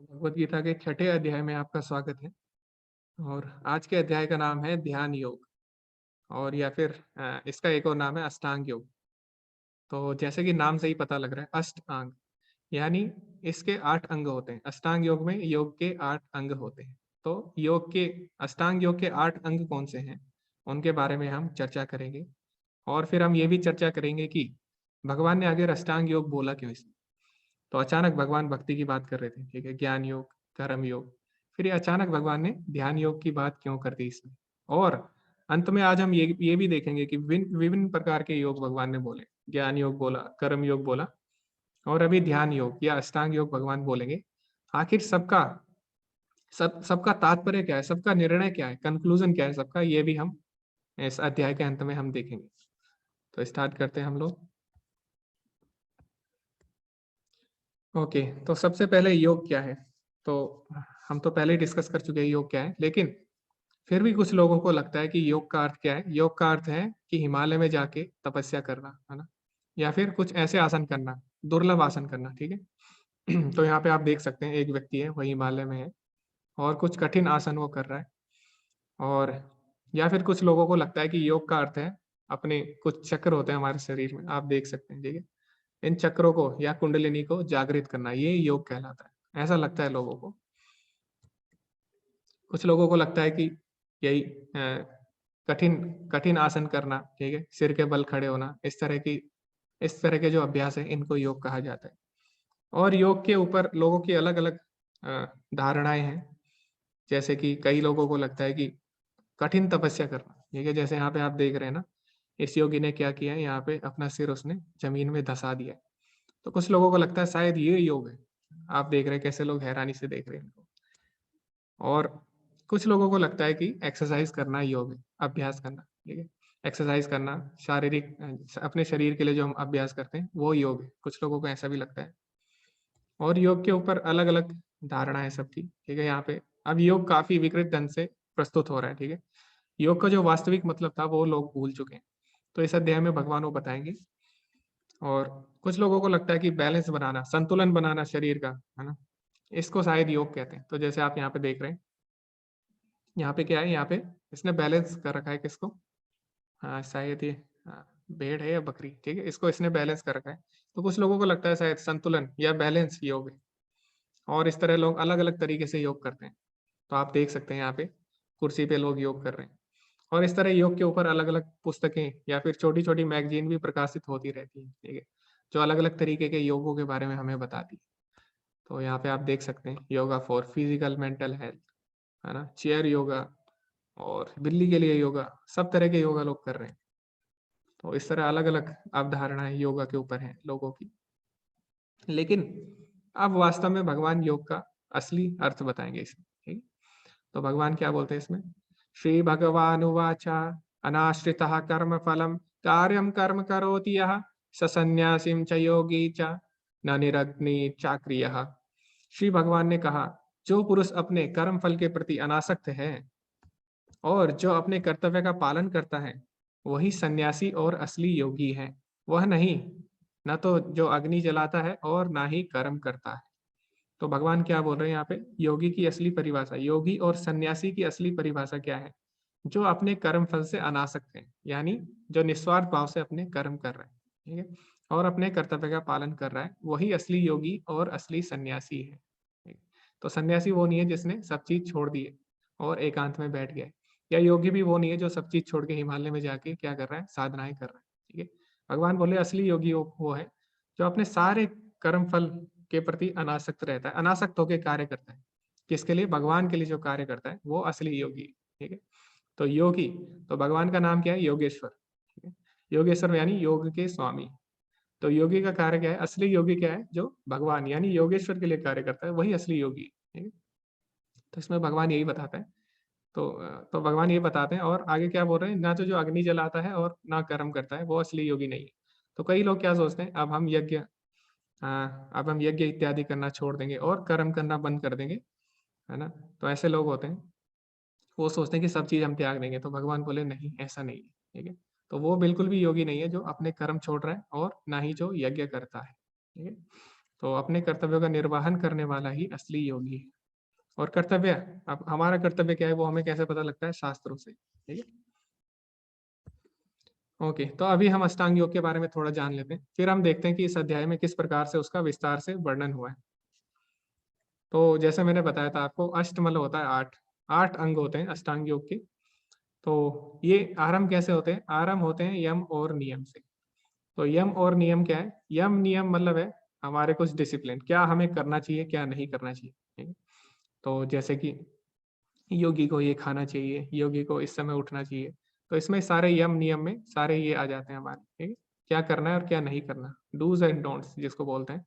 भगवद गीता के छठे अध्याय में आपका स्वागत है। और आज के अध्याय का नाम है ध्यान योग। और या फिर इसका एक और नाम है अष्टांग योग। तो जैसे कि नाम से ही पता लग रहा है, अष्ट अंग यानी इसके 8 अंग होते हैं। अष्टांग योग में योग के 8 अंग होते हैं। तो योग के अष्टांग योग के 8 अंग कौन से हैं, उनके बारे में हम चर्चा करेंगे। और फिर हम ये भी चर्चा करेंगे कि भगवान ने आगे अष्टांग योग बोला क्यों इसमें। तो अचानक भगवान भक्ति की बात कर रहे थे, ठीक है, ज्ञान योग, कर्म योग। फिर ये अचानक भगवान ने ध्यान योग की बात क्यों कर दी इसमें। और अंत में आज हम ये भी देखेंगे कि विभिन्न प्रकार के योग भगवान ने बोले। ज्ञान योग बोला, कर्म योग बोला, और अभी ध्यान योग या अष्टांग योग भगवान बोलेंगे। आखिर सबका तात्पर्य क्या है, सबका निर्णय क्या है, कंक्लूजन क्या है सबका, ये भी हम इस अध्याय के अंत में हम देखेंगे। तो स्टार्ट करते हैं हम लोग। ओके, तो सबसे पहले योग क्या है। तो हम तो पहले ही डिस्कस कर चुके हैं योग क्या है, लेकिन फिर भी कुछ लोगों को लगता है कि योग का अर्थ क्या है। योग का अर्थ है कि हिमालय में जाके तपस्या करना, है ना, या फिर कुछ ऐसे आसन करना, दुर्लभ आसन करना, ठीक है। तो यहाँ पे आप देख सकते हैं एक व्यक्ति है, वही हिमालय में है और कुछ कठिन आसन वो कर रहा है। और या फिर कुछ लोगों को लगता है कि योग का अर्थ है अपने कुछ चक्र होते हैं हमारे शरीर में, आप देख सकते हैं, ठीक है, इन चक्रों को या कुंडलिनी को जागृत करना, ये योग कहलाता है, ऐसा लगता है लोगों को। कुछ लोगों को लगता है कि यही कठिन कठिन आसन करना, ठीक है, सिर के बल खड़े होना, इस तरह के जो अभ्यास है इनको योग कहा जाता है। और योग के ऊपर लोगों की अलग अलग धारणाएं हैं। जैसे कि कई लोगों को लगता है कि कठिन तपस्या करना, ठीक है, जैसे यहाँ पे आप देख रहे हैं ना, इस योगी ने क्या किया है, यहाँ पे अपना सिर उसने जमीन में धसा दिया है। तो कुछ लोगों को लगता है शायद ये योग है। आप देख रहे हैं कैसे लोग हैरानी से देख रहे हैं इनको। और कुछ लोगों को लगता है कि एक्सरसाइज करना योग है, अभ्यास करना, ठीक है, एक्सरसाइज करना, शारीरिक अपने शरीर के लिए जो हम अभ्यास करते हैं वो योग है। कुछ लोगों को ऐसा भी लगता है। और योग के ऊपर अलग अलग धारणा है सबकी, ठीक है। यहाँ पे अब योग काफी विकृत ढंग से प्रस्तुत हो रहा है, ठीक है। योग का जो वास्तविक मतलब था वो लोग भूल चुके हैं। तो इस अध्याय में भगवान वो बताएंगे। और कुछ लोगों को लगता है कि बैलेंस बनाना, संतुलन बनाना शरीर का, है ना, इसको शायद योग कहते हैं। तो जैसे आप यहाँ पे देख रहे हैं, यहाँ पे क्या है, यहाँ पे इसने बैलेंस कर रखा है किसको, हाँ शायद ये, हाँ, भेड़ है या बकरी, ठीक है, इसको इसने बैलेंस कर रखा है। तो कुछ लोगों को लगता है शायद संतुलन या बैलेंस योग है। और इस तरह लोग अलग अलग तरीके से योग करते हैं। तो आप देख सकते हैं यहाँ पे कुर्सी पे लोग योग कर रहे हैं। और इस तरह योग के ऊपर अलग अलग पुस्तकें या फिर छोटी छोटी मैगजीन भी प्रकाशित होती रहती है, ठीक है, जो अलग अलग तरीके के योगों के बारे में हमें बताती है। तो यहाँ पे आप देख सकते हैं yoga for physical mental health, है ना, चेयर योगा, और बिल्ली के लिए योगा, सब तरह के योगा लोग कर रहे हैं। तो इस तरह अलग अलग अवधारणाएं योगा के ऊपर हैं लोगों की। लेकिन अब वास्तव में भगवान योग का असली अर्थ बताएंगे इसमें, ठीक है। तो भगवान क्या बोलते हैं इसमें, श्री भगवान उवाचा अनाश्रितः कर्म फलम कार्यम कर्म करोति यः स सन्यासीम च योगी च न निरग्नि चाक्रियः। श्री भगवान ने कहा, जो पुरुष अपने कर्म फल के प्रति अनासक्त है और जो अपने कर्तव्य का पालन करता है, वही सन्यासी और असली योगी है। वह नहीं, न तो जो अग्नि जलाता है और ना ही कर्म करता है। तो भगवान क्या बोल रहे हैं यहाँ पे, योगी की असली परिभाषा, योगी और सन्यासी की असली परिभाषा क्या है, जो अपने कर्म फल से अनासक्त हैं, यानी जो निस्वार्थ भाव से अपने कर्म कर रहे हैं, ठीक है, और अपने कर्तव्य का पालन कर रहा है, वही असली योगी और असली सन्यासी है, ठीक है? तो सन्यासी वो नहीं है जिसने सब चीज छोड़ दी है और एकांत में बैठ गया है। या योगी भी वो नहीं है जो सब चीज छोड़ के हिमालय में जाके क्या कर रहा है, साधनाएं कर रहा है, ठीक है। भगवान बोले असली योगी वो है जो अपने सारे कर्म फल के प्रति अनासक्त रहता है, अनासक्त होकर कार्य करता है। किसके लिए, भगवान के लिए जो कार्य करता है वो असली योगी है, ठीक है। तो योगी, तो भगवान का नाम क्या है, योगेश्वर, ठीक है। योगेश्वर यानी योग के स्वामी। तो योगी का कार्य क्या है, असली योगी क्या है, जो भगवान यानी योगेश्वर के लिए कार्य करता है, वही असली योगी है, ठीक है। तो इसमें भगवान यही बताता है। तो भगवान ये बताते हैं और आगे क्या बोल रहे हैं, ना तो जो अग्नि जलाता है और ना कर्म करता है वो असली योगी नहीं है। तो कई लोग क्या सोचते हैं, अब हम यज्ञ इत्यादि करना छोड़ देंगे और कर्म करना बंद कर देंगे, है ना। तो ऐसे लोग होते हैं, वो सोचते हैं कि सब चीज़ हम त्याग देंगे। तो भगवान बोले नहीं, ऐसा नहीं है, ठीक है। तो वो बिल्कुल भी योगी नहीं है जो अपने कर्म छोड़ रहा है और ना ही जो यज्ञ करता है, ठीक है। तो अपने कर्तव्यों का निर्वहन करने वाला ही असली योगी है। और कर्तव्य, अब हमारा कर्तव्य क्या है वो हमें कैसे पता लगता है? शास्त्रों से, ठीक है। ओके, तो अभी हम अष्टांग योग के बारे में थोड़ा जान लेते हैं, फिर हम देखते हैं कि इस अध्याय में किस प्रकार से उसका विस्तार से वर्णन हुआ है। तो जैसे मैंने बताया था आपको, अष्ट मतलब होता है 8, 8 अंग होते हैं अष्टांग योग के। तो ये आरंभ कैसे होते हैं? आरंभ होते हैं यम और नियम से। तो यम और नियम क्या है? यम नियम मतलब है हमारे कुछ डिसिप्लिन, क्या हमें करना चाहिए, क्या नहीं करना चाहिए, ठीक है। तो जैसे कि योगी को ये खाना चाहिए, योगी को इस समय उठना चाहिए। तो इसमें सारे यम नियम में सारे ये आ जाते हैं हमारे, ठीक है। क्या करना है और क्या नहीं करना, डूज एंड डोंट्स जिसको बोलते हैं।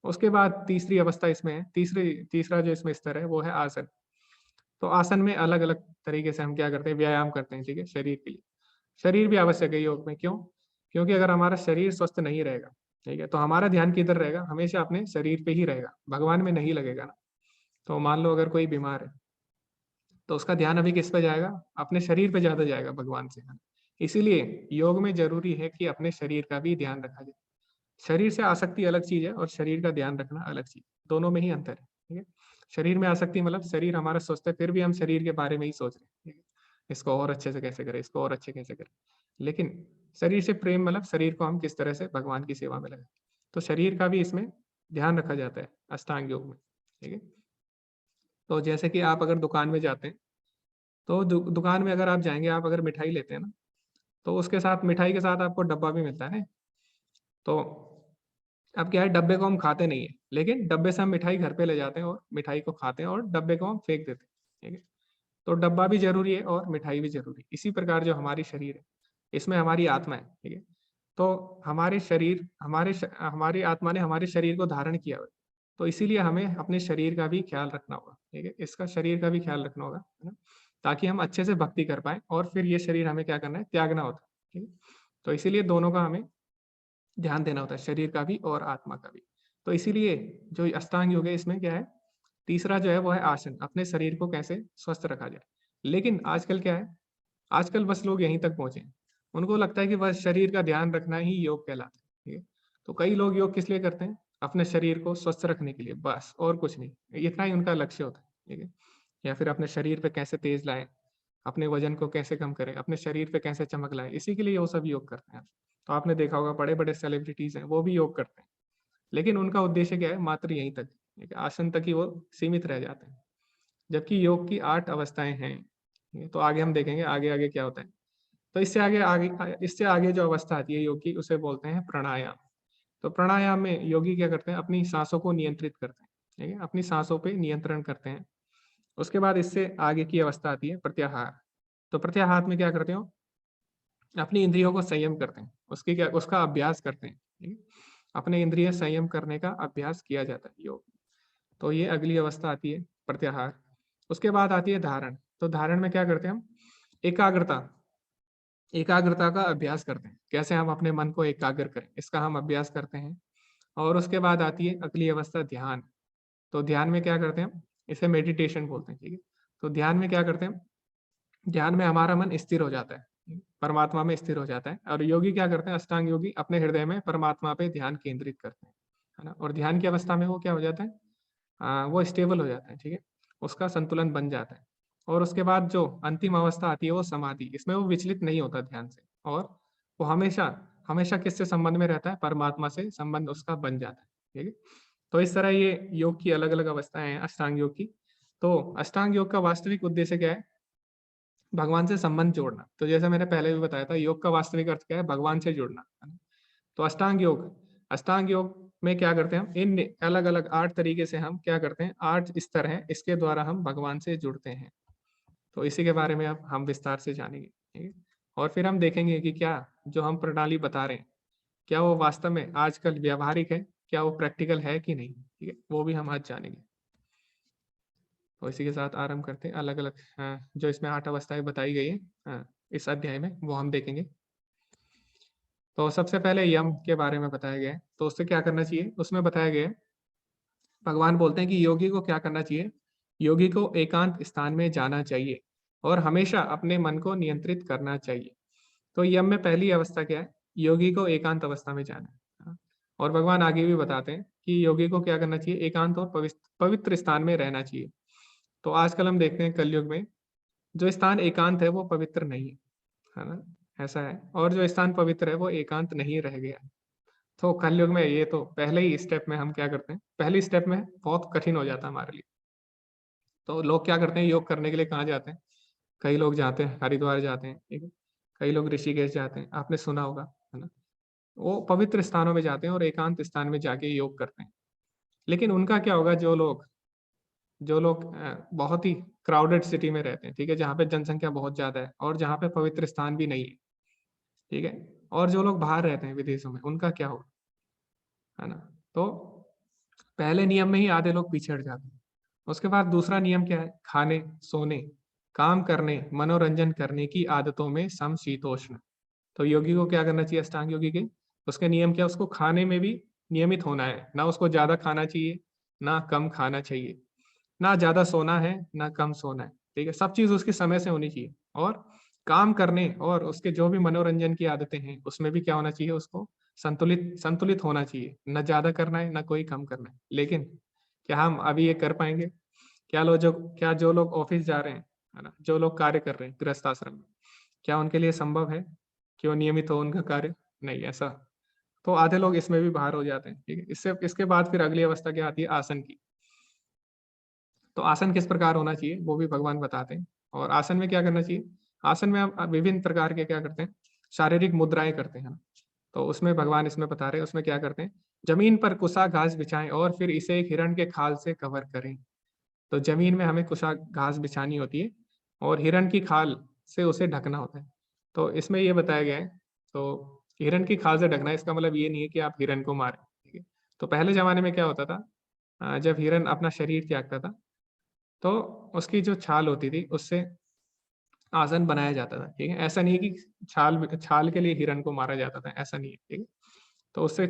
उसके बाद तीसरी अवस्था इसमें है, तीसरा जो इसमें स्तर है वो है आसन। तो आसन में अलग अलग तरीके से हम क्या करते हैं? व्यायाम करते हैं, ठीक है, शरीर के लिए। शरीर भी आवश्यक है योग में, क्यों? क्योंकि अगर हमारा शरीर स्वस्थ नहीं रहेगा, ठीक है, तो हमारा ध्यान किधर रहेगा? हमेशा अपने शरीर पे ही रहेगा, भगवान में नहीं लगेगा ना। तो मान लो अगर कोई बीमार है, तो उसका ध्यान अभी किस पे जाएगा? अपने शरीर पे ज्यादा जाएगा भगवान से, है ना? इसीलिए योग में जरूरी है कि अपने शरीर का भी ध्यान रखा जाए। शरीर से आसक्ति अलग चीज है और शरीर का ध्यान रखना अलग चीज, दोनों में ही अंतर है, ठीक है। शरीर में आसक्ति मतलब शरीर हमारा स्वस्थ है, फिर भी हम शरीर के बारे में ही सोच रहे हैं, ठीक है। इसको और अच्छे से कैसे करें, इसको और अच्छे कैसे करें। लेकिन शरीर से प्रेम मतलब शरीर को हम किस तरह से भगवान की सेवा में लगाएं। तो शरीर का भी इसमें ध्यान रखा जाता है अष्टांग योग में, ठीक है। तो जैसे कि आप अगर दुकान में जाते हैं, तो दुकान में अगर आप जाएंगे, आप अगर मिठाई लेते हैं ना, तो उसके साथ, मिठाई के साथ आपको डब्बा भी मिलता है ना। तो अब क्या है, डब्बे को हम खाते नहीं है, लेकिन डब्बे से हम मिठाई घर पे ले जाते हैं और मिठाई को खाते हैं और डब्बे को हम फेंक देते हैं, ठीक है। तो डब्बा भी जरूरी है और मिठाई भी जरूरी है। इसी प्रकार जो हमारी शरीर है, इसमें हमारी आत्मा है, ठीक है। तो हमारे शरीर, हमारी आत्मा ने हमारे शरीर को धारण किया हुआ है। तो इसीलिए हमें अपने शरीर का भी ख्याल रखना होगा, ठीक है, इसका शरीर का भी ख्याल रखना होगा, है ना, ताकि हम अच्छे से भक्ति कर पाए। और फिर ये शरीर हमें क्या करना है? त्यागना होता है, ठीक है। तो इसीलिए दोनों का हमें ध्यान देना होता है, शरीर का भी और आत्मा का भी। तो इसीलिए जो अष्टांग योग है, इसमें क्या है? तीसरा जो है वो है आसन, अपने शरीर को कैसे स्वस्थ रखा जाए। लेकिन आजकल क्या है? आजकल बस लोग यहीं तक पहुंचे हैं। उनको लगता है कि बस शरीर का ध्यान रखना ही योग कहलाता है, ठीक है। तो कई लोग योग किस लिए करते हैं? अपने शरीर को स्वस्थ रखने के लिए, बस, और कुछ नहीं। इतना ही उनका लक्ष्य होता है, ठीक है। या फिर अपने शरीर पे कैसे तेज लाएं, अपने वजन को कैसे कम करें, अपने शरीर पे कैसे चमक लाएं, इसी के लिए वो सब योग करते हैं। तो आपने देखा होगा बड़े बड़े सेलिब्रिटीज हैं, वो भी योग करते हैं। लेकिन उनका उद्देश्य क्या है? मात्र यहीं तक, ठीक है, आसन तक ही वो सीमित रह जाते हैं। जबकि योग की 8 अवस्थाएं हैं, ठीक है? तो आगे हम देखेंगे आगे आगे क्या होता है। तो इससे आगे जो अवस्था आती है योग की, उसे बोलते हैं प्राणायाम। तो प्राणायाम में योगी क्या करते हैं? अपनी सांसों को नियंत्रित करते हैं, ठीक है, अपनी सांसों पे नियंत्रण करते हैं। उसके बाद इससे आगे की अवस्था आती है प्रत्याहार। तो प्रत्याहार में क्या करते हो? अपनी इंद्रियों को संयम करते हैं, उसका अभ्यास करते हैं, ठीक है? अपने इंद्रिय संयम करने का अभ्यास किया जाता है योग। तो ये अगली अवस्था आती है प्रत्याहार। उसके बाद आती है धारण। तो धारण में क्या करते हैं हम? एकाग्रता, एकाग्रता का अभ्यास करते हैं, कैसे हम अपने मन को एकाग्र करें, इसका हम अभ्यास करते हैं। और उसके बाद आती है अगली अवस्था ध्यान। तो ध्यान में क्या करते हैं हम? इसे मेडिटेशन बोलते हैं, ठीक है। तो ध्यान में क्या करते हैं? ध्यान में हमारा मन स्थिर हो जाता है, परमात्मा में स्थिर हो जाता है। और योगी क्या करते हैं? अष्टांग योगी अपने हृदय में परमात्मा पे ध्यान केंद्रित करते हैं, है ना। और ध्यान की अवस्था में वो क्या हो जाता है? वो स्टेबल हो जाता है, ठीक है, उसका संतुलन बन जाता है। और उसके बाद जो अंतिम अवस्था आती है वो समाधि। इसमें वो विचलित नहीं होता ध्यान से, और वो हमेशा हमेशा किससे संबंध में रहता है? परमात्मा से संबंध उसका बन जाता है, ठीक है। तो इस तरह ये योग की अलग अलग अवस्थाएं हैं अष्टांग योग की। तो अष्टांग योग का वास्तविक उद्देश्य क्या है? भगवान से संबंध जोड़ना। तो जैसे मैंने पहले भी बताया था, योग का वास्तविक अर्थ क्या है? भगवान से जुड़ना, है ना? तो अष्टांग योग में क्या करते हैं हम? इन अलग अलग 8 तरीके से हम क्या करते हैं? 8 स्तर हैं, इसके द्वारा हम भगवान से जुड़ते हैं। तो इसी के बारे में अब हम विस्तार से जानेंगे, ठीक है। और फिर हम देखेंगे कि क्या जो हम प्रणाली बता रहे हैं, क्या वो वास्तव में आजकल व्यावहारिक है, क्या वो प्रैक्टिकल है कि नहीं, ठीक है, वो भी हम आज जानेंगे। तो इसी के साथ आरंभ करते हैं। अलग अलग जो इसमें 8 अवस्थाएं बताई गई है इस अध्याय में, वो हम देखेंगे। तो सबसे पहले यम के बारे में बताया गया है, तो उससे क्या करना चाहिए उसमें बताया गया है। भगवान बोलते हैं कि योगी को क्या करना चाहिए? योगी को एकांत स्थान में जाना चाहिए और हमेशा अपने मन को नियंत्रित करना चाहिए। तो यम में पहली अवस्था क्या है? योगी को एकांत अवस्था में जाना है। हाँ। और भगवान आगे भी बताते हैं कि योगी को क्या करना चाहिए, एकांत और पवित्र स्थान में रहना चाहिए। तो आजकल हम देखते हैं कलयुग में जो स्थान एकांत है वो पवित्र नहीं है ना, ऐसा है। और जो स्थान पवित्र है वो एकांत नहीं रह गया। तो कलयुग में ये तो पहले ही स्टेप में हम क्या करते हैं, पहली स्टेप में बहुत कठिन हो जाता है हमारे लिए। तो लोग क्या करते हैं, योग करने के लिए कहाँ जाते हैं? कई लोग जाते हैं हरिद्वार जाते हैं, ठीक है। कई लोग ऋषिकेश जाते हैं, आपने सुना होगा, है ना। वो पवित्र स्थानों में जाते हैं और एकांत स्थान में जाके योग करते हैं। लेकिन उनका क्या होगा, जो लोग बहुत ही क्राउडेड सिटी में रहते हैं, ठीक है, जहाँ पे जनसंख्या बहुत ज्यादा है और जहाँ पे पवित्र स्थान भी नहीं है, ठीक है। और जो लोग बाहर रहते हैं विदेशों में, उनका क्या होगा, है ना। तो पहले नियम में ही आधे लोग पीछे हट जाते हैं। उसके बाद दूसरा नियम क्या है, खाने, सोने, काम करने, मनोरंजन करने की आदतों में समशीतोष्ण। तो योगी को क्या करना चाहिए, अष्टांग योगी के उसके नियम क्या, उसको खाने में भी नियमित होना है, ना उसको ज्यादा खाना चाहिए ना कम खाना चाहिए, ना ज्यादा सोना है ना कम सोना है, ठीक है। सब चीज उसके समय से होनी चाहिए। और काम करने और उसके जो भी मनोरंजन की आदतें हैं उसमें भी क्या होना चाहिए, उसको संतुलित संतुलित होना चाहिए, न ज्यादा करना है ना कोई कम करना है। लेकिन क्या हम अभी ये कर पाएंगे? क्या जो लोग ऑफिस जा रहे हैं, है ना, जो लोग कार्य कर रहे हैं गृहस्थ आश्रम में, क्या उनके लिए संभव है कि वो नियमित हो उनका कार्य? नहीं ऐसा। तो आधे लोग इसमें भी बाहर हो जाते हैं, ठीक है। इससे इसके बाद फिर अगली अवस्था क्या आती है, आसन की। तो आसन किस प्रकार होना चाहिए वो भी भगवान बताते हैं। और आसन में क्या करना चाहिए, आसन में हम विभिन्न प्रकार के क्या करते हैं, शारीरिक मुद्राएं करते हैं ना। तो उसमें भगवान इसमें बता रहे हैं, उसमें क्या करते हैं, जमीन पर कुशा घास बिछाएं और फिर इसे एक हिरण के खाल से कवर करें। तो जमीन में हमें कुशा घास बिछानी होती है और हिरण की खाल से उसे ढकना होता है। तो इसमें ये बताया गया है, तो हिरण की खाल से ढकना, इसका मतलब ये नहीं है कि आप हिरण को मारें, ठीक है। तो पहले जमाने में क्या होता था, जब हिरण अपना शरीर त्यागता था तो उसकी जो छाल होती थी उससे आसन बनाया जाता था, ठीक है। ऐसा नहीं है कि छाल छाल के लिए हिरण को मारा जाता था, ऐसा नहीं है, ठीक है। तो उससे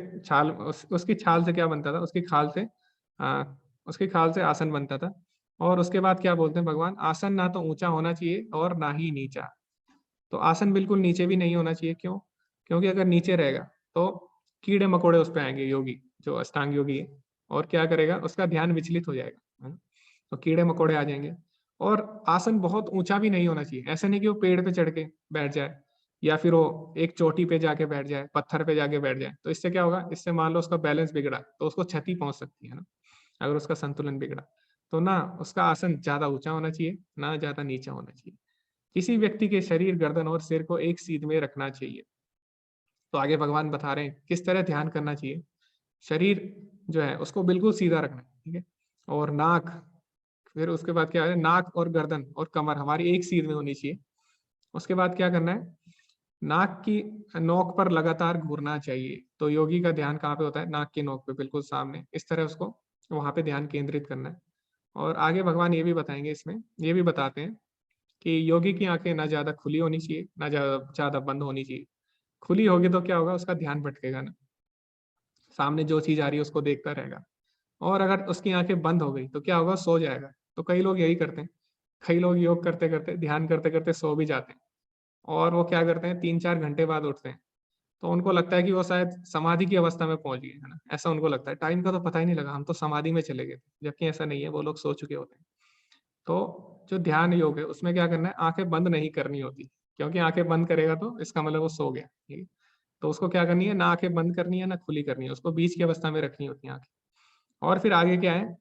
उसकी छाल से क्या बनता था, आ, उसकी खाल से आसन बनता था। और उसके बाद क्या बोलते हैं भगवान, आसन ना तो ऊंचा होना चाहिए और ना ही नीचा। तो आसन बिल्कुल नीचे भी नहीं होना चाहिए, क्यों? क्योंकि अगर नीचे रहेगा तो कीड़े मकोड़े उस पे आएंगे, योगी जो अष्टांग योगी है, और क्या करेगा, उसका ध्यान विचलित हो जाएगा, है ना? तो कीड़े मकोड़े आ जाएंगे। और आसन बहुत ऊंचा भी नहीं होना चाहिए, ऐसा नहीं कि वो पेड़ पे चढ़ के बैठ जाए या फिर वो एक चोटी पे जाके बैठ जाए, पत्थर पे जाके बैठ जाए। तो इससे क्या होगा, इससे मान लो उसका बैलेंस बिगड़ा तो उसको क्षति पहुंच सकती है ना, अगर उसका संतुलन बिगड़ा। तो ना उसका आसन ज्यादा ऊंचा होना चाहिए ना ज्यादा नीचा होना चाहिए। किसी व्यक्ति के शरीर, गर्दन और सिर को एक सीध में रखना चाहिए। तो आगे भगवान बता रहे हैं किस तरह ध्यान करना चाहिए। शरीर जो है उसको बिल्कुल सीधा रखना है, ठीक है। और नाक, फिर उसके बाद क्या है, नाक और गर्दन और कमर हमारी एक सीध में होनी चाहिए। उसके बाद क्या करना है, नाक की नोक पर लगातार घूरना चाहिए। तो योगी का ध्यान कहाँ पे होता है, नाक की नोक पे बिल्कुल सामने, इस तरह उसको वहां पे ध्यान केंद्रित करना है। और आगे भगवान ये भी बताएंगे, इसमें ये भी बताते हैं कि योगी की आंखें ना ज्यादा खुली होनी चाहिए ना ज्यादा ज्यादा बंद होनी चाहिए। खुली होगी तो क्या होगा, उसका ध्यान भटकेगा ना, सामने जो चीज आ रही है उसको देखता रहेगा। और अगर उसकी आंखें बंद हो गई तो क्या होगा, सो जाएगा। तो कई लोग यही करते हैं, कई लोग योग करते करते, ध्यान करते करते सो भी जाते हैं। और वो क्या करते हैं, 3-4 घंटे बाद उठते हैं। तो उनको लगता है कि वो शायद समाधि की अवस्था में पहुंच गए, है ना, ऐसा उनको लगता है। टाइम का तो पता ही नहीं लगा, हम तो समाधि में चले गए थे, जबकि ऐसा नहीं है, वो लोग सो चुके होते हैं। तो जो ध्यान योग है उसमें क्या करना है, आंखें बंद नहीं करनी होती, क्योंकि आंखें बंद करेगा तो इसका मतलब वो सो गया, ठीक है। तो उसको क्या करनी है, ना आंखें बंद करनी है ना खुली करनी है, उसको बीच की अवस्था में रखनी होती है आंखें। और फिर आगे क्या है,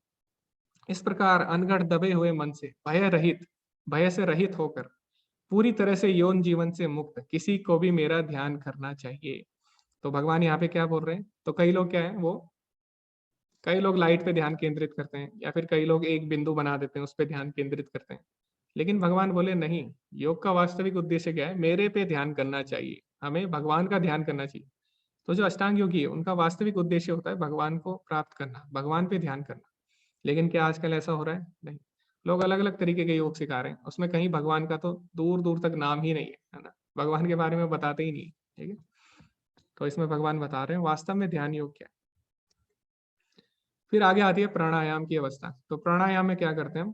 इस प्रकार अनगढ़ दबे हुए मन से भय से रहित होकर पूरी तरह से यौन जीवन से मुक्त किसी को भी मेरा ध्यान करना चाहिए। तो भगवान यहाँ पे क्या बोल रहे हैं, तो कई लोग क्या है, वो कई लोग लाइट पे ध्यान केंद्रित करते हैं या फिर कई लोग एक बिंदु बना देते हैं उस पर ध्यान केंद्रित करते हैं। लेकिन भगवान बोले नहीं, योग का वास्तविक उद्देश्य क्या है, मेरे पे ध्यान करना चाहिए, हमें भगवान का ध्यान करना चाहिए। तो जो अष्टांग योगी है उनका वास्तविक उद्देश्य होता है भगवान को प्राप्त करना, भगवान पे ध्यान करना। लेकिन क्या आजकल ऐसा हो रहा है? नहीं। लोग अलग अलग तरीके के योग सिखा रहे हैं, उसमें कहीं भगवान का तो दूर दूर तक नाम ही नहीं है ना, भगवान के बारे में बताते ही नहीं है, ठीक है। तो इसमें भगवान बता रहे हैं वास्तव में ध्यान योग क्या है। फिर आगे आती है प्राणायाम की अवस्था। तो प्राणायाम में क्या करते हैं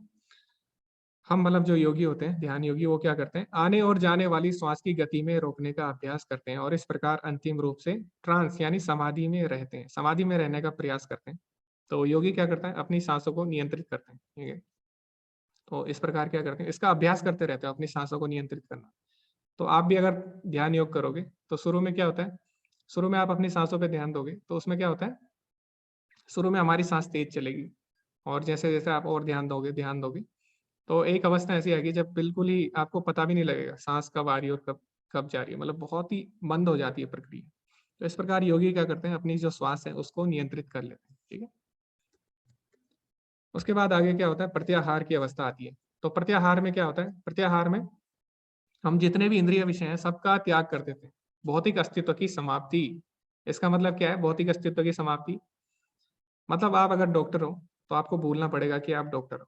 हम मतलब जो योगी होते हैं, ध्यान योगी, वो क्या करते हैं, आने और जाने वाली श्वास की गति में रोकने का अभ्यास करते हैं और इस प्रकार अंतिम रूप से ट्रांस यानी समाधि में रहते हैं, समाधि में रहने का प्रयास करते हैं। तो योगी क्या करता है, अपनी सांसों को नियंत्रित करते हैं, ठीक है। तो इस प्रकार क्या करते हैं, इसका अभ्यास करते रहते हो अपनी सांसों को नियंत्रित करना। तो आप भी अगर ध्यान योग करोगे तो शुरू में क्या होता है, शुरू में आप अपनी सांसों पे ध्यान दोगे तो उसमें क्या होता है, शुरू में हमारी सांस तेज चलेगी और जैसे-जैसे आप और ध्यान दोगे, तो एक अवस्था ऐसी आएगी जब बिल्कुल ही आपको पता भी नहीं लगेगा सांस कब आ रही है और कब कब जा रही है, मतलब बहुत ही मंद हो जाती है प्रक्रिया। तो इस प्रकार योगी क्या करते हैं, अपनी जो श्वास है उसको नियंत्रित कर लेते हैं, ठीक है। उसके बाद आगे क्या होता है, प्रत्याहार की अवस्था आती है। तो प्रत्याहार में क्या होता है, प्रत्याहार में हम जितने भी इंद्रिय विषय हैं सबका त्याग कर देते हैं। भौतिक अस्तित्व की समाप्ति। इसका मतलब क्या है, भौतिक अस्तित्व की समाप्ति? मतलब आप अगर डॉक्टर हो, तो आपको भूलना पड़ेगा कि आप डॉक्टर हो।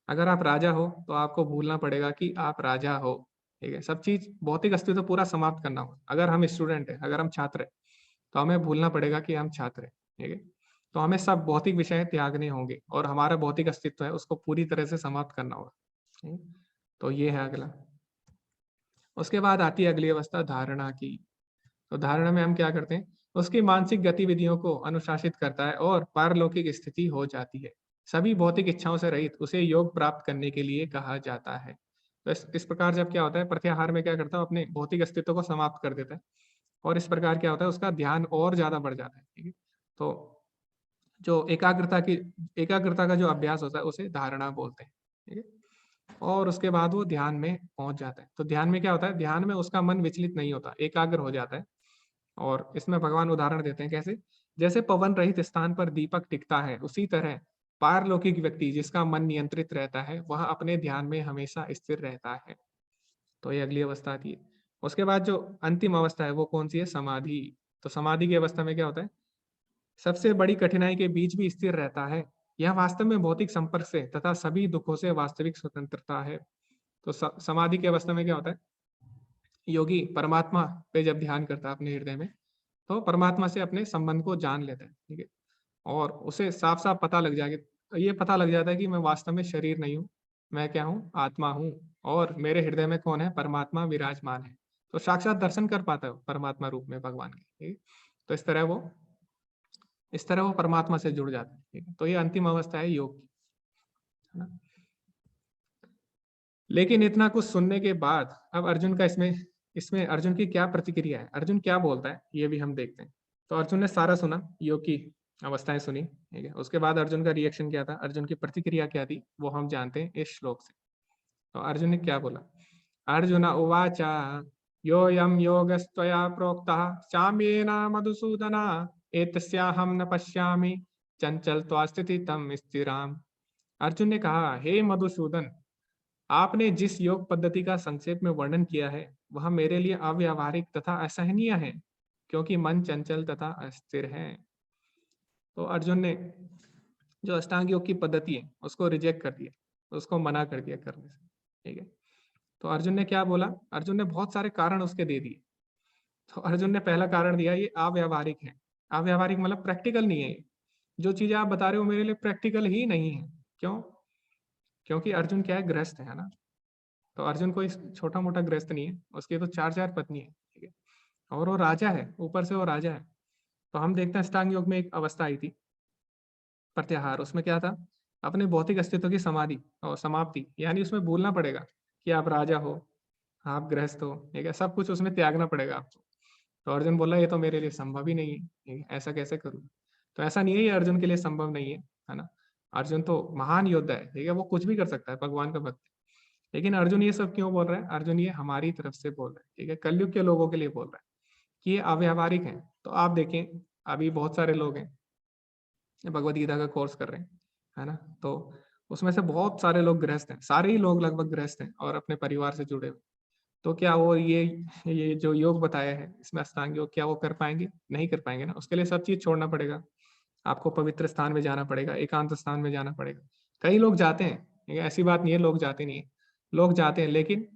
अगर आप राजा हो, तो आपको भूलना पड़ेगा कि आप राजा हो, ठीक है? सब चीज़ भौतिक अस्तित्व पूरा समाप्त करना होगा। अगर हम स्टूडेंट हैं, अगर हम छात्र हैं, तो हमें भूलना पड़ेगा कि हम छात्र हैं, ठीक है? तो हमें सब भौतिक विषय त्यागने होंगे और हमारा भौतिक अस्तित्व है, उसको पूरी तरह से समाप्त करना होगा, ठीक है? तो ये है अगला। उसके बाद आती है अगली अवस्था धारणा की। तो धारणा में हम क्या करते हैं, उसकी मानसिक गतिविधियों को अनुशासित करता है और पारलौकिक स्थिति हो जाती है। सभी भौतिक इच्छाओं से रहित उसे योग प्राप्त करने के लिए कहा जाता है। तो इस प्रकार जब क्या होता है, प्रत्याहार में क्या करता है, अपने भौतिक अस्तित्व को समाप्त कर देता है और इस प्रकार क्या होता है, उसका ध्यान और ज़्यादा बढ़ जाता है, ठीक है? तो जो एकाग्रता का जो अभ्यास होता है, उसे धारणा बोलते हैं, ठीक है? और उसके बाद वो ध्यान में पहुँच जाता है। तो ध्यान में क्या होता है, ध्यान में उसका मन विचलित नहीं होता, एकाग्र हो जाता है। और इसमें भगवान उदाहरण देते हैं कैसे? जैसे पवन रहित स्थान पर दीपक टिकता है, उसी तरह पारलौकिक व्यक्ति जिसका मन नियंत्रित रहता है, वह अपने ध्यान में हमेशा स्थिर रहता है। तो ये अगली अवस्था आती है। उसके बाद जो अंतिम अवस्था है वो कौन-सी है? समाधि। तो समाधि की अवस्था में क्या होता है? सबसे बड़ी कठिनाई के बीच भी स्थिर रहता है। यह वास्तव में भौतिक संपर्क से तथा सभी दुखों से वास्तविक स्वतंत्रता है। तो समाधि की अवस्था में क्या होता है? योगी परमात्मा पे जब ध्यान करता है अपने हृदय में, तो परमात्मा से अपने संबंध को जान लेता है, ठीक है? और उसे साफ-साफ पता लग जाएगा, ये पता लग जाता है कि मैं वास्तव में शरीर नहीं हूँ, मैं क्या हूँ? आत्मा हूँ और मेरे हृदय में कौन है? परमात्मा विराजमान है। तो साक्षात दर्शन कर पाता है वो परमात्मा रूप में भगवान के, ठीक है? तो इस तरह वो परमात्मा से जुड़ जाता है, ठीक है? तो ये अंतिम अवस्था है योग की, है ना? लेकिन इतना कुछ सुनने के बाद अब अर्जुन का इसमें इसमें अर्जुन की क्या प्रतिक्रिया है? अर्जुन क्या बोलता है? ये भी हम देखते हैं। तो अर्जुन ने सारा सुना, योग की अवस्थाएँ सुनी, ठीक है? उसके बाद अर्जुन का रिएक्शन क्या था? अर्जुन की प्रतिक्रिया क्या थी? वो हम जानते हैं इस श्लोक से। तो अर्जुन ने क्या बोला? अर्जुन उवाच योऽयं योगस्त्वया प्रोक्तः साम्येन मधुसूदन एतस्याहं न पश्यामि चंचलत्वा स्थितितं स्थिराम्। अर्जुन ने कहा, हे मधुसूदन, आपने जिस योग पद्धति का संक्षेप में वर्णन किया है, वह मेरे लिए अव्यावहारिक तथा असहनीय है, क्योंकि मन चंचल तथा अस्थिर है। तो अर्जुन ने जो अष्टांग योग की पद्धति है, उसको रिजेक्ट कर दिया, उसको मना कर दिया करने से, ठीक है? तो अर्जुन ने क्या बोला? अर्जुन ने बहुत सारे कारण उसके दे दिए। तो अर्जुन ने पहला कारण दिया, ये अव्यावहारिक है। अव्यावहारिक मतलब प्रैक्टिकल नहीं है ये। जो चीज़ें आप बता रहे हो मेरे लिए प्रैक्टिकल ही नहीं है। क्यों? क्योंकि अर्जुन क्या है, गृहस्थ है ना? तो अर्जुन कोई छोटा-मोटा गृहस्थ नहीं है, उसकी तो 4-4 पत्नी है, ठीक है? और वो राजा है, ऊपर से वो राजा है। तो हम देखते हैं अष्टांग योग में एक अवस्था आई थी, प्रत्याहार, उसमें क्या था? अपने भौतिक अस्तित्व की समाधि और समाप्ति, यानी उसमें भूलना पड़ेगा कि आप राजा हो, आप गृहस्थ हो, ठीक है? सब कुछ उसमें त्यागना पड़ेगा आपको। तो अर्जुन बोला ये तो मेरे लिए संभव ही नहीं है, ठीक है? ऐसा कैसे करूँ? तो ऐसा नहीं है ये अर्जुन के लिए संभव नहीं है ना? अर्जुन तो महान योद्धा है, ठीक है? वो कुछ भी कर सकता है, भगवान का भक्त है। लेकिन अर्जुन ये सब क्यों बोल रहा है? अर्जुन ये हमारी तरफ से बोल रहा है, ठीक है? कलयुग के लोगों के लिए बोल रहा है कि ये अव्यावहारिक है। तो आप देखें, अभी बहुत सारे लोग हैं, भगवद गीता का कोर्स कर रहे हैं, है ना? तो उसमें से बहुत सारे लोग गृहस्थ हैं, सारे ही लोग लगभग गृहस्थ हैं और अपने परिवार से जुड़े हुए। तो क्या वो ये जो योग बताया है, इसमें अष्टांग योग, क्या वो कर पाएँगे? नहीं कर पाएँगे ना, उसके लिए सब चीज़ छोड़ना पड़ेगा। आपको पवित्र स्थान में जाना पड़ेगा, एकांत स्थान में जाना पड़ेगा। कई लोग जाते हैं, ठीक है? ऐसी बात नहीं है लोग जाते नहीं हैं। लोग जाते हैं, लेकिन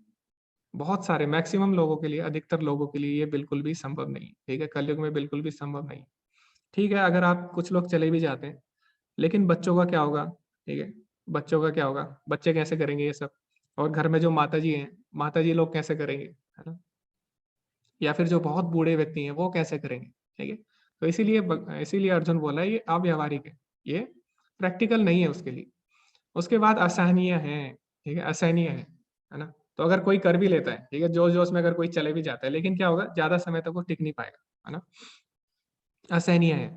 बहुत सारे मैक्सिमम लोगों के लिए, अधिकतर लोगों के लिए ये बिल्कुल भी संभव नहीं है, ठीक है? कलयुग में बिल्कुल भी संभव नहीं है। ठीक है, अगर आप कुछ लोग चले भी जाते हैं, लेकिन बच्चों का क्या होगा? ठीक है? बच्चों का क्या होगा? बच्चे कैसे करेंगे ये सब? और घर में जो माताजी हैं, माताजी लोग कैसे करेंगे? है ना? या फिर जो बहुत बूढ़े व्यक्ति हैं, वो कैसे करेंगे? ठीक है? तो इसीलिए इसीलिए अर्जुन बोला है ये अव्यावहारिक है। ये प्रैक्टिकल नहीं है उसके लिए। उसके बाद असहनीय है, ठीक है, असहनीय है ना। तो अगर कोई कर भी लेता है, ठीक है, जोश जोश में अगर कोई चले भी जाता है, लेकिन क्या होगा, ज्यादा समय तक वो टिक नहीं पाएगा, है ना। असहनीय है।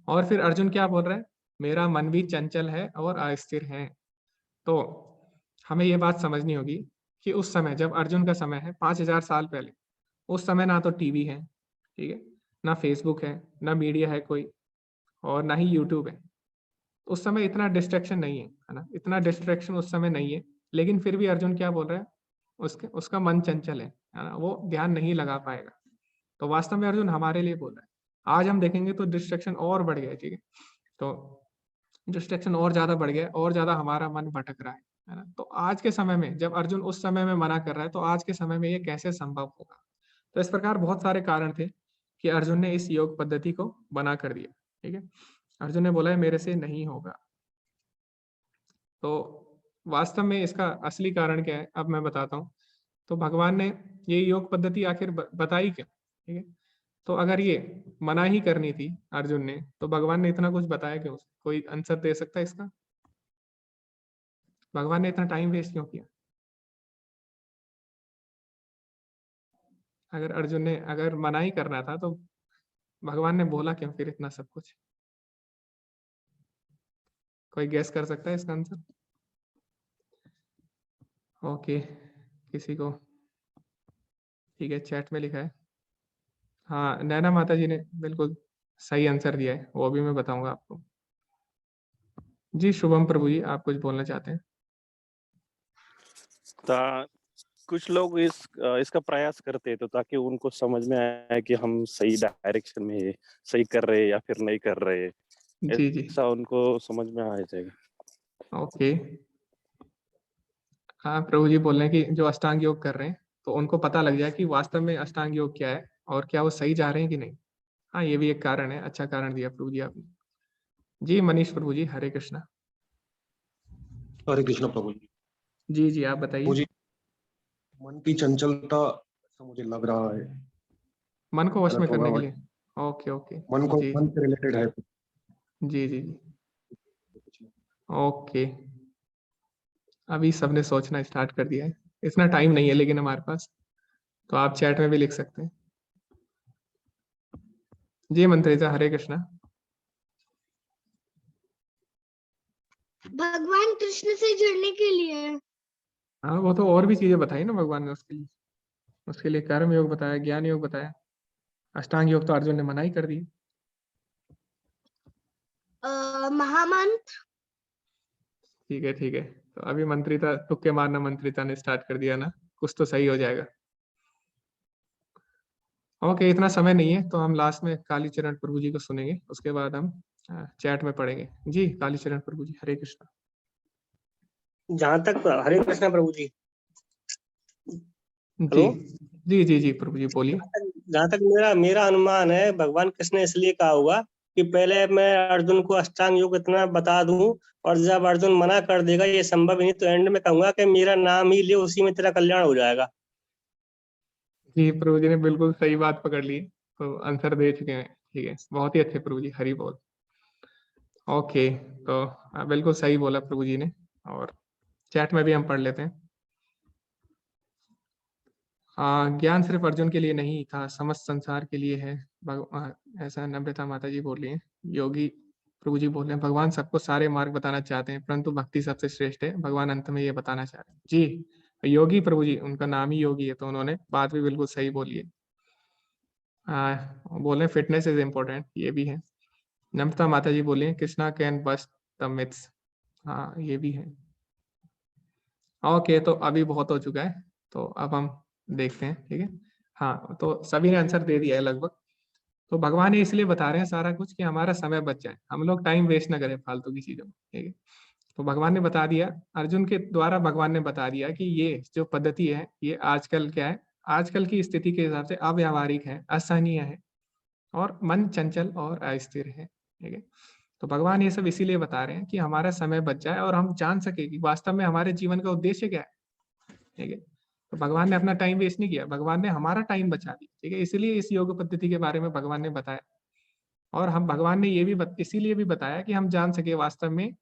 और फिर अर्जुन क्या बोल रहा है, मेरा मन भी चंचल है और अस्थिर है। तो हमें ये बात समझनी होगी कि उस समय जब अर्जुन का समय है 5000 साल पहले, उस समय ना तो टीवी है, ठीक है, ना फेसबुक है, ना मीडिया है कोई, और ना ही यूट्यूब है। उस समय इतना डिस्ट्रैक्शन नहीं है ना, इतना डिस्ट्रैक्शन उस समय नहीं है। लेकिन फिर भी अर्जुन क्या बोल रहा है, उसके उसका मन चंचल है ना, वो ध्यान नहीं लगा पाएगा। तो वास्तव में अर्जुन हमारे लिए बोल रहा है। आज हम देखेंगे तो डिस्ट्रैक्शन और बढ़ गया है, ठीक है। तो डिस्ट्रैक्शन और ज्यादा बढ़ गया है, और ज्यादा हमारा मन भटक रहा है ना। तो आज के समय में जब अर्जुन उस समय में मना कर रहा है, तो आज के समय में ये कैसे संभव होगा। तो इस प्रकार बहुत सारे कारण थे कि अर्जुन ने इस योग पद्धति को बना कर दिया, ठीक है। अर्जुन ने बोला है मेरे से नहीं होगा। तो वास्तव में इसका असली कारण क्या है, अब मैं बताता हूँ। तो भगवान ने ये योग पद्धति आखिर बताई क्यों, ठीक है। तो अगर ये मना ही करनी थी अर्जुन ने, तो भगवान ने इतना कुछ बताया क्यों, कोई आंसर दे सकता है इसका। भगवान ने इतना टाइम वेस्ट क्यों किया। अगर अर्जुन ने अगर मना ही करना था, तो भगवान ने बोला क्यों फिर इतना सब कुछ। कोई गेस कर सकता है इसका आंसर। ओके, किसी को, ठीक है, चैट में लिखा है। हाँ, नैना माता जी ने बिल्कुल सही आंसर दिया है, वो भी मैं बताऊंगा आपको। जी शुभम प्रभु जी, आप कुछ बोलना चाहते हैं। कुछ लोग इसका प्रयास करते हैं तो ताकि उनको समझ में आए कि हम सही डायरेक्शन में सही कर रहे हैं या फिर नहीं कर रहे हैं, जी जी, ऐसा उनको समझ में आ जाएगा। ओके। हाँ, प्रभु जी बोल रहे हैं कि जो अष्टांग योग कर रहे हैं, तो उनको पता लग जाए कि वास्तव में अष्टांग योग क्या है और क्या वो सही जा रहे हैं कि नहीं। हाँ, ये भी एक कारण है, अच्छा कारण दिया प्रभु जी आपने। जी मनीष प्रभु जी, हरे कृष्णा। हरे कृष्ण प्रभु जी। जी जी, आप बताइए। मुझे मन की चंचलता ऐसा मुझे लग रहा है, मन को वश में गलत होगा करने के बट लिए। Okay okay. मन को जी मन से रिलेटेड है। जी जी जी, ओके। अभी सबने सोचना स्टार्ट कर दिया है। इतना टाइम नहीं है लेकिन हमारे पास, तो आप चैट में भी लिख सकते हैं। जी मंत्रिता, हरे कृष्णा। भगवान कृष्ण से जुड़ने के लिए। हाँ, वो तो और भी चीजें बताई ना भगवान ने उसके लिए। उसके लिए कर्म योग बताया, ज्ञान योग बताया। अष्टांग योग तो अर्जुन ने मना ही कर दी। महामंत्र। ठीक है ठीक है, तो अभी मंत्रिता तुक्के मारना, मंत्रिता ने स्टार्ट कर दिया ना, कुछ तो सही हो जाएगा। ओके, इतना समय नहीं है, तो हम लास्ट में कालीचरण प्रभु जी को सुनेंगे, उसके बाद हम चैट में पढ़ेंगे। जी कालीचरण प्रभु जी, हरे कृष्णा। जहां तक हरे कृष्णा प्रभु जी, जी हेलो, जी जी जी प्रभु जी बोलिए। जहां तक मेरा मेरा अनुमान है, भगवान कृष्ण ने इसलिए कहा होगा कि पहले मैं अर्जुन को अष्टांग योग इतना बता दूं, और जब अर्जुन मना कर देगा ये संभव ही नहीं, तो एंड में कहूंगा कि मेरा नाम ही ले, उसी में तेरा कल्याण हो जाएगा। जी प्रभु जी ने बिल्कुल सही बात पकड़ ली, तो आंसर दे चुके हैं, ठीक है, बहुत ही अच्छे प्रभु जी, हरि बोल। ओके, तो बिल्कुल सही बोला प्रभु जी ने, और चैट में भी हम पढ़ लेते हैं। ज्ञान सिर्फ अर्जुन के लिए नहीं था, समस्त संसार के लिए है। ऐसा नम्रता माता जी बोल रही हैं। योगी प्रभु जी बोल रहे हैं, भगवान सबको सारे मार्ग बताना चाहते हैं, परंतु भक्ति सबसे श्रेष्ठ है। भगवान अंत में ये बताना चाह रहे हैं। जी योगी प्रभु जी, उनका नाम ही योगी है, तो उन्होंने बात भी बिल्कुल सही बोली है। बोल रहे हैं फिटनेस इज इम्पोर्टेंट, ये भी है। नम्रता माता जी बोली है, Krishna can bust the myths. हाँ, ये भी है। ओके, तो अभी बहुत हो चुका है, तो अब हम देखते हैं, ठीक है। हाँ, तो सभी ने आंसर दे दिया है लगभग। तो भगवान ये इसलिए बता रहे हैं सारा कुछ कि हमारा समय बच जाए, हम लोग टाइम वेस्ट ना करें फालतू की चीजों में, ठीक है। तो भगवान ने बता दिया, अर्जुन के द्वारा भगवान ने बता दिया कि ये जो पद्धति है, ये आजकल क्या है, आजकल की स्थिति के हिसाब से अव्यावहारिक है, असहनीय है, और मन चंचल और अस्थिर है, ठीक है। तो भगवान ये सब इसीलिए बता रहे हैं कि हमारा समय बच जाए और हम जान सके कि वास्तव में हमारे जीवन का उद्देश्य क्या है, ठीक है। तो भगवान ने अपना टाइम वेस्ट नहीं किया, भगवान ने हमारा टाइम बचा दिया, ठीक है, इसीलिए इस योग पद्धति के बारे में भगवान ने बताया। और हम भगवान ने ये भी इसीलिए भी बताया कि हम जान सके वास्तव में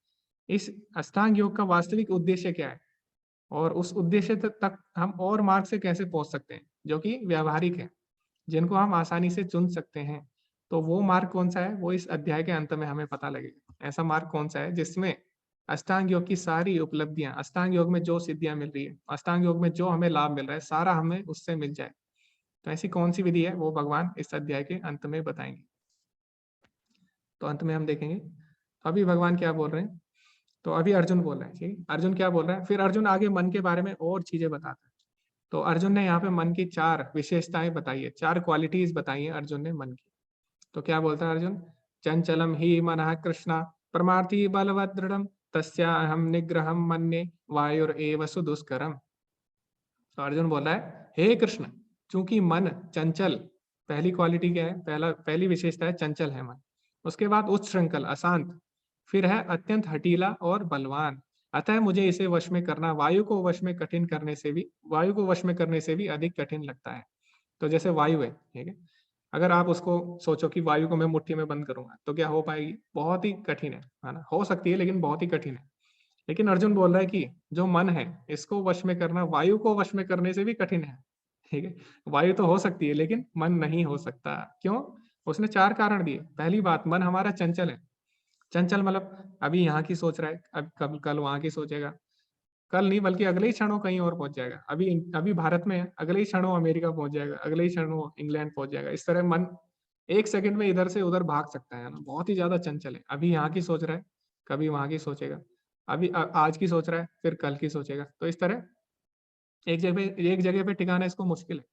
इस अष्टांग योग का वास्तविक उद्देश्य क्या है, और उस उद्देश्य तक हम और मार्ग से कैसे पहुंच सकते हैं जो कि व्यावहारिक है, जिनको हम आसानी से चुन सकते हैं। तो वो मार्ग कौन सा है, वो इस अध्याय के अंत में हमें पता लगेगा। ऐसा मार्ग कौन सा है जिसमें अष्टांग योग की सारी उपलब्धियां, अष्टांग योग में जो सिद्धियां मिल रही है, अष्टांग योग में जो हमें लाभ मिल रहा है, सारा हमें उससे मिल जाए। तो ऐसी कौन सी विधि है, वो भगवान इस अध्याय के अंत में बताएंगे। तो अंत में हम देखेंगे अभी भगवान क्या बोल रहे हैं। तो अभी अर्जुन बोल रहे हैं, ठीक है, अर्जुन क्या बोल रहा है, फिर अर्जुन आगे मन के बारे में और चीजें बताता है। तो अर्जुन ने यहाँ पे मन की 4 विशेषताएं बताई है, 4 क्वालिटीज बताई है अर्जुन ने मन की। तो क्या बोलता है अर्जुन, चंचलम ही मनः कृष्णा परमार्थी बलवत् दृढ़म तस्याहम निग्रहम मन्ये वायुरेव सुदुष्करम। तो अर्जुन बोल रहा है, हे कृष्ण, चूंकि मन चंचल, पहली क्वालिटी क्या है, पहली विशेषता है चंचल है मन, उसके बाद उच्छृंखल अशांत, फिर है अत्यंत हठीला और बलवान, अतः मुझे इसे वश में करना वायु को वश में करने से भी अधिक कठिन लगता है। तो जैसे वायु है, ठीक है, अगर आप उसको सोचो कि वायु को मैं मुट्ठी में बंद करूंगा तो क्या हो पाएगी, बहुत ही कठिन है ना, हो सकती है लेकिन बहुत ही कठिन है। लेकिन अर्जुन बोल रहा है कि जो मन है इसको वश में करना वायु को वश में करने से भी कठिन है, ठीक है। वायु तो हो सकती है लेकिन मन नहीं हो सकता। क्यों? उसने 4 कारण दिए। पहली बात, मन हमारा चंचल है। चंचल मतलब अभी यहाँ की सोच रहा है, अब कल वहां की सोचेगा, कल नहीं बल्कि अगले ही क्षणों कहीं और पहुंच जाएगा। अभी भारत में है, अगले ही क्षणों अमेरिका पहुंच जाएगा, अगले ही क्षणों इंग्लैंड पहुंच जाएगा। इस तरह मन 1 सेकंड में इधर से उधर भाग सकता है ना, बहुत ही ज्यादा चंचल है। अभी यहाँ की सोच रहा है, कभी वहां की सोचेगा, अभी आज की सोच रहा है, फिर कल की सोचेगा। तो इस तरह एक जगह पे टिकाना इसको मुश्किल है।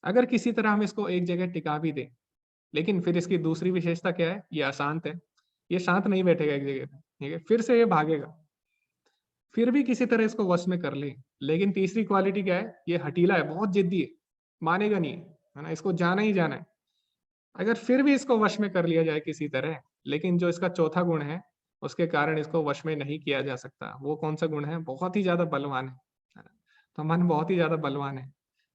अगर किसी तरह हम इसको एक जगह टिका भी दें, लेकिन फिर इसकी दूसरी विशेषता क्या है, ये अशांत है, ये शांत नहीं बैठेगा एक जगह पे, ठीक है, फिर से ये भागेगा, फिर भी किसी तरह इसको वश में कर ले। लेकिन तीसरी क्वालिटी क्या है, ये हठीला है, बहुत जिद्दी है, मानेगा नहीं, है ना, इसको जाना ही जाना है। अगर फिर भी इसको वश में कर लिया जाए किसी तरह, लेकिन जो इसका चौथा गुण है उसके कारण इसको वश में नहीं किया जा सकता। वो कौन सा गुण है, बहुत ही ज्यादा बलवान है ना? तो मन बहुत ही ज्यादा बलवान है,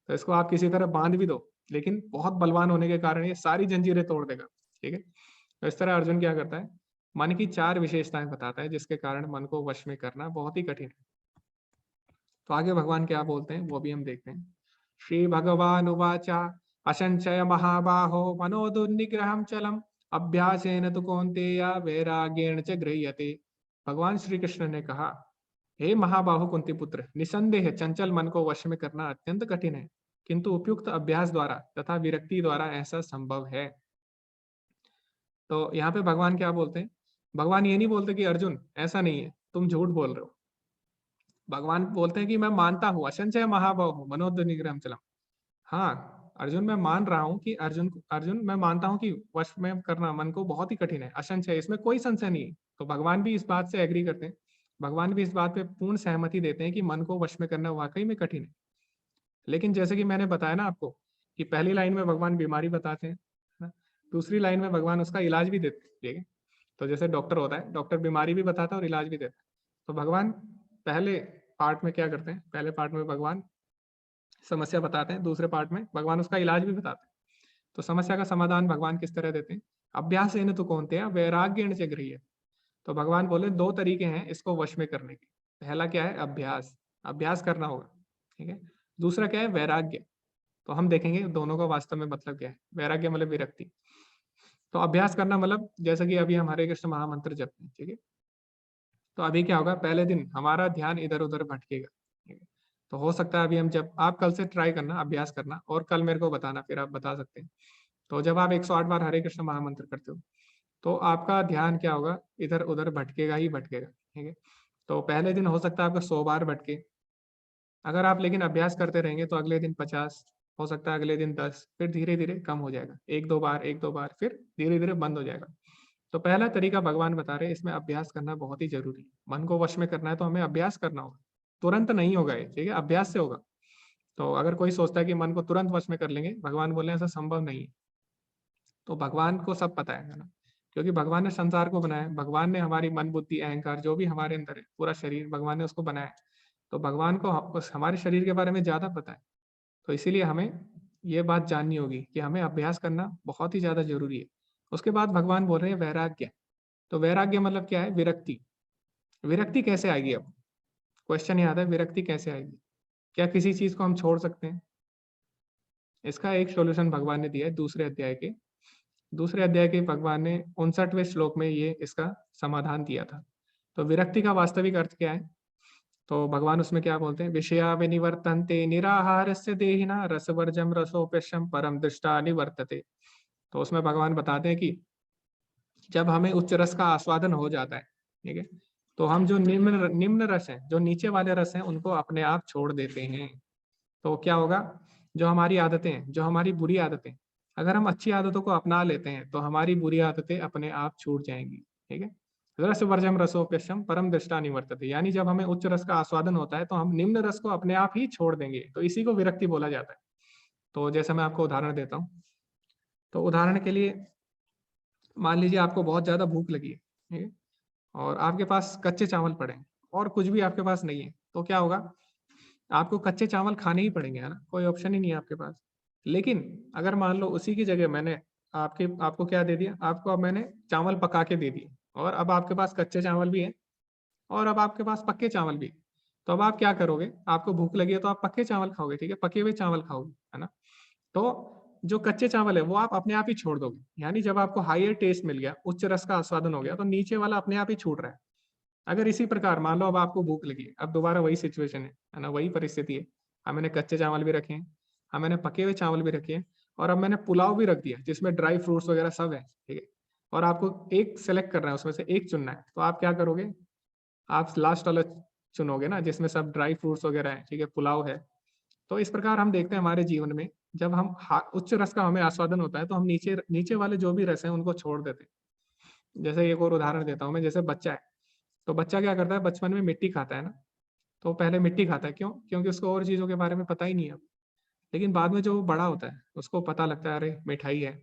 तो इसको आप किसी तरह बांध भी दो, लेकिन बहुत बलवान होने के कारण ये सारी जंजीरें तोड़ देगा, ठीक है। तो इस तरह अर्जुन क्या करता है, मन की 4 विशेषताएं बताता है जिसके कारण मन को वश में करना बहुत ही कठिन है। तो आगे भगवान क्या बोलते हैं वो भी हम देखते हैं। श्री भगवान उवाचा असंशय महाबाहो मनो दुर्निग्रहम चलम अभ्यासेन तु कौन्तेय वैराग्येण च गृह्यते। भगवान श्री कृष्ण ने कहा, हे महाबाहु कुंती पुत्र, निसंदेह चंचल मन को वश में करना अत्यंत कठिन है, किंतु उपयुक्त अभ्यास द्वारा तथा विरक्ति द्वारा ऐसा संभव है। तो यहाँ पे भगवान क्या बोलते हैं, भगवान ये नहीं बोलते कि अर्जुन ऐसा नहीं है, तुम झूठ बोल रहे हो। भगवान बोलते हैं कि मैं मानता हूँ असंशय महाबाहु मनोद निग्रहम चलम। हाँ अर्जुन, मैं मान रहा हूँ कि अर्जुन मैं मानता हूँ कि वश में करना मन को बहुत ही कठिन है, असंशय, इसमें कोई संशय नहीं है। तो भगवान भी इस बात से एग्री करते हैं, भगवान भी इस बात पे पूर्ण सहमति देते हैं कि मन को वश में करना वाकई में कठिन है। लेकिन जैसे कि मैंने बताया ना आपको कि पहली लाइन में भगवान बीमारी बताते हैं ना, दूसरी लाइन में भगवान उसका इलाज भी देते हैं, ठीक है। तो जैसे डॉक्टर होता है, डॉक्टर बीमारी भी बताता है और इलाज भी देता है। तो भगवान पहले पार्ट में क्या करते हैं, पहले पार्ट में भगवान समस्या बताते हैं, दूसरे पार्ट में भगवान उसका इलाज भी बताते हैं। तो समस्या का समाधान भगवान किस तरह देते हैं, अभ्यास एन तो कौनते हैं वैराग्य से गृह्य। तो भगवान बोले 2 तरीके हैं इसको वश में करने के। पहला क्या है, अभ्यास, अभ्यास करना होगा, ठीक है। दूसरा क्या है, वैराग्य। तो हम देखेंगे दोनों का वास्तव में मतलब क्या है। वैराग्य मतलब विरक्ति, तो अभ्यास करना मतलब जैसे कि अभी हम हरे कृष्ण महामंत्र जपते हैं, ठीक है। तो अभी क्या होगा, पहले दिन हमारा ध्यान इधर उधर भटकेगा, ठीक है। तो हो सकता है अभी हम जब आप कल से ट्राई करना अभ्यास करना और कल मेरे को बताना, फिर आप बता सकते हैं। तो जब आप 108 बार हरे कृष्ण महामंत्र करते हो तो आपका ध्यान क्या होगा, इधर उधर भटकेगा ही भटकेगा, ठीक है। तो पहले दिन हो सकता है आपका 100 बार भटके, अगर आप लेकिन अभ्यास करते रहेंगे तो अगले दिन 50, हो सकता है अगले दिन 10, फिर धीरे धीरे कम हो जाएगा, 1-2 बार, फिर धीरे धीरे बंद हो जाएगा। तो पहला तरीका भगवान बता रहे हैं, इसमें अभ्यास करना बहुत ही जरूरी है। मन को वश में करना है तो हमें अभ्यास करना होगा, तुरंत नहीं होगा ये, ठीक है, अभ्यास से होगा। तो अगर कोई सोचता है कि मन को तुरंत वश में कर लेंगे, भगवान बोले ऐसा संभव नहीं है। तो भगवान को सब पता है ना, क्योंकि भगवान ने संसार को बनाया, भगवान ने हमारी मन बुद्धि अहंकार जो भी हमारे अंदर है, पूरा शरीर भगवान ने उसको बनाया। तो भगवान को हमारे शरीर के बारे में ज्यादा पता है। तो इसीलिए हमें ये बात जाननी होगी कि हमें अभ्यास करना बहुत ही ज्यादा जरूरी है। उसके बाद भगवान बोल रहे हैं वैराग्य। तो वैराग्य मतलब क्या है? विरक्ति। विरक्ति कैसे आएगी? अब क्वेश्चन याद है, विरक्ति कैसे आएगी? क्या किसी चीज को हम छोड़ सकते हैं? इसका एक सॉल्यूशन भगवान ने दिया है दूसरे अध्याय के भगवान ने 59वें श्लोक में ये इसका समाधान दिया था। तो विरक्ति का वास्तविक अर्थ क्या है? तो भगवान उसमें क्या बोलते हैं? विषया विनिवर्तन्ते निराहारस्य देहिना रसवर्जम रसोपेशम परम दृष्टा निवर्तते। तो उसमें भगवान बताते हैं कि जब हमें उच्च रस का आस्वादन हो जाता है, ठीक है, तो हम जो निम्न रस है, जो नीचे वाले रस हैं, उनको अपने आप छोड़ देते हैं। तो क्या होगा? जो हमारी आदतें हैं, जो हमारी बुरी आदतें, अगर हम अच्छी आदतों को अपना लेते हैं तो हमारी बुरी आदतें अपने आप छूट जाएंगी। ठीक है, रस वर्जम रसोपेशम परम दृष्टा निवर्तते, यानी जब हमें उच्च रस का आस्वादन होता है तो हम निम्न रस को अपने आप ही छोड़ देंगे। तो इसी को विरक्ति बोला जाता है। तो जैसे मैं आपको उदाहरण देता हूँ, तो उदाहरण के लिए मान लीजिए आपको बहुत ज्यादा भूख लगी है, ठीक है, और आपके पास कच्चे चावल पड़े हैं और कुछ भी आपके पास नहीं है, तो क्या होगा? आपको कच्चे चावल खाने ही पड़ेंगे, है ना, कोई ऑप्शन ही नहीं है आपके पास। लेकिन अगर मान लो उसी की जगह मैंने आपको क्या दे दिया? आपको अब मैंने चावल पका के दे दिए, और अब आपके पास कच्चे चावल भी है और अब आपके पास पक्के चावल भी। तो अब आप क्या करोगे? आपको भूख लगी है तो आप पक्के चावल खाओगे, ठीक है, पके हुए चावल खाओगे, है ना। तो जो कच्चे चावल है वो आप अपने आप ही छोड़ दोगे, यानी जब आपको हायर टेस्ट मिल गया, उच्च रस का आस्वादन हो गया, तो नीचे वाला अपने आप ही छूट रहा है। अगर इसी प्रकार मान लो अब आपको भूख लगी है, अब दोबारा वही सिचुएशन है ना, वही परिस्थिति है। अब मैंने कच्चे चावल भी रखे हैं, अब मैंने पके हुए चावल भी रखे हैं, और अब मैंने पुलाव भी रख दिया जिसमें ड्राई फ्रूट्स वगैरह सब है, ठीक है, और आपको एक सेलेक्ट करना है, उसमें से एक चुनना है। तो आप क्या करोगे? आप लास्ट वाला चुनोगे ना, जिसमें सब ड्राई फ्रूट्स वगैरह है, ठीक है, पुलाव है। तो इस प्रकार हम देखते हैं हमारे जीवन में, जब हम उच्च रस का हमें आस्वादन होता है तो हम नीचे नीचे वाले जो भी रस हैं उनको छोड़ देते हैं। जैसे एक और उदाहरण देता हूँ मैं, जैसे बच्चा है, तो बच्चा क्या करता है? बचपन में मिट्टी खाता है ना, तो पहले मिट्टी खाता है, क्यों? क्योंकि उसको और चीजों के बारे में पता ही नहीं है अब। लेकिन बाद में जो वो बड़ा होता है उसको पता लगता है, अरे मिठाई है,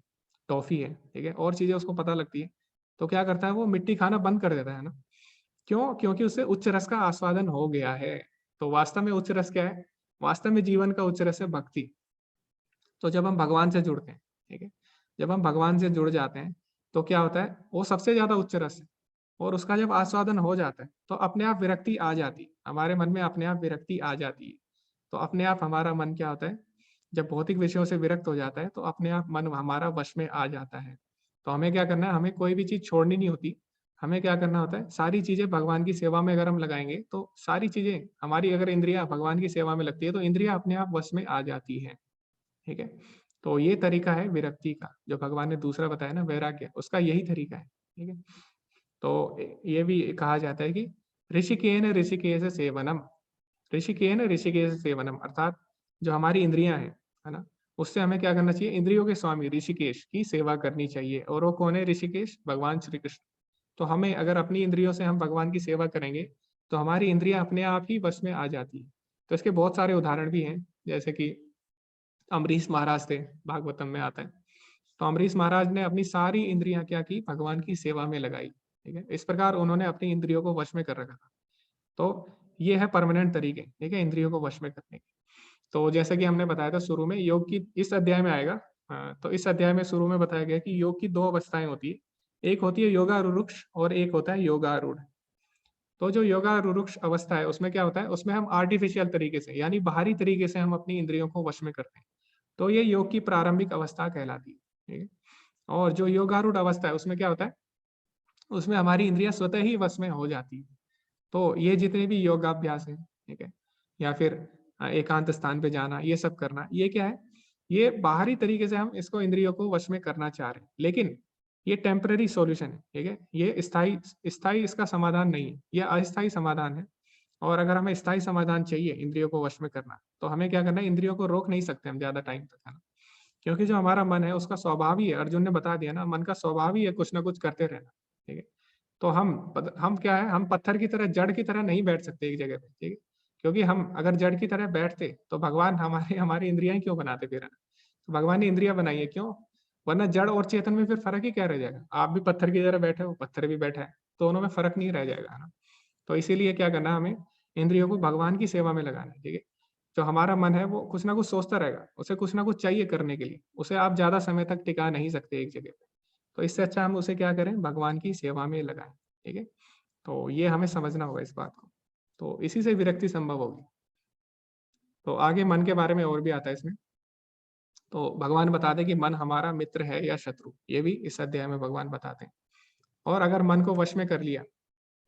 टॉफी है, ठीक है, और चीजें उसको पता लगती है, तो क्या करता है? वो मिट्टी खाना बंद कर देता है ना। क्यों? क्योंकि उससे उच्च रस का आस्वादन हो गया है। तो वास्तव में उच्च रस क्या है? वास्तव में जीवन का उच्च रस है भक्ति। तो जब हम भगवान से जुड़ते हैं, ठीक है, जब हम भगवान से जुड़ जाते हैं तो क्या होता है? वो सबसे ज्यादा उच्च रस है, और उसका जब आस्वादन हो जाता है तो अपने आप विरक्ति आ जाती है, हमारे मन में अपने आप विरक्ति आ जाती है। तो अपने आप हमारा मन क्या होता है? जब भौतिक विषयों से विरक्त हो जाता है तो अपने आप मन हमारा वश में आ जाता है। तो हमें क्या करना है? हमें कोई भी चीज छोड़नी नहीं होती। हमें क्या करना होता है? सारी चीजें भगवान की सेवा में अगर हम लगाएंगे तो सारी चीजें हमारी, अगर इंद्रियां भगवान की सेवा में लगती है तो इंद्रियां अपने आप वश में आ जाती है। ठीक है, तो ये तरीका है विरक्ति का, जो भगवान ने दूसरा बताया ना वैराग्य, उसका यही तरीका है। ठीक है, तो ये भी कहा जाता है कि ऋषिकेन ऋषिकेश सेवनम, ऋषिकेन ऋषिकेश सेवनम, अर्थात जो हमारी इंद्रियां हैं, है ना, उससे हमें क्या करना चाहिए? इंद्रियों के स्वामी ऋषिकेश की सेवा करनी चाहिए। और वो कौन है ऋषिकेश? भगवान श्री कृष्ण। तो हमें अगर अपनी इंद्रियों से हम भगवान की सेवा करेंगे तो हमारी इंद्रियां अपने आप ही वश में आ जाती है। तो इसके बहुत सारे उदाहरण भी हैं, जैसे कि अम्बरीश महाराज थे, भागवतम में आता है। तो अम्बरीश महाराज ने अपनी सारी इंद्रियां क्या की? भगवान की सेवा में लगाई। ठीक है, इस प्रकार उन्होंने अपनी इंद्रियों को वश में कर रखा था। तो ये है परमानेंट तरीके, ठीक है, इंद्रियों को वश में करने के। तो जैसे कि हमने बताया था शुरू में, योग की इस अध्याय में आएगा। तो इस अध्याय में शुरू में बताया गया कि योग की दो अवस्थाएं होती है, एक होती है योगारूढ़ और एक होता है योगारूढ़। तो जो योगारूढ़ अवस्था है उसमें क्या होता है? उसमें हम आर्टिफिशियल तरीके से, यानी बाहरी तरीके से हम अपनी इंद्रियों को वश में करते हैं। तो ये योग की प्रारंभिक अवस्था कहलाती है। ठीक है, और जो योगारूढ़ अवस्था है उसमें क्या होता है? उसमें हमारी इंद्रियां स्वतः ही वश में हो जाती है। तो ये जितने भी योगाभ्यास है, ठीक है, या फिर एकांत स्थान पे जाना, ये सब करना, ये क्या है? ये बाहरी तरीके से हम इसको इंद्रियों को वश में करना चाह रहे हैं, लेकिन ये टेम्पररी सॉल्यूशन है। ठीक है, ये स्थायी स्थायी इसका समाधान नहीं है, ये अस्थायी समाधान है। और अगर हमें स्थायी समाधान चाहिए इंद्रियों को वश में करना, तो हमें क्या करना है? इंद्रियों को रोक नहीं सकते हम ज्यादा टाइम तक, है ना, क्योंकि जो हमारा मन है उसका स्वभाव ही है, अर्जुन ने बता दिया ना, मन का स्वभाव ही है कुछ ना कुछ करते रहना। ठीक है, तो हम क्या है? हम पत्थर की तरह, जड़ की तरह नहीं बैठ सकते एक जगह पे। ठीक है, क्योंकि हम अगर जड़ की तरह बैठते तो भगवान हमारी इंद्रियां क्यों बनाते फिर? तो भगवान ने इंद्रियां बनाई है क्यों? वरना जड़ और चेतन में फिर फर्क ही क्या रह जाएगा? आप भी पत्थर की तरह बैठे हो, पत्थर भी बैठा है, दोनों में फर्क नहीं रह जाएगा, है ना। तो इसीलिए क्या करना, हमें इंद्रियों को भगवान की सेवा में लगाना है। ठीक है, जो हमारा मन है वो कुछ ना कुछ सोचता रहेगा, उसे कुछ ना कुछ चाहिए करने के लिए, उसे आप ज्यादा समय तक टिका नहीं सकते एक जगह पे। तो इससे अच्छा हम उसे क्या करें, भगवान की सेवा में लगाएं। ठीक है, तो ये हमें समझना होगा इस बात को। तो इसी से विरक्ति संभव होगी। तो आगे मन के बारे में और भी आता है इसमें। तो भगवान बताते कि मन हमारा मित्र है या शत्रु, ये भी इस अध्याय में भगवान बताते हैं। और अगर मन को वश में कर लिया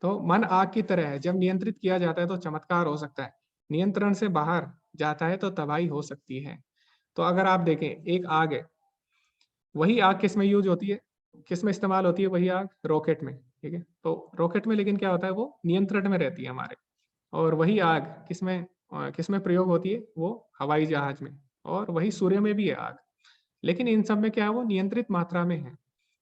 तो मन आग की तरह है, जब नियंत्रित किया जाता है तो चमत्कार हो सकता है, नियंत्रण से बाहर जाता है तो तबाही हो सकती है। तो अगर आप देखें, एक आग है, वही आग किस में यूज होती है, किस में इस्तेमाल होती है, वही आग रॉकेट में। ठीक है, तो रॉकेट में लेकिन क्या होता है, वो नियंत्रण में रहती है हमारे। और वही आग किस में प्रयोग होती है, वो हवाई जहाज में। और वही सूर्य में भी है आग, लेकिन इन सब में क्या है, वो नियंत्रित मात्रा में है,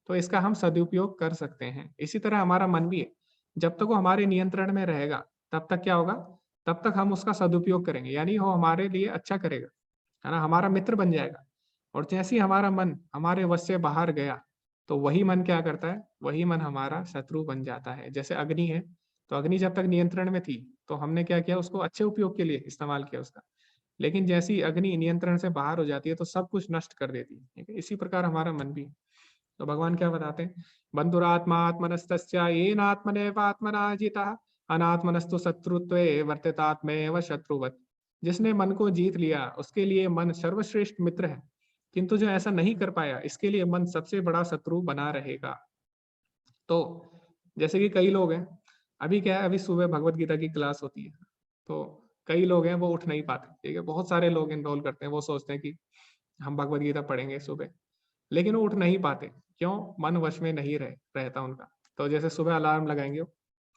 तो इसका हम सदुपयोग कर सकते हैं। इसी तरह हमारा मन भी है, जब तक वो हमारे नियंत्रण में रहेगा तब तक क्या होगा, तब तक हम उसका सदुपयोग करेंगे, यानी वो हमारे लिए अच्छा करेगा, है ना, हमारा मित्र बन जाएगा। और जैसे ही हमारा मन हमारे वश से बाहर गया तो वही मन क्या करता है, वही मन हमारा शत्रु बन जाता है। जैसे अग्नि है, तो अग्नि जब तक नियंत्रण में थी तो हमने क्या किया, उसको अच्छे उपयोग के लिए इस्तेमाल किया उसका। लेकिन जैसी अग्नि नियंत्रण से बाहर हो जाती है तो सब कुछ नष्ट कर देती है। ठीक है, इसी प्रकार हमारा मन भी। तो भगवान क्या बताते हैं, बंधुरात्मा आत्मनस्तस्या येन आत्मनेव आत्मना जिता अनात्मनस्तु शत्रुत्वे वर्तितात्मेव शत्रुवत्। जिसने मन को जीत लिया उसके लिए मन सर्वश्रेष्ठ मित्र है, किंतु जो ऐसा नहीं कर पाया इसके लिए मन सबसे बड़ा शत्रु बना रहेगा। तो जैसे कि कई लोग हैं, अभी क्या है, अभी सुबह भगवत गीता की क्लास होती है, तो कई लोग हैं वो उठ नहीं पाते। ठीक है, बहुत सारे लोग इनरोल करते हैं, वो सोचते हैं कि हम भगवत गीता पढ़ेंगे सुबह, लेकिन वो उठ नहीं पाते। क्यों? मन वश में नहीं रहता उनका। तो जैसे सुबह अलार्म लगाएंगे,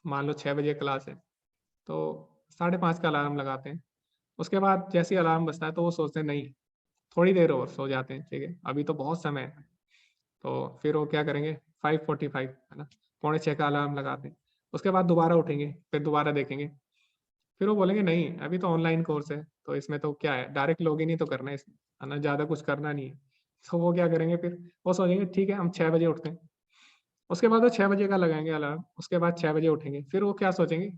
मान लो 6 बजे क्लास है, तो 5:30 का अलार्म लगाते हैं। उसके बाद जैसे ही अलार्म बजता है तो वो सोचते हैं नहीं, थोड़ी देर और सो जाते हैं। ठीक है, अभी तो बहुत समय है। तो फिर वो क्या करेंगे, 5:45, है ना, 5:45 का अलार्म लगाते हैं। उसके बाद दोबारा उठेंगे, फिर दोबारा देखेंगे, फिर वो बोलेंगे नहीं अभी तो ऑनलाइन कोर्स है, तो इसमें तो क्या है, डायरेक्ट लॉगिन ही तो करना है इसमें, है ना, ज्यादा कुछ करना नहीं है। तो वो क्या करेंगे, फिर वो सोचेंगे ठीक है हम 6 बजे उठते हैं। उसके बाद वो 6 बजे का लगाएंगे अलार्म, उसके बाद 6 बजे उठेंगे। फिर वो क्या सोचेंगे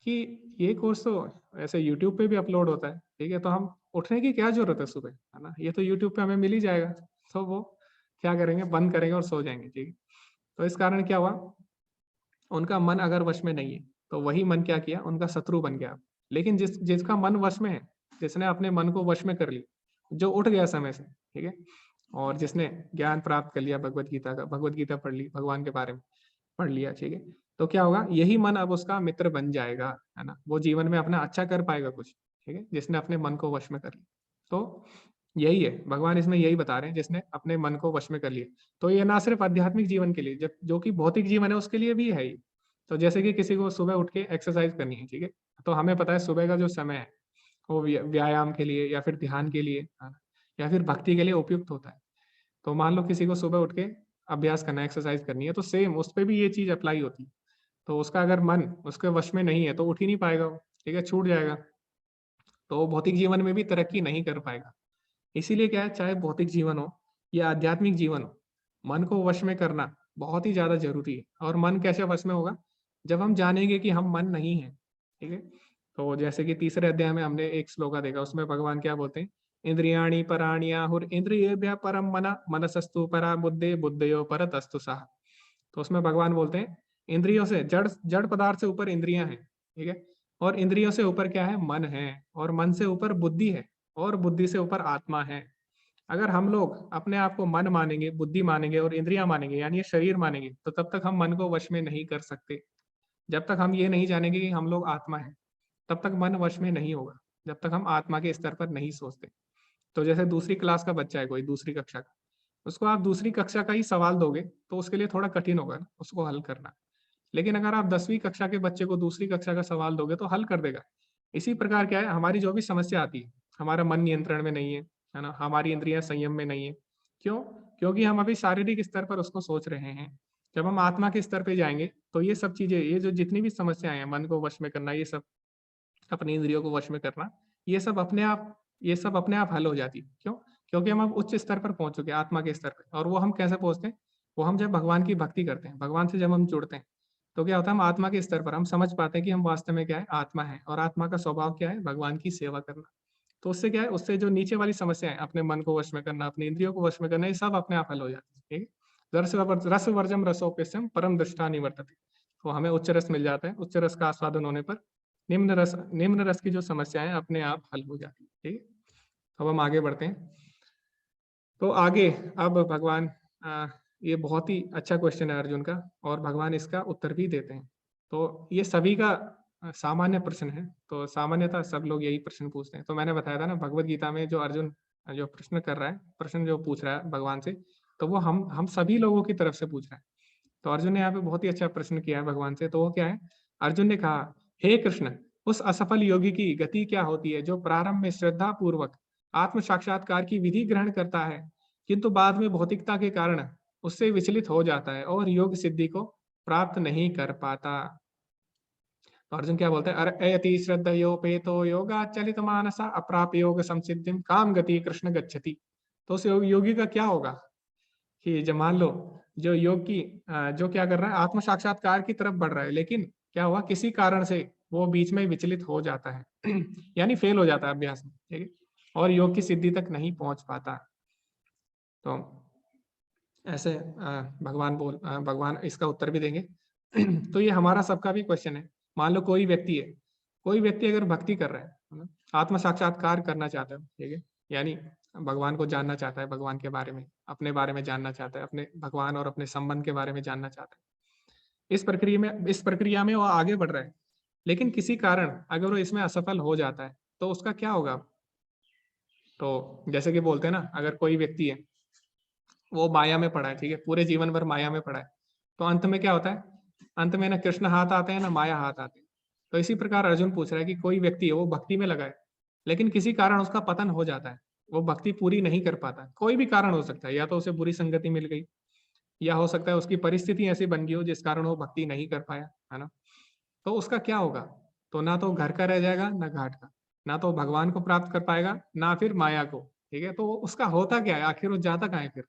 कि ये कोर्स तो ऐसे यूट्यूब पे भी अपलोड होता है, ठीक है, तो हम उठने की क्या जरूरत है सुबह, है ना, ये तो यूट्यूब पे हमें मिल ही जाएगा। तो वो क्या करेंगे, बंद करेंगे और सो जाएंगे। ठीक है, तो इस कारण क्या हुआ, उनका मन अगर वश में नहीं है तो वही मन क्या किया, उनका शत्रु बन गया। लेकिन जिसका मन वश में है, जिसने अपने मन को वश में कर लिया, जो उठ गया समय से, ठीक है, और जिसने ज्ञान प्राप्त कर लिया भगवत गीता का, भगवत गीता पढ़ ली, भगवान के बारे में पढ़ लिया, ठीक है, तो क्या होगा, यही मन अब उसका मित्र बन जाएगा, है ना, वो जीवन में अपना अच्छा कर पाएगा कुछ। ठीक है, जिसने अपने मन को वश में कर लिया। तो यही है, भगवान इसमें यही बता रहे हैं, जिसने अपने मन को वश में कर लिया। तो ये ना सिर्फ आध्यात्मिक जीवन के लिए, जब जो कि भौतिक जीवन है उसके लिए भी है ये। तो जैसे कि किसी को सुबह उठ के एक्सरसाइज करनी है, ठीक है, तो हमें पता है सुबह का जो समय है वो व्यायाम के लिए या फिर ध्यान के लिए, है ना, या फिर भक्ति के लिए उपयुक्त होता है। तो मान लो किसी को सुबह उठ के अभ्यास करना है, एक्सरसाइज करनी है, तो सेम उस पर भी ये चीज अप्लाई होती है। तो उसका अगर मन उसके वश में नहीं है तो उठ ही नहीं पाएगा वो, ठीक है, छूट जाएगा, तो वो भौतिक जीवन में भी तरक्की नहीं कर पाएगा। इसीलिए क्या है, चाहे भौतिक जीवन हो या आध्यात्मिक जीवन हो, मन को वश में करना बहुत ही ज्यादा जरूरी है। और मन कैसे वश में होगा, जब हम जानेंगे कि हम मन नहीं है। ठीक है, तो जैसे कि तीसरे अध्याय में हमने एक श्लोका देखा, उसमें भगवान क्या बोलते हैं, इंद्रियाणि पराण्याहुर इंद्रियेभ्यः परम मना मनसस्तु परा बुद्धे बुद्धयो परतस्तु सः। तो उसमें भगवान बोलते हैं इंद्रियों से, जड़ जड़ पदार्थ से ऊपर इंद्रियां हैं, ठीक है, और इंद्रियों से ऊपर क्या है, मन है, और मन से ऊपर बुद्धि है, और बुद्धि से ऊपर आत्मा है। अगर हम लोग अपने आप को मन मानेंगे, बुद्धि मानेंगे और इंद्रियां मानेंगे, यानी ये शरीर मानेंगे, तो तब तक हम मन को वश में नहीं कर सकते। जब तक हम ये नहीं जानेंगे कि हम लोग आत्मा है, तब तक मन वश में नहीं होगा, जब तक हम आत्मा के स्तर पर नहीं सोचते। तो जैसे दूसरी क्लास का बच्चा है, कोई दूसरी कक्षा का, उसको आप दूसरी कक्षा का ही सवाल दोगे तो उसके लिए थोड़ा कठिन होगा ना उसको हल करना। लेकिन अगर आप 10वीं कक्षा के बच्चे को दूसरी कक्षा का सवाल दोगे तो हल कर देगा। इसी प्रकार क्या है, हमारी जो भी समस्या आती है, हमारा मन नियंत्रण में नहीं है ना, हमारी इंद्रियां संयम में नहीं है, क्यों? क्योंकि हम अभी शारीरिक स्तर पर उसको सोच रहे हैं। जब हम आत्मा के स्तर पे जाएंगे तो ये सब चीजें, ये जो जितनी भी समस्याएं हैं, मन को वश में करना, ये सब अपनी इंद्रियों को वश में करना, ये सब अपने आप हल हो जाती। क्यों? क्योंकि हम अब उच्च स्तर पर पहुंच चुके हैं, आत्मा के स्तर पर। और वो हम कैसे पहुंचते हैं, वो हम जब भगवान की भक्ति करते हैं, भगवान से जब हम जुड़ते हैं, तो क्या होता है, हम आत्मा के स्तर पर हम समझ पाते हैं कि हम वास्तव में क्या है, आत्मा है, और आत्मा का स्वभाव क्या है, भगवान की सेवा करना। तो उससे क्या है, उससे जो नीचे वाली समस्या है, अपने मन को वश में करना, अपनी इंद्रियों को वश में करना, ये सब अपने आप हल हो जाती है। ठीक है, रसवर्जम रसोपेशम परम दृष्टा निवर्तते। तो हमें उच्च रस मिल जाता है, उच्च रस का आस्वादन होने पर निम्न रस की जो समस्याएं अपने आप हल हो जाती है। ठीक है, अब हम आगे बढ़ते हैं। तो आगे अब भगवान ये बहुत ही अच्छा क्वेश्चन है अर्जुन का, और भगवान इसका उत्तर भी देते हैं। तो ये सभी का सामान्य प्रश्न है, तो सामान्यतः सब लोग यही प्रश्न पूछते हैं। तो मैंने बताया था ना, भगवत गीता में जो अर्जुन जो प्रश्न कर रहा है, प्रश्न जो पूछ रहा है भगवान से, तो वो हम सभी लोगों की तरफ से पूछ रहा है। तो अर्जुन ने यहाँ पे बहुत ही अच्छा प्रश्न किया है भगवान से। तो वो क्या है, अर्जुन ने कहा, हे कृष्ण, उस असफल योगी की गति क्या होती है जो प्रारंभ में श्रद्धा पूर्वक आत्म साक्षात्कार की विधि ग्रहण करता है, किंतु बाद में भौतिकता के कारण उससे विचलित हो जाता है और योग सिद्धि को प्राप्त नहीं कर पाता। तो अर्जुन क्या बोलते हैं, अयति श्रद्धयोपेतो योगा चलित मानसा अप्राप्य योग संसिद्धिम काम गति कृष्ण गच्छति। तो उस योगी का क्या होगा कि जब मान लो जो योग की जो क्या कर रहा है, आत्म साक्षात्कार की तरफ बढ़ रहा है, लेकिन क्या हुआ, किसी कारण से वो बीच में विचलित हो जाता है यानी फेल हो जाता है अभ्यास में, ठीक है, और योग की सिद्धि तक नहीं पहुंच पाता। तो ऐसे भगवान इसका उत्तर भी देंगे तो ये हमारा सबका भी क्वेश्चन है। मान लो कोई व्यक्ति अगर भक्ति कर रहा है, आत्म साक्षात्कार करना चाहता है, ठीक है, यानी भगवान को जानना चाहता है, भगवान के बारे में, अपने बारे में जानना चाहता है, अपने भगवान और अपने संबंध के बारे में जानना चाहता है। इस प्रक्रिया में वो आगे बढ़ रहा है, लेकिन किसी कारण अगर वो इसमें असफल हो जाता है तो उसका क्या होगा। तो जैसे कि बोलते हैं ना, अगर कोई व्यक्ति है वो माया में पड़ा है, ठीक है, पूरे जीवन भर माया में पड़ा है, तो अंत में क्या होता है, अंत में ना कृष्ण हाथ आते हैं ना माया हाथ आते हैं। तो इसी प्रकार अर्जुन पूछ रहा है कि कोई व्यक्ति है वो भक्ति में लगा है, लेकिन किसी कारण उसका पतन हो जाता है, वो भक्ति पूरी नहीं कर पाता। कोई भी कारण हो सकता है, या तो उसे बुरी संगति मिल गई, या हो सकता है उसकी परिस्थिति ऐसी बन गई हो जिस कारण वो भक्ति नहीं कर पाया, है ना। तो उसका क्या होगा, तो ना तो घर का रह जाएगा ना घाट का, ना तो भगवान को प्राप्त कर पाएगा ना फिर माया को, ठीक है। तो उसका होता क्या है, आखिर वो जाता कहाँ है फिर,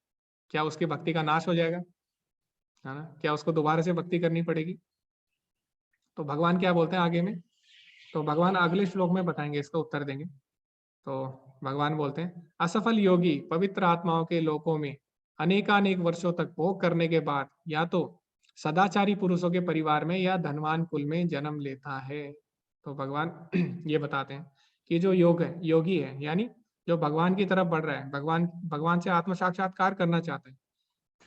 क्या उसकी भक्ति का नाश हो जाएगा, है ना, क्या उसको दोबारा से भक्ति करनी पड़ेगी। तो भगवान क्या बोलते हैं आगे में, तो भगवान अगले श्लोक में बताएंगे, इसका उत्तर देंगे। तो भगवान बोलते हैं, असफल योगी पवित्र आत्माओं के लोकों में अनेकानेक वर्षों तक भोग करने के बाद या तो सदाचारी पुरुषों के परिवार में या धनवान कुल में जन्म लेता है। तो भगवान ये बताते हैं कि जो योगी है, यानी जो भगवान की तरफ बढ़ रहा है, भगवान से आत्म साक्षात्कार करना चाहता है,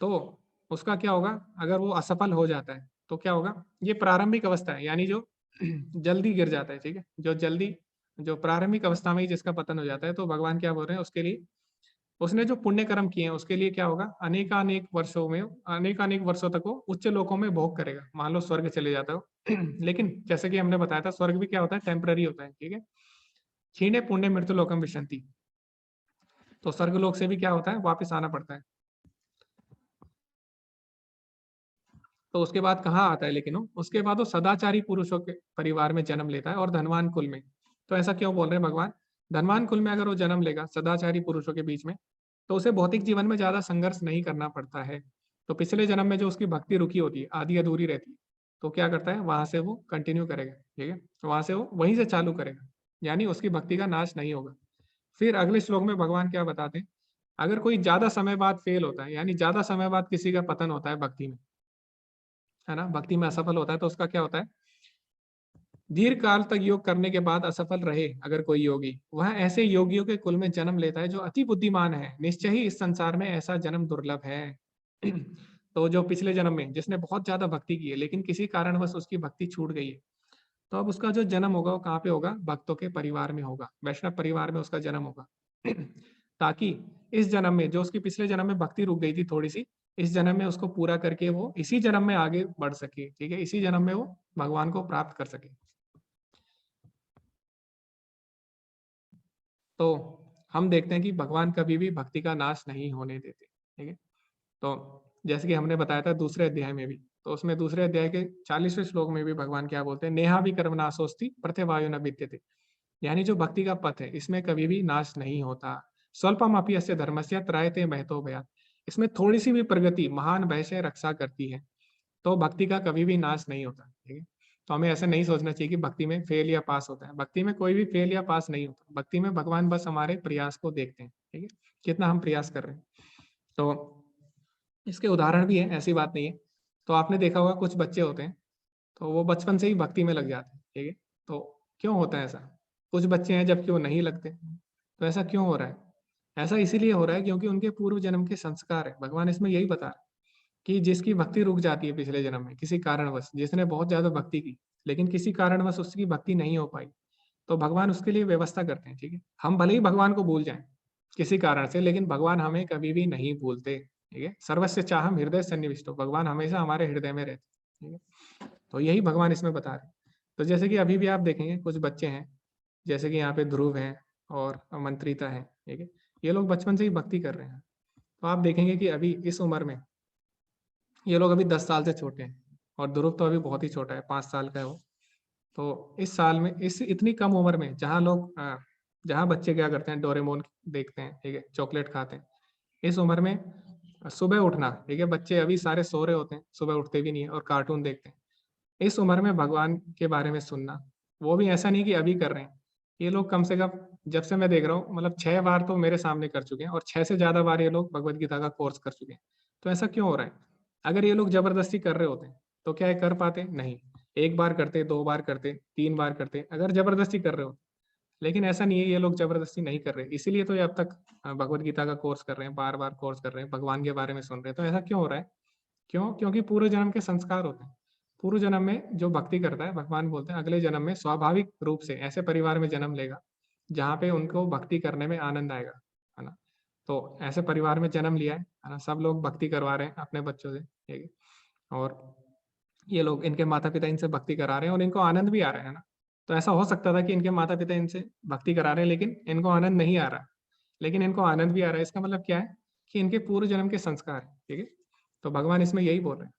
तो उसका क्या होगा, अगर वो असफल हो जाता है तो क्या होगा, ये प्रारंभिक अवस्था है, यानी जो जल्दी गिर जाता है, ठीक है, जो प्रारंभिक अवस्था में ही जिसका पतन हो जाता है, तो भगवान क्या बोल रहे हैं, उसके लिए उसने जो पुण्य कर्म किए हैं उसके लिए क्या होगा, अनेकानेक वर्षों तक वो उच्च लोकों में भोग करेगा। मान लो स्वर्ग चले जाता हो लेकिन जैसे कि हमने बताया था, स्वर्ग भी क्या होता है, टेम्पररी होता है, ठीक है। क्षीणे पुण्य मृत्यु लोकम विशंति, तो स्वर्ग लोक से भी क्या होता है, वापिस आना पड़ता है। तो उसके बाद कहाँ आता है, लेकिन उसके बाद वो सदाचारी पुरुषों के परिवार में जन्म लेता है और धनवान कुल में। तो ऐसा क्यों बोल रहे हैं भगवान, धनवान कुल में अगर वो जन्म लेगा सदाचारी पुरुषों के बीच में, तो उसे भौतिक जीवन में ज्यादा संघर्ष नहीं करना पड़ता है। तो पिछले जन्म में जो उसकी भक्ति रुकी होती है, आधी अधूरी रहती है, तो क्या करता है, वहां से वो कंटिन्यू करेगा, ठीक है, वहां से वो वहीं से चालू करेगा, यानी उसकी भक्ति का नाश नहीं होगा। फिर अगले श्लोक में भगवान क्या बताते हैं, अगर कोई ज्यादा समय बाद फेल होता है, यानी ज्यादा समय बाद किसी का पतन होता है भक्ति में, है ना, भक्ति में असफल होता है, तो उसका क्या होता है, दीर्घ काल तक योग करने के बाद असफल रहे अगर कोई योगी, वह ऐसे योगियों के कुल में जन्म लेता है जो अति बुद्धिमान है। निश्चय ही इस संसार में ऐसा जन्म दुर्लभ है तो जो पिछले जन्म में जिसने बहुत ज्यादा भक्ति की है, लेकिन किसी कारणवश उसकी भक्ति छूट गई है, तो अब उसका जो जन्म होगा वो कहाँ पे होगा, भक्तों के परिवार में होगा, वैष्णव परिवार में उसका जन्म होगा ताकि इस जन्म में जो उसकी पिछले जन्म में भक्ति रुक गई थी थोड़ी सी, इस जन्म में उसको पूरा करके वो इसी जन्म में आगे बढ़ सके, ठीक है, इसी जन्म में वो भगवान को प्राप्त कर सके। तो हम देखते हैं कि भगवान कभी भी भक्ति का नाश नहीं होने देते, ठीक है। तो जैसे कि हमने बताया था दूसरे अध्याय में भी, तो उसमें दूसरे अध्याय के 40वें श्लोक में भी भगवान क्या बोलते हैं, नेहा भी कर्म नाशोस्ति प्रत्यवायु न विद्यते, यानी जो भक्ति का पथ है इसमें कभी भी नाश नहीं होता। स्वल्पम अपि अस्य धर्मस्य त्रायते महतो भयात्, इसमें थोड़ी सी भी प्रगति महान भय से रक्षा करती है, तो भक्ति का कभी भी नाश नहीं होता, ठीक है। तो हमें ऐसा नहीं सोचना चाहिए कि भक्ति में फेल या पास होता है, भक्ति में कोई भी फेल या पास नहीं होता। भक्ति में भगवान बस हमारे प्रयास को देखते हैं, ठीक है, कितना हम प्रयास कर रहे हैं। तो इसके उदाहरण भी हैं, ऐसी बात नहीं है। तो आपने देखा होगा कुछ बच्चे होते हैं, तो वो बचपन से ही भक्ति में लग जाते हैं, ठीक है? तो क्यों होता है ऐसा? कुछ बच्चे हैं जबकि वो नहीं लगते, तो ऐसा क्यों हो रहा है? ऐसा इसीलिए हो रहा है क्योंकि उनके पूर्व जन्म के संस्कार है। भगवान इसमें यही बता रहे हैं कि जिसकी भक्ति रुक जाती है पिछले जन्म में किसी कारणवश, जिसने बहुत ज़्यादा भक्ति की, लेकिन किसी कारणवश उसकी भक्ति नहीं हो पाई, तो भगवान उसके लिए व्यवस्था करते हैं, ठीक है? हम भले ही भगवान को भूल जाएँ किसी कारण से, लेकिन भगवान हमें कभी भी नहीं भूलते, ठीक है? सर्वस्य चाहम हृदय सन्निविष्टो, भगवान हमेशा हमारे हृदय में रहते हैं, ठीक है? तो यही भगवान इसमें बता रहे हैं। तो जैसे कि अभी भी आप देखेंगे कुछ बच्चे हैं, जैसे कि यहाँ पे ध्रुव हैं और मंत्रिता है, ठीक है? ये लोग बचपन से ही भक्ति कर रहे हैं। तो आप देखेंगे कि अभी इस उम्र में ये लोग अभी 10 साल से छोटे हैं और ध्रुव तो अभी बहुत ही छोटा है, 5 साल का है वो। तो इस साल में इस इतनी कम उम्र में जहाँ बच्चे क्या करते हैं, डोरेमोन देखते हैं, ठीक है? चॉकलेट खाते हैं। इस उम्र में सुबह उठना, ठीक है? बच्चे अभी सारे सो रहे होते हैं, सुबह उठते भी नहीं है और कार्टून देखते हैं। इस उम्र में भगवान के बारे में सुनना, वो भी ऐसा नहीं कि अभी कर रहे हैं। ये लोग कम से कम, जब से मैं देख रहा हूँ, मतलब 6 बार तो मेरे सामने कर चुके हैं और 6 से ज़्यादा बार ये लोग भगवत गीता का कोर्स कर चुके हैं। तो ऐसा क्यों हो रहा है? अगर ये लोग ज़बरदस्ती कर रहे होते, तो क्या ये कर पाते? नहीं। 1 बार करते, 2 बार करते, 3 बार करते, अगर ज़बरदस्ती कर रहे होते। लेकिन ऐसा नहीं है, ये लोग ज़बरदस्ती नहीं कर रहे। इसीलिए तो ये अब तक भगवत गीता का कोर्स कर रहे हैं, बार-बार कोर्स कर रहे हैं, भगवान के बारे में सुन रहे हैं। तो ऐसा क्यों हो रहा है? क्यों? क्योंकि पूर्व जन्म के संस्कार होते हैं। पूर्व जन्म में जो भक्ति करता है, भगवान बोलते हैं अगले जन्म में स्वाभाविक रूप से ऐसे परिवार में जन्म लेगा, जहाँ पे उनको भक्ति करने में आनंद आएगा, है ना? तो ऐसे परिवार में जन्म लिया है ना? सब लोग भक्ति करवा रहे हैं अपने बच्चों से, ठीक है? और ये लोग, इनके माता-पिता इनसे भक्ति करा रहे हैं और इनको आनंद भी आ रहा है ना? तो ऐसा हो सकता था कि इनके माता-पिता इनसे भक्ति करा रहे हैं, लेकिन इनको आनंद नहीं आ रहा। लेकिन इनको आनंद भी आ रहा है, इसका मतलब क्या है? कि इनके पूर्व जन्म के संस्कार हैं, ठीक है? तो भगवान इसमें यही बोल रहे हैं।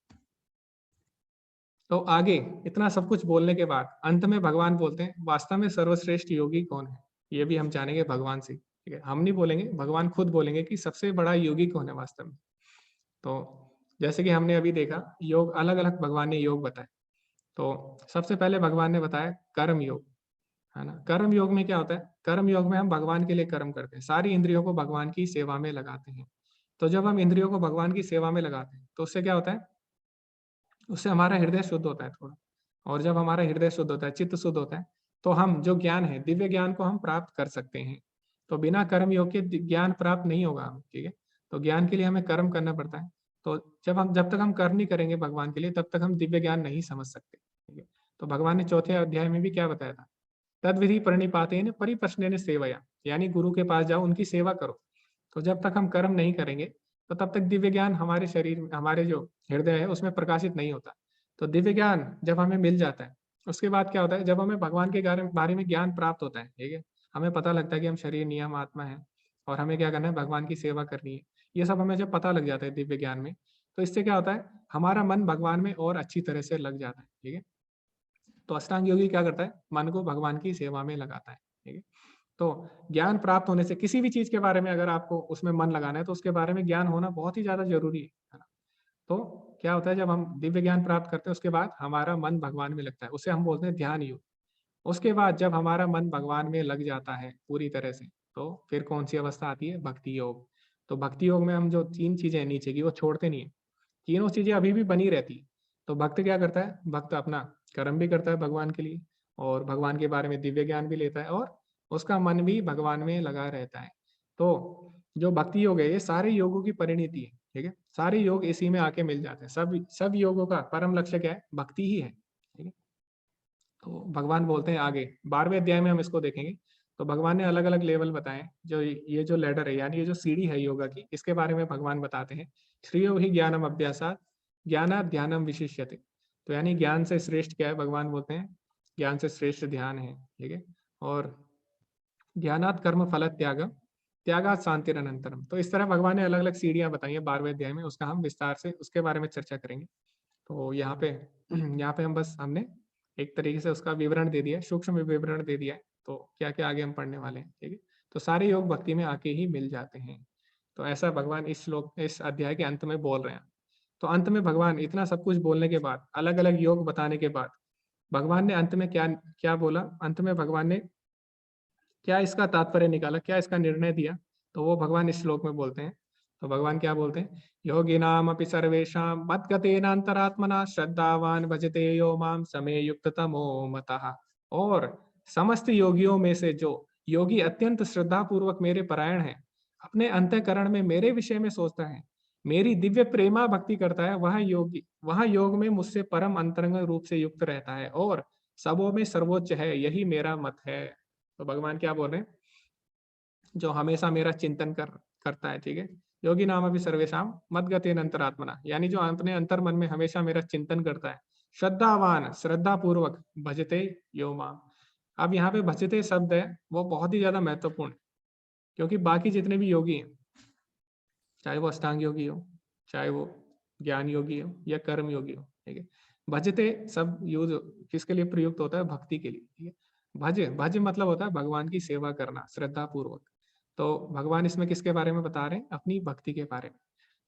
तो आगे इतना सब कुछ बोलने के बाद अंत में भगवान बोलते हैं, वास्तव में सर्वश्रेष्ठ योगी कौन है? ये भी हम जानेंगे भगवान से, ठीक है? हम नहीं बोलेंगे, भगवान खुद बोलेंगे कि सबसे बड़ा योगी कौन है वास्तव में। तो जैसे कि हमने अभी देखा, योग अलग-अलग भगवान ने योग बताए। तो सबसे पहले भगवान ने बताया कर्म योग, है ना? कर्म योग में क्या होता है? कर्म योग में हम भगवान के लिए कर्म करते हैं, सारी इंद्रियों को भगवान की सेवा में लगाते हैं। तो जब हम इंद्रियों को भगवान की सेवा में लगाते हैं, तो उससे क्या होता है? उससे हमारा हृदय शुद्ध होता है थोड़ा, और जब हमारा हृदय शुद्ध होता है, चित्त शुद्ध होता है, तो हम जो ज्ञान है, दिव्य ज्ञान को हम प्राप्त कर सकते हैं। तो बिना कर्म योग के ज्ञान प्राप्त नहीं होगा हमें, ठीक है? तो ज्ञान के लिए हमें कर्म करना पड़ता है। तो जब तक हम कर्म नहीं करेंगे भगवान के लिए, तब तक हम दिव्य ज्ञान नहीं समझ सकते, ठीक है? तो भगवान ने चौथे अध्याय में भी क्या बताया था? तद्विधि प्रणिपातेन परिप्रश्नेन सेवया, यानी गुरु के पास जाओ, उनकी सेवा करो। तो जब तक हम कर्म नहीं करेंगे, तो तब तक दिव्य ज्ञान हमारे शरीर में, हमारे जो हृदय है, उसमें प्रकाशित नहीं होता। तो दिव्य ज्ञान जब हमें मिल जाता है, उसके बाद क्या होता है? जब हमें भगवान के बारे में ज्ञान प्राप्त होता है, ठीक है? हमें पता लगता है कि हम शरीर, नियम, आत्मा है और हमें क्या करना है? भगवान की सेवा करनी है। ये सब हमें जब पता लग जाता है दिव्य ज्ञान में, तो इससे क्या होता है? हमारा मन भगवान में और अच्छी तरह से लग जाता है, ठीक है? तो अष्टांग योगी क्या करता है? मन को भगवान की सेवा में लगाता है, ठीक है? तो ज्ञान प्राप्त होने से, किसी भी चीज के बारे में अगर आपको उसमें मन लगाना है, तो उसके बारे में ज्ञान होना बहुत ही ज्यादा जरूरी है ना? तो क्या होता है, जब हम दिव्य ज्ञान प्राप्त करते हैं, उसके बाद हमारा मन भगवान में लगता है, उसे हम बोलते हैं ध्यान योग। उसके बाद जब हमारा मन भगवान में लग जाता है पूरी तरह से, तो फिर कौन सी अवस्था आती है? भक्ति योग। तो भक्ति योग में हम जो 3 चीजें हैं नीचे की, वो छोड़ते नहीं है, तीनों चीजें अभी भी बनी रहती है। तो भक्त क्या करता है? भक्त अपना कर्म भी करता है भगवान के लिए, और भगवान के बारे में दिव्य ज्ञान भी लेता है, और उसका मन भी भगवान में लगा रहता है। तो जो भक्ति योग है, ये सारे योगों की परिणति है, ठीक है? सारे योग इसी में आके मिल जाते हैं। सब योगों का परम लक्ष्य क्या है? भक्ति ही है, ठीक है? तो भगवान बोलते हैं आगे 12वें अध्याय में हम इसको देखेंगे। तो भगवान ने अलग-अलग लेवल बताए, जो ये जो लैडर है, यानी ये जो सीढ़ी है योगा की, इसके बारे में भगवान बताते हैं। श्रेयो हि ज्ञानम अभ्यासात् ज्ञानात् ध्यानम विशिष्यते। तो यानी ज्ञान से श्रेष्ठ क्या है? भगवान बोलते हैं ज्ञान से श्रेष्ठ ध्यान है, ठीक है? और ध्यानात् कर्म फल त्यागम त्यागात् शांतिरनंतरम। तो इस तरह भगवान ने अलग-अलग सीढ़ियां बताई हैं 12वें अध्याय में, उसका हम विस्तार से उसके बारे में चर्चा करेंगे। तो यहाँ पे हमने एक तरीके से उसका विवरण दे दिया है, सूक्ष्म विवरण दे दिया है। तो क्या-क्या आगे हम पढ़ने वाले हैं, ठीक है? तो सारे योग भक्ति में आके ही मिल जाते हैं। तो ऐसा भगवान इस अध्याय के अंत में बोल रहे हैं। तो अंत में भगवान इतना सब कुछ बोलने के बाद, अलग-अलग योग बताने के बाद, भगवान ने अंत में क्या क्या बोला? अंत में भगवान ने क्या इसका तात्पर्य निकाला? क्या इसका निर्णय दिया? तो वो भगवान इस श्लोक में बोलते हैं, तो भगवान क्या बोलते हैं, योगिनाम अपि सर्वेषां मद्गतेन अंतरात्मना श्रद्धावान भजते यो माम समे युक्ततमो मतः। और समस्त योगियों में से जो योगी अत्यंत श्रद्धा पूर्वक मेरे परायण है, अपने अंतःकरण में मेरे विषय में सोचता है, मेरी दिव्य प्रेमा भक्ति करता है, वह योग में मुझसे परम अंतरंग रूप से युक्त रहता है और सबों में सर्वोच्च है, यही मेरा मत है। तो भगवान क्या बोल रहे हैं, जो हमेशा मेरा चिंतन करता है, ठीक है, योगी नाम अभी सर्वेशाम मद्गतेन अंतरात्मना, यानी जो अपने अंतर मन में हमेशा मेरा चिंतन करता है, श्रद्धावान श्रद्धा पूर्वक भजते यो माम। अब यहाँ पे भजते शब्द है वो बहुत ही ज्यादा महत्वपूर्ण है, क्योंकि बाकी जितने भी योगी हैं, चाहे वो अष्टांग योगी हो, चाहे वो ज्ञान योगी हो या कर्म योगी हो, ठीक है, भजते सब यूज किसके लिए प्रयुक्त होता है, भक्ति के लिए, ठीक है। भज मतलब होता है भगवान की सेवा करना श्रद्धा पूर्वक। तो भगवान इसमें किसके बारे में बता रहे हैं, अपनी भक्ति के बारे में।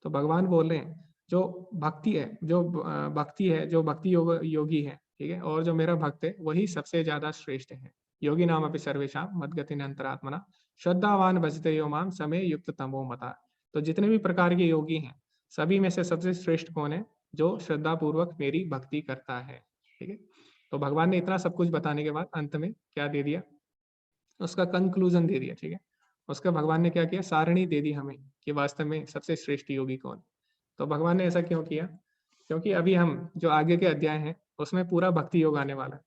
तो भगवान बोल रहे हैं जो भक्ति है, जो भक्ति योगी है, ठीक है, और जो मेरा भक्त है वही सबसे ज्यादा श्रेष्ठ है। योगी नाम अपि सर्वेषां मद्गतेन अंतरात्मना श्रद्धावान भजते यो माम समे युक्त तमो मता। तो जितने भी प्रकार के योगी हैं, सभी में से सबसे श्रेष्ठ कौन है, जो श्रद्धा पूर्वक मेरी भक्ति करता है, ठीक है। तो भगवान ने इतना सब कुछ बताने के बाद अंत में क्या दे दिया, उसका कंक्लूजन दे दिया, ठीक है। उसका भगवान ने क्या किया, सारणी दे दी हमें कि वास्तव में सबसे श्रेष्ठ योगी कौन। तो भगवान ने ऐसा क्यों किया, क्योंकि अभी हम जो आगे के अध्याय हैं उसमें पूरा भक्ति योग आने वाला है।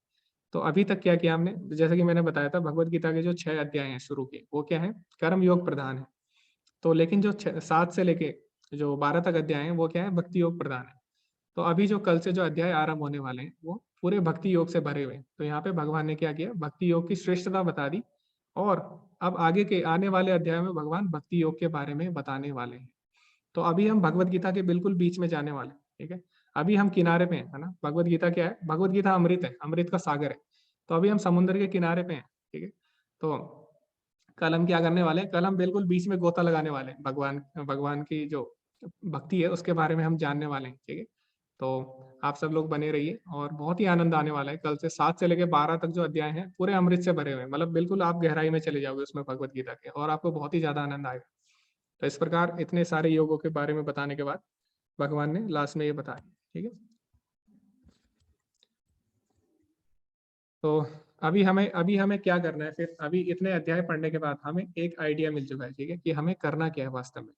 तो अभी तक क्या किया हमने, जैसे कि मैंने बताया था, भगवत गीता के जो 6 अध्याय हैं शुरू के, वो क्या है, कर्म योग प्रधान है। तो लेकिन जो 7 से लेके जो 12 तक अध्याय हैं वो क्या है, भक्ति योग प्रधान है। तो अभी जो कल से जो अध्याय आरंभ होने वाले हैं वो पूरे भक्ति योग से भरे हुए हैं। तो यहाँ पे भगवान ने क्या किया, भक्ति योग की श्रेष्ठता बता दी, और अब आगे के आने वाले अध्याय में भगवान भक्ति योग के बारे में बताने वाले हैं। तो अभी हम भगवत गीता के बिल्कुल बीच में जाने वाले हैं, ठीक है। अभी हम किनारे पे हैं, है ना। भगवत गीता क्या है, भगवत गीता अमृत है, अमृत का सागर है। तो अभी हम समुद्र के किनारे पे हैं, ठीक है। तो कल हम क्या करने वाले हैं, कल हम बिल्कुल बीच में गोता लगाने वाले हैं, भगवान की जो भक्ति है उसके बारे में हम जानने वाले हैं, ठीक है। तो आप सब लोग बने रहिए, और बहुत ही आनंद आने वाला है। कल से 7 से लेकर 12 तक जो अध्याय हैं पूरे अमृत से भरे हुए हैं, मतलब बिल्कुल आप गहराई में चले जाओगे उसमें भगवत गीता के, और आपको बहुत ही ज्यादा आनंद आएगा। तो इस प्रकार इतने सारे योगों के बारे में बताने के बाद भगवान ने लास्ट में ये बताया, ठीक है। तो अभी हमें क्या करना है फिर, अभी इतने अध्याय पढ़ने के बाद हमें एक आइडिया मिल चुका है, ठीक है, कि हमें करना क्या है वास्तव में।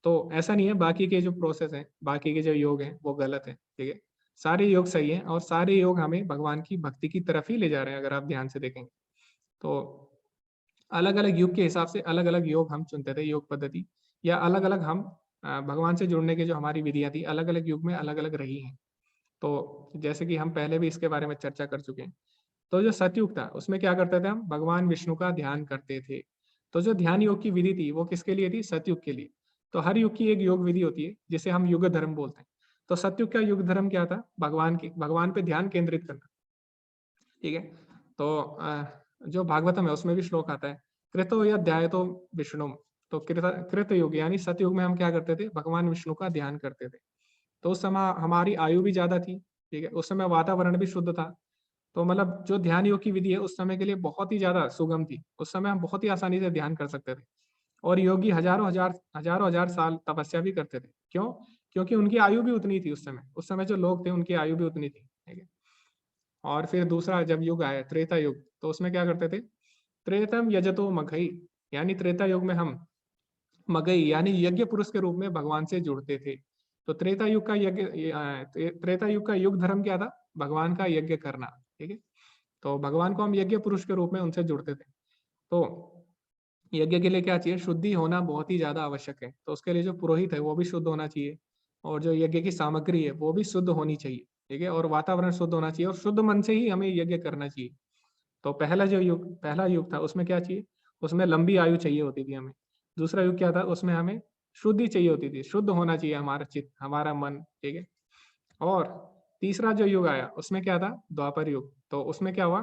तो ऐसा नहीं है बाकी के जो प्रोसेस हैं, बाकी के जो योग हैं वो गलत है, ठीक है। सारे योग सही हैं, और सारे योग हमें भगवान की भक्ति की तरफ ही ले जा रहे हैं, अगर आप ध्यान से देखेंगे तो। अलग अलग युग के हिसाब से अलग अलग योग हम चुनते थे, योग पद्धति, या अलग अलग हम भगवान से जुड़ने की जो हमारी विधियां थी अलग अलग युग में अलग अलग रही हैं। तो जैसे कि हम पहले भी इसके बारे में चर्चा कर चुके हैं। तो जो सतयुग था उसमें क्या करते थे हम, भगवान विष्णु का ध्यान करते थे। तो जो ध्यान योग की विधि थी वो किसके लिए थी, सतयुग के लिए। तो हर युग की एक योग विधि होती है जिसे हम युग धर्म बोलते हैं। तो सतयुग का युग धर्म क्या था, भगवान पे ध्यान केंद्रित करना, ठीक है। तो जो भागवतम है उसमें भी श्लोक आता है, कृतो या ध्यायतो विष्णु। तो कृत युग यानी सतयुग में हम क्या करते थे, भगवान विष्णु का ध्यान करते थे। तो उस समय हमारी आयु भी ज्यादा थी, ठीक है, उस समय वातावरण भी शुद्ध था। तो मतलब जो ध्यान योग की विधि है उस समय के लिए बहुत ही ज्यादा सुगम थी, उस समय हम बहुत ही आसानी से ध्यान कर सकते थे। और योगी हजारों हजार साल तपस्या भी करते थे। क्यों, क्योंकि उनकी आयु भी उतनी थी उस समय जो लोग थे उनकी आयु भी उतनी थी, ठीक है। और फिर दूसरा जब युग आया त्रेता युग, तो उसमें क्या करते थे, त्रेतम यजतो मघई, यानी त्रेता युग में हम मगई यानी यज्ञ पुरुष के रूप में भगवान से जुड़ते थे। तो त्रेता युग का युग धर्म क्या था, भगवान का यज्ञ करना, ठीक है। तो भगवान को हम यज्ञ पुरुष के रूप में उनसे जुड़ते थे। तो यज्ञ के लिए क्या चाहिए, शुद्धि होना बहुत ही ज्यादा आवश्यक है। तो उसके लिए जो पुरोहित है वो भी शुद्ध होना चाहिए, और जो यज्ञ की सामग्री है वो भी शुद्ध होनी चाहिए, ठीक है। और वातावरण शुद्ध होना चाहिए, और शुद्ध मन से ही हमें यज्ञ करना चाहिए। तो पहला युग था उसमें क्या चाहिए, उसमें लंबी आयु चाहिए होती थी हमें। दूसरा युग क्या था, उसमें हमें शुद्धि चाहिए होती थी, शुद्ध होना चाहिए हमारा चित्त, हमारा मन, ठीक है। और तीसरा जो युग आया उसमें क्या था, द्वापर युग। तो उसमें क्या हुआ,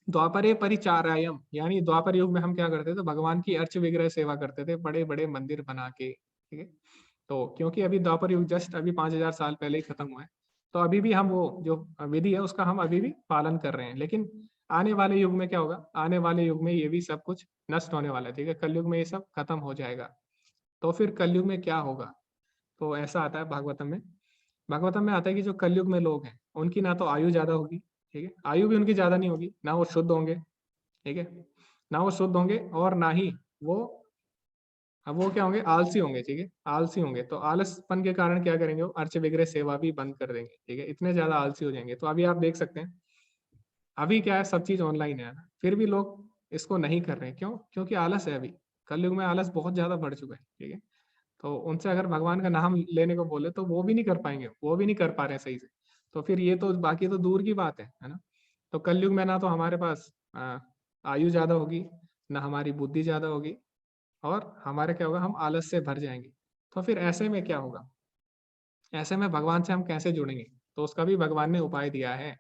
द्वापरे परिचारायम, यानी द्वापर युग में हम क्या करते थे, भगवान की अर्च विग्रह सेवा करते थे, बड़े बड़े मंदिर बना के, ठीक है। तो क्योंकि अभी द्वापर युग जस्ट अभी 5000 साल पहले ही खत्म हुआ है, तो अभी भी हम वो जो विधि है उसका हम अभी भी पालन कर रहे हैं। लेकिन आने वाले युग में क्या होगा, आने वाले युग में ये भी सब कुछ नष्ट होने वाला है, ठीक है। कलयुग में ये सब खत्म हो जाएगा। तो फिर कलयुग में क्या होगा? तो ऐसा आता है भागवतम में। भागवतम में आता है कि जो कलयुग में लोग हैं उनकी ना तो आयु ज्यादा होगी, ठीक है, आयु भी उनकी ज्यादा नहीं होगी, ना वो शुद्ध होंगे, ठीक है, ना वो शुद्ध होंगे, और ना ही वो, अब वो क्या होंगे, आलसी होंगे, ठीक है, आलसी होंगे। तो आलसपन के कारण क्या करेंगे, वो अर्च विग्रह सेवा भी बंद कर देंगे, ठीक है, इतने ज्यादा आलसी हो जाएंगे। तो अभी आप देख सकते हैं अभी क्या है, सब चीज ऑनलाइन है ना, फिर भी लोग इसको नहीं कर रहे हैं। क्यों? क्योंकि आलस है। अभी कलयुग में आलस बहुत ज्यादा बढ़ चुका है, ठीक है। तो उनसे अगर भगवान का नाम लेने को बोले तो वो भी नहीं कर पाएंगे, वो भी नहीं कर पा रहे हैं सही से। तो फिर ये तो बाकी तो दूर की बात है ना। तो कलयुग में ना तो हमारे पास आयु ज्यादा होगी, ना हमारी बुद्धि ज्यादा होगी, और हमारे क्या होगा, हम आलस से भर जाएंगे। तो फिर ऐसे में क्या होगा, ऐसे में भगवान से हम कैसे जुड़ेंगे? तो उसका भी भगवान ने उपाय दिया है।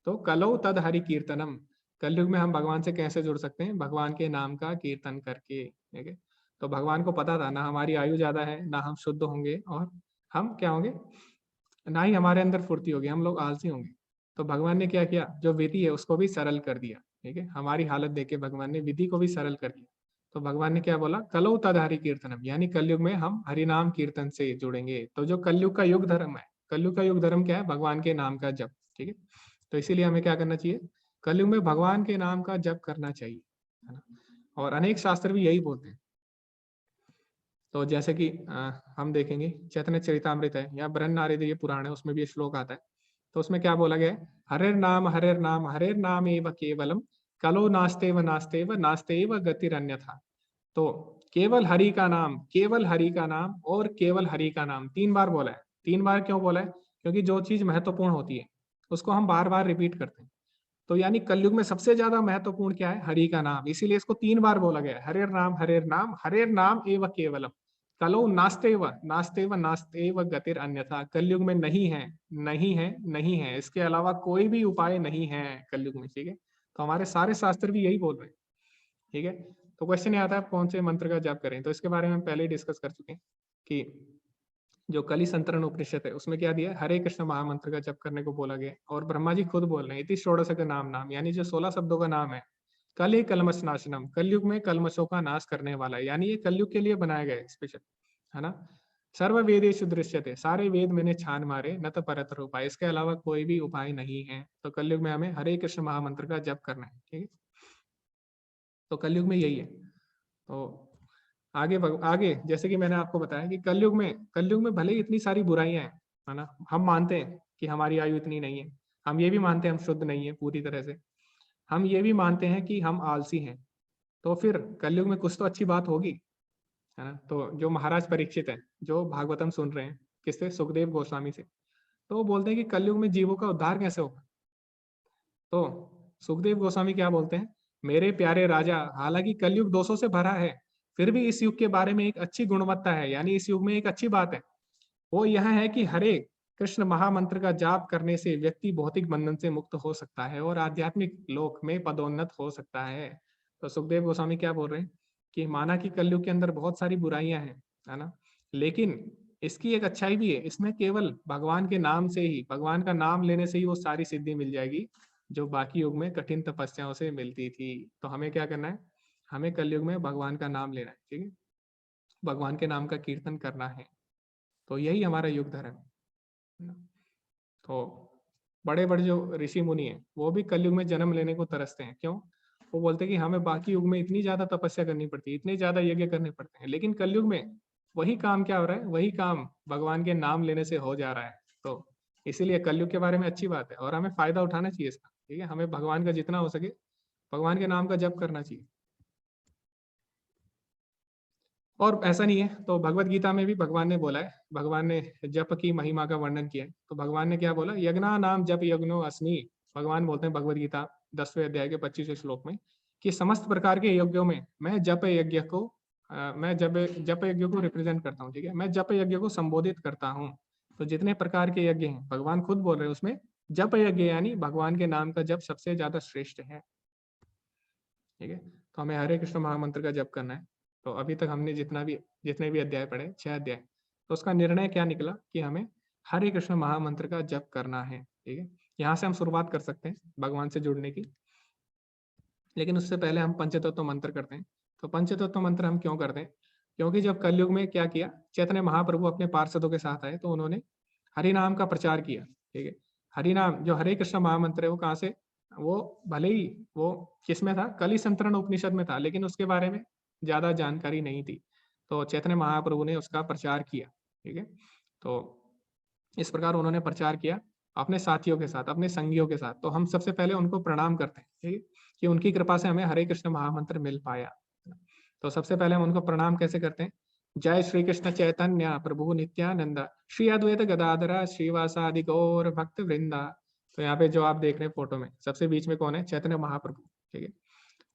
तो कलौ तद हरि कीर्तनम, कलयुग में हम भगवान से कैसे जुड़ सकते हैं? भगवान के नाम का कीर्तन करके, ठीक है। तो भगवान को पता था ना हमारी आयु ज्यादा है, ना हम शुद्ध होंगे, और हम क्या होंगे, ना ही हमारे अंदर फुर्ती होगी, हम लोग आलसी होंगे। तो भगवान ने क्या किया, जो विधि है उसको भी सरल कर दिया, ठीक है। हमारी हालत देख के भगवान ने विधि को भी सरल कर दिया। तो भगवान ने क्या बोला, कलौ तद हरि कीर्तनम, यानी कलयुग में हम हरिनाम कीर्तन से जुड़ेंगे। तो जो कलयुग का युग धर्म है, कलयुग का युग धर्म क्या है, भगवान के नाम का जप, ठीक है। तो इसीलिए हमें क्या करना चाहिए, कलयुग में भगवान के नाम का जप करना चाहिए, है ना। और अनेक शास्त्र भी यही बोलते हैं। तो जैसे कि हम देखेंगे चैतन्य चरितामृत है या बृहन्नारद ये पुराण है, उसमें भी ये श्लोक आता है। तो उसमें क्या बोला गया है, हरेर नाम हरेर नाम एव केवलम, कलो नास्तेव नास्तेव नास्तेव गतिरन्यथा। तो केवल हरि का नाम, केवल हरि का नाम और केवल हरि का नाम 3 बार बोला है। 3 बार क्यों बोला है? क्योंकि जो चीज महत्वपूर्ण होती है उसको हम बार बार रिपीट करते हैं। तो यानी कलयुग में सबसे ज्यादा महत्वपूर्ण क्या है, हरि का नाम, इसीलिए इसको 3 बार बोला गया है, हरेर नाम एव केवलम, कलो नास्तेव नास्तेव नास्तेव गतिर अन्यथा। कलयुग में नहीं है, नहीं है, नहीं है, इसके अलावा कोई भी उपाय नहीं है कलयुग में, ठीक है। तो हमारे सारे शास्त्र भी यही बोल रहे हैं, ठीक है। तो क्वेश्चन ये आता है आप कौन से मंत्र का जाप करें, तो इसके बारे में हम पहले ही डिस्कस कर चुके हैं कि जो कली संतरण उपनिषद है उसमें क्या दिया है, हरे कृष्ण महामंत्र का जप करने को बोला गया। और ब्रह्मा जी खुद बोल रहे हैं, इति षोडश का नाम, यानी जो 16 शब्दों का नाम है। कल ही कलमश नाशनम, कलयुग में कलमशों का नाश करने वाला है, यानी ये कलयुग के लिए बनाया गया है स्पेशल, है ना। सर्व वेदेषु दृश्यते, सारे वेद मैंने छान मारे, न तो परतर उपाय, इसके अलावा कोई भी उपाय नहीं है। तो कलयुग में हमें हरे कृष्ण महामंत्र का जप करना है, ठीक है। तो कलयुग में यही है। तो आगे जैसे कि मैंने आपको बताया कि कलयुग में भले ही इतनी सारी बुराइयां हैं, है ना, हम मानते हैं कि हमारी आयु इतनी नहीं है, हम ये भी मानते हैं हम शुद्ध नहीं है पूरी तरह से, हम ये भी मानते हैं कि हम आलसी हैं। तो फिर कलयुग में कुछ तो अच्छी बात होगी, है ना। तो जो महाराज परीक्षित हैं, जो भागवतम सुन रहे हैं, किससे, सुखदेव गोस्वामी से, तो वो बोलते हैं कि कलयुग में जीवों का उद्धार कैसे होगा। तो सुखदेव गोस्वामी क्या बोलते हैं, मेरे प्यारे राजा, हालांकि कलयुग दोषों से भरा है, फिर भी इस युग के बारे में एक अच्छी गुणवत्ता है, यानी इस युग में एक अच्छी बात है, वो यह है कि हरे कृष्ण महामंत्र का जाप करने से व्यक्ति भौतिक बंधन से मुक्त हो सकता है और आध्यात्मिक लोक में पदोन्नत हो सकता है। तो सुखदेव गोस्वामी क्या बोल रहे हैं कि माना कि कलयुग के अंदर बहुत सारी बुराइयां हैं, है ना, लेकिन इसकी एक अच्छाई भी है, इसमें केवल भगवान के नाम से ही, भगवान का नाम लेने से ही वो सारी सिद्धि मिल जाएगी जो बाकी युग में कठिन तपस्याओं से मिलती थी। तो हमें क्या करना है, हमें कलयुग में भगवान का नाम लेना है, ठीक है, भगवान के नाम का कीर्तन करना है। तो यही हमारा युग धर्म है। तो बड़े बड़े जो ऋषि मुनि हैं वो भी कलयुग में जन्म लेने को तरसते हैं। क्यों? वो बोलते हैं कि हमें बाकी युग में इतनी ज्यादा तपस्या करनी पड़ती है, इतने ज्यादा यज्ञ करने पड़ते हैं, लेकिन कलयुग में वही काम क्या हो रहा है, वही काम भगवान के नाम लेने से हो जा रहा है। तो इसीलिए कलयुग के बारे में अच्छी बात है और हमें फायदा उठाना चाहिए इसका, ठीक है। हमें भगवान का जितना हो सके भगवान के नाम का जप करना चाहिए। और ऐसा नहीं है तो भगवत गीता में भी भगवान ने बोला है, भगवान ने जप की महिमा का वर्णन किया है। तो भगवान ने क्या बोला, यज्ञा नाम जप यज्ञो अस्मि, भगवान बोलते हैं भगवत गीता 10वें अध्याय के 25वें श्लोक में कि समस्त प्रकार के यज्ञों में मैं जप यज्ञ को जप यज्ञ को रिप्रेजेंट करता हूँ, ठीक है, मैं जप यज्ञ को संबोधित करता हूँ। तो जितने प्रकार के यज्ञ हैं भगवान खुद बोल रहे हैं उसमें जप यज्ञ यानी भगवान के नाम का जप सबसे ज्यादा श्रेष्ठ है, ठीक है। तो हमें हरे कृष्ण महामंत्र का जप करना है। तो अभी तक हमने जितने भी अध्याय पढ़े 6 अध्याय, तो उसका निर्णय क्या निकला कि हमें हरे कृष्ण महामंत्र का जप करना है, ठीक है। यहाँ से हम शुरुआत कर सकते हैं भगवान से जुड़ने की, लेकिन उससे पहले हम पंचतत्व मंत्र करते हैं। तो पंचतत्व मंत्र हम क्यों करते हैं? क्योंकि जब कलयुग में क्या किया, चैतन्य महाप्रभु अपने पार्षदों के साथ आए तो उन्होंने हरि नाम का प्रचार किया। ठीक है, हरि नाम जो हरे कृष्ण महामंत्र है वो कहाँ से, वो भले ही वो किसमें था, कली संतरण उपनिषद में था, लेकिन उसके बारे में ज्यादा जानकारी नहीं थी, तो चैतन्य महाप्रभु ने उसका प्रचार किया। ठीक है, तो इस प्रकार उन्होंने प्रचार किया अपने साथियों के साथ, अपने संगियों के साथ। तो हम सबसे पहले उनको प्रणाम करते हैं, ठीक है, कि उनकी कृपा से हमें हरे कृष्ण महामंत्र मिल पाया। तो सबसे पहले हम उनको प्रणाम कैसे करते हैं, जय श्री कृष्ण चैतन्य प्रभु नित्यानंद श्री अद्वैत गदाधर श्रीवासादि गौर भक्त वृंदा। तो यहाँ पे जो आप देख रहे हैं फोटो में सबसे बीच में कौन है, चैतन्य महाप्रभु। ठीक है,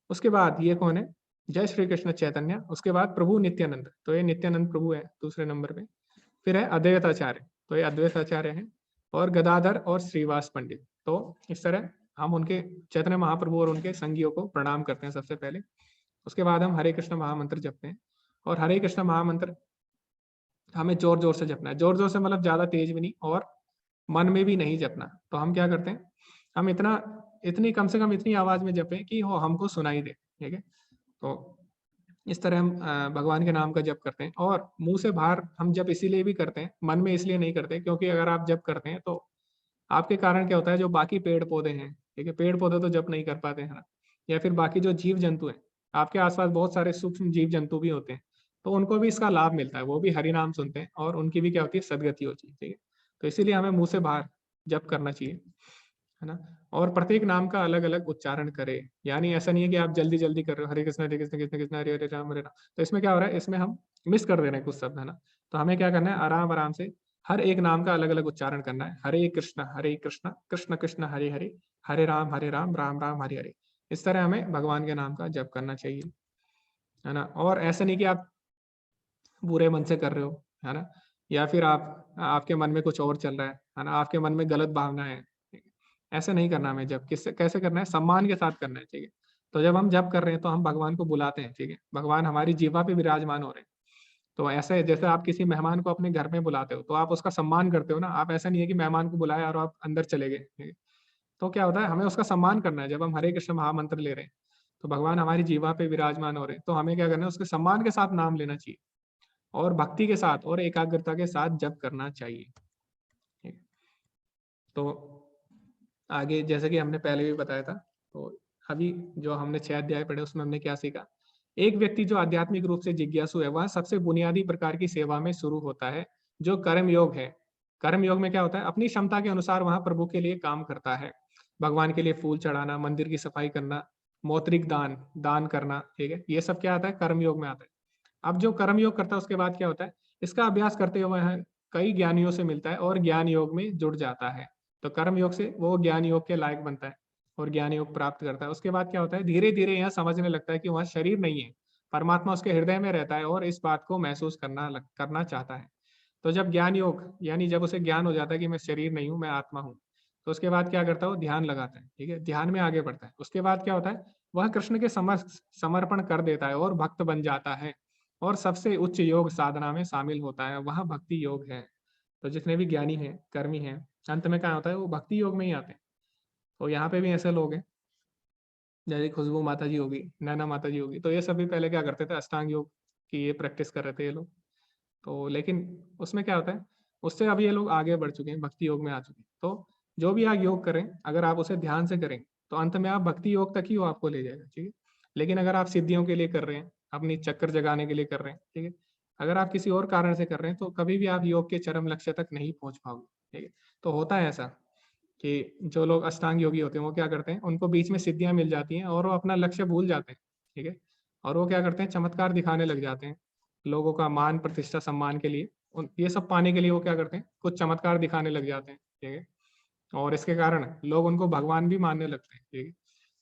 उसके बाद ये कौन है, जय श्री कृष्ण चैतन्य, उसके बाद प्रभु नित्यानंद, तो ये नित्यानंद प्रभु है दूसरे नंबर पे। फिर है अद्वैताचार्य, तो ये अद्वैताचार्य है, और गदाधर और श्रीवास पंडित। तो इस तरह हम उनके चैतन्य महाप्रभु और उनके संगियों को प्रणाम करते हैं सबसे पहले। उसके बाद हम हरे कृष्ण महामंत्र जपते हैं, और हरे कृष्ण महामंत्र हमें जोर जोर से जपना है। जोर जोर से मतलब ज्यादा तेज भी नहीं और मन में भी नहीं जपना। तो हम क्या करते हैं, हम इतनी कम से कम इतनी आवाज में जपें कि वो हमको सुनाई दे। ठीक है, तो इस तरह हम भगवान के नाम का जप करते हैं। और मुंह से बाहर हम जप इसीलिए भी करते हैं, मन में इसलिए नहीं करते, क्योंकि अगर आप जप करते हैं तो आपके कारण क्या होता है, जो बाकी पेड़ पौधे हैं, ठीक है, पेड़ पौधे तो जप नहीं कर पाते हैं ना, या फिर बाकी जो जीव जंतु हैं, आपके आसपास बहुत सारे सूक्ष्म जीव जंतु भी होते हैं, तो उनको भी इसका लाभ मिलता है, वो भी हरि नाम सुनते हैं और उनकी भी क्या होती है, सदगति होती है। ठीक है, तो इसीलिए हमें मुंह से बाहर जप करना चाहिए, है ना। और प्रत्येक नाम का अलग अलग उच्चारण करें, यानी ऐसा नहीं है कि आप जल्दी जल्दी कर रहे हो, हरे कृष्ण कृष्ण कृष्ण हरे हरे राम हरे राम। तो इसमें क्या हो रहा है, इसमें हम मिस कर दे रहे हैं कुछ शब्द, है ना। तो हमें क्या करना है, आराम आराम से हर एक नाम का अलग अलग उच्चारण करना है। हरे कृष्ण कृष्ण कृष्ण हरे हरे, हरे राम राम राम हरे हरे। इस तरह हमें भगवान के नाम का जप करना चाहिए, है ना। और ऐसा नहीं कि आप बुरे मन से कर रहे हो, है ना, या फिर आपके मन में कुछ और चल रहा है ना, आपके मन में गलत भावना है, ऐसे नहीं करना हमें। जब किससे कैसे करना है, सम्मान के साथ करना है। ठीक है, तो जब हम जप कर रहे हैं तो हम भगवान को बुलाते हैं। ठीक है, भगवान हमारी जीवा पे विराजमान हो रहे हैं। तो ऐसे जैसे आप किसी मेहमान को अपने घर में बुलाते हो तो आप उसका सम्मान करते हो ना, आप ऐसा नहीं है कि मेहमान को बुलाया और आप अंदर चले गए। ठीक है, तो क्या होता है, हमें उसका सम्मान करना है। जब हम हरे कृष्ण महामंत्र ले रहे हैं तो भगवान हमारी जीवा पे विराजमान हो रहे हैं, तो हमें क्या करना है, उसके सम्मान के साथ नाम लेना चाहिए और भक्ति के साथ और एकाग्रता के साथ जप करना चाहिए। ठीक है? तो आगे जैसे कि हमने पहले भी बताया था, तो अभी जो हमने 6 अध्याय पढ़े उसमें हमने क्या सीखा, एक व्यक्ति जो आध्यात्मिक रूप से जिज्ञासु है वह सबसे बुनियादी प्रकार की सेवा में शुरू होता है, जो कर्म योग है। कर्म योग में क्या होता है, अपनी क्षमता के अनुसार वह प्रभु के लिए काम करता है। भगवान के लिए फूल चढ़ाना, मंदिर की सफाई करना, मौत्रिक दान करना। ठीक है, ये सब क्या आता है, कर्म योग में आता है। अब जो कर्म योग करता है उसके बाद क्या होता है, इसका अभ्यास करते हुए वह कई ज्ञानियों से मिलता है और ज्ञान योग में जुड़ जाता है। तो कर्म योग से वो ज्ञान योग के लायक बनता है और ज्ञान योग प्राप्त करता है। उसके बाद क्या होता है, धीरे धीरे यह समझने लगता है कि वह शरीर नहीं है, परमात्मा उसके हृदय में रहता है और इस बात को महसूस करना चाहता है। तो जब ज्ञान योग यानी जब उसे ज्ञान हो जाता है कि मैं शरीर नहीं हूँ, मैं आत्मा हूँ, तो उसके बाद क्या करता है, ध्यान लगाता है। ठीक है, ध्यान में आगे बढ़ता है। उसके बाद क्या होता है, वह कृष्ण के समर्पण कर देता है और भक्त बन जाता है और सबसे उच्च योग साधना में शामिल होता है, वह भक्ति योग है। तो जितने भी ज्ञानी हैं, कर्मी हैं, अंत में क्या होता है, वो भक्ति योग में ही आते हैं। तो यहाँ पे भी ऐसे लोग हैं, जैसे खुशबू माता जी होगी, नैना माता जी होगी, तो ये सभी पहले क्या करते थे, अष्टांग योग की ये प्रैक्टिस कर रहे थे ये लोग। तो लेकिन उसमें क्या होता है, उससे अब ये लोग आगे बढ़ चुके हैं, भक्ति योग में आ चुके हैं। तो जो भी आप योग करें, अगर आप उसे ध्यान से करें तो अंत में आप भक्ति योग तक ही वो आपको ले जाएगा। ठीक है, लेकिन अगर आप सिद्धियों के लिए कर रहे हैं, अपनी चक्कर जगाने के लिए कर रहे हैं, ठीक है, अगर आप किसी और कारण से कर रहे हैं तो कभी भी आप योग के चरम लक्ष्य तक नहीं पहुंच पाओगे। ठीक है, तो होता है ऐसा कि जो लोग अष्टांग योगी होते हैं वो क्या करते हैं, उनको बीच में सिद्धियां मिल जाती हैं और वो अपना लक्ष्य भूल जाते हैं। ठीक है, और वो क्या करते हैं, चमत्कार दिखाने लग जाते हैं, लोगों का मान प्रतिष्ठा सम्मान के लिए, ये सब पाने के लिए वो क्या करते हैं, कुछ चमत्कार दिखाने लग जाते हैं। ठीक है, और इसके कारण लोग उनको भगवान भी मानने लगते हैं। ठीक है,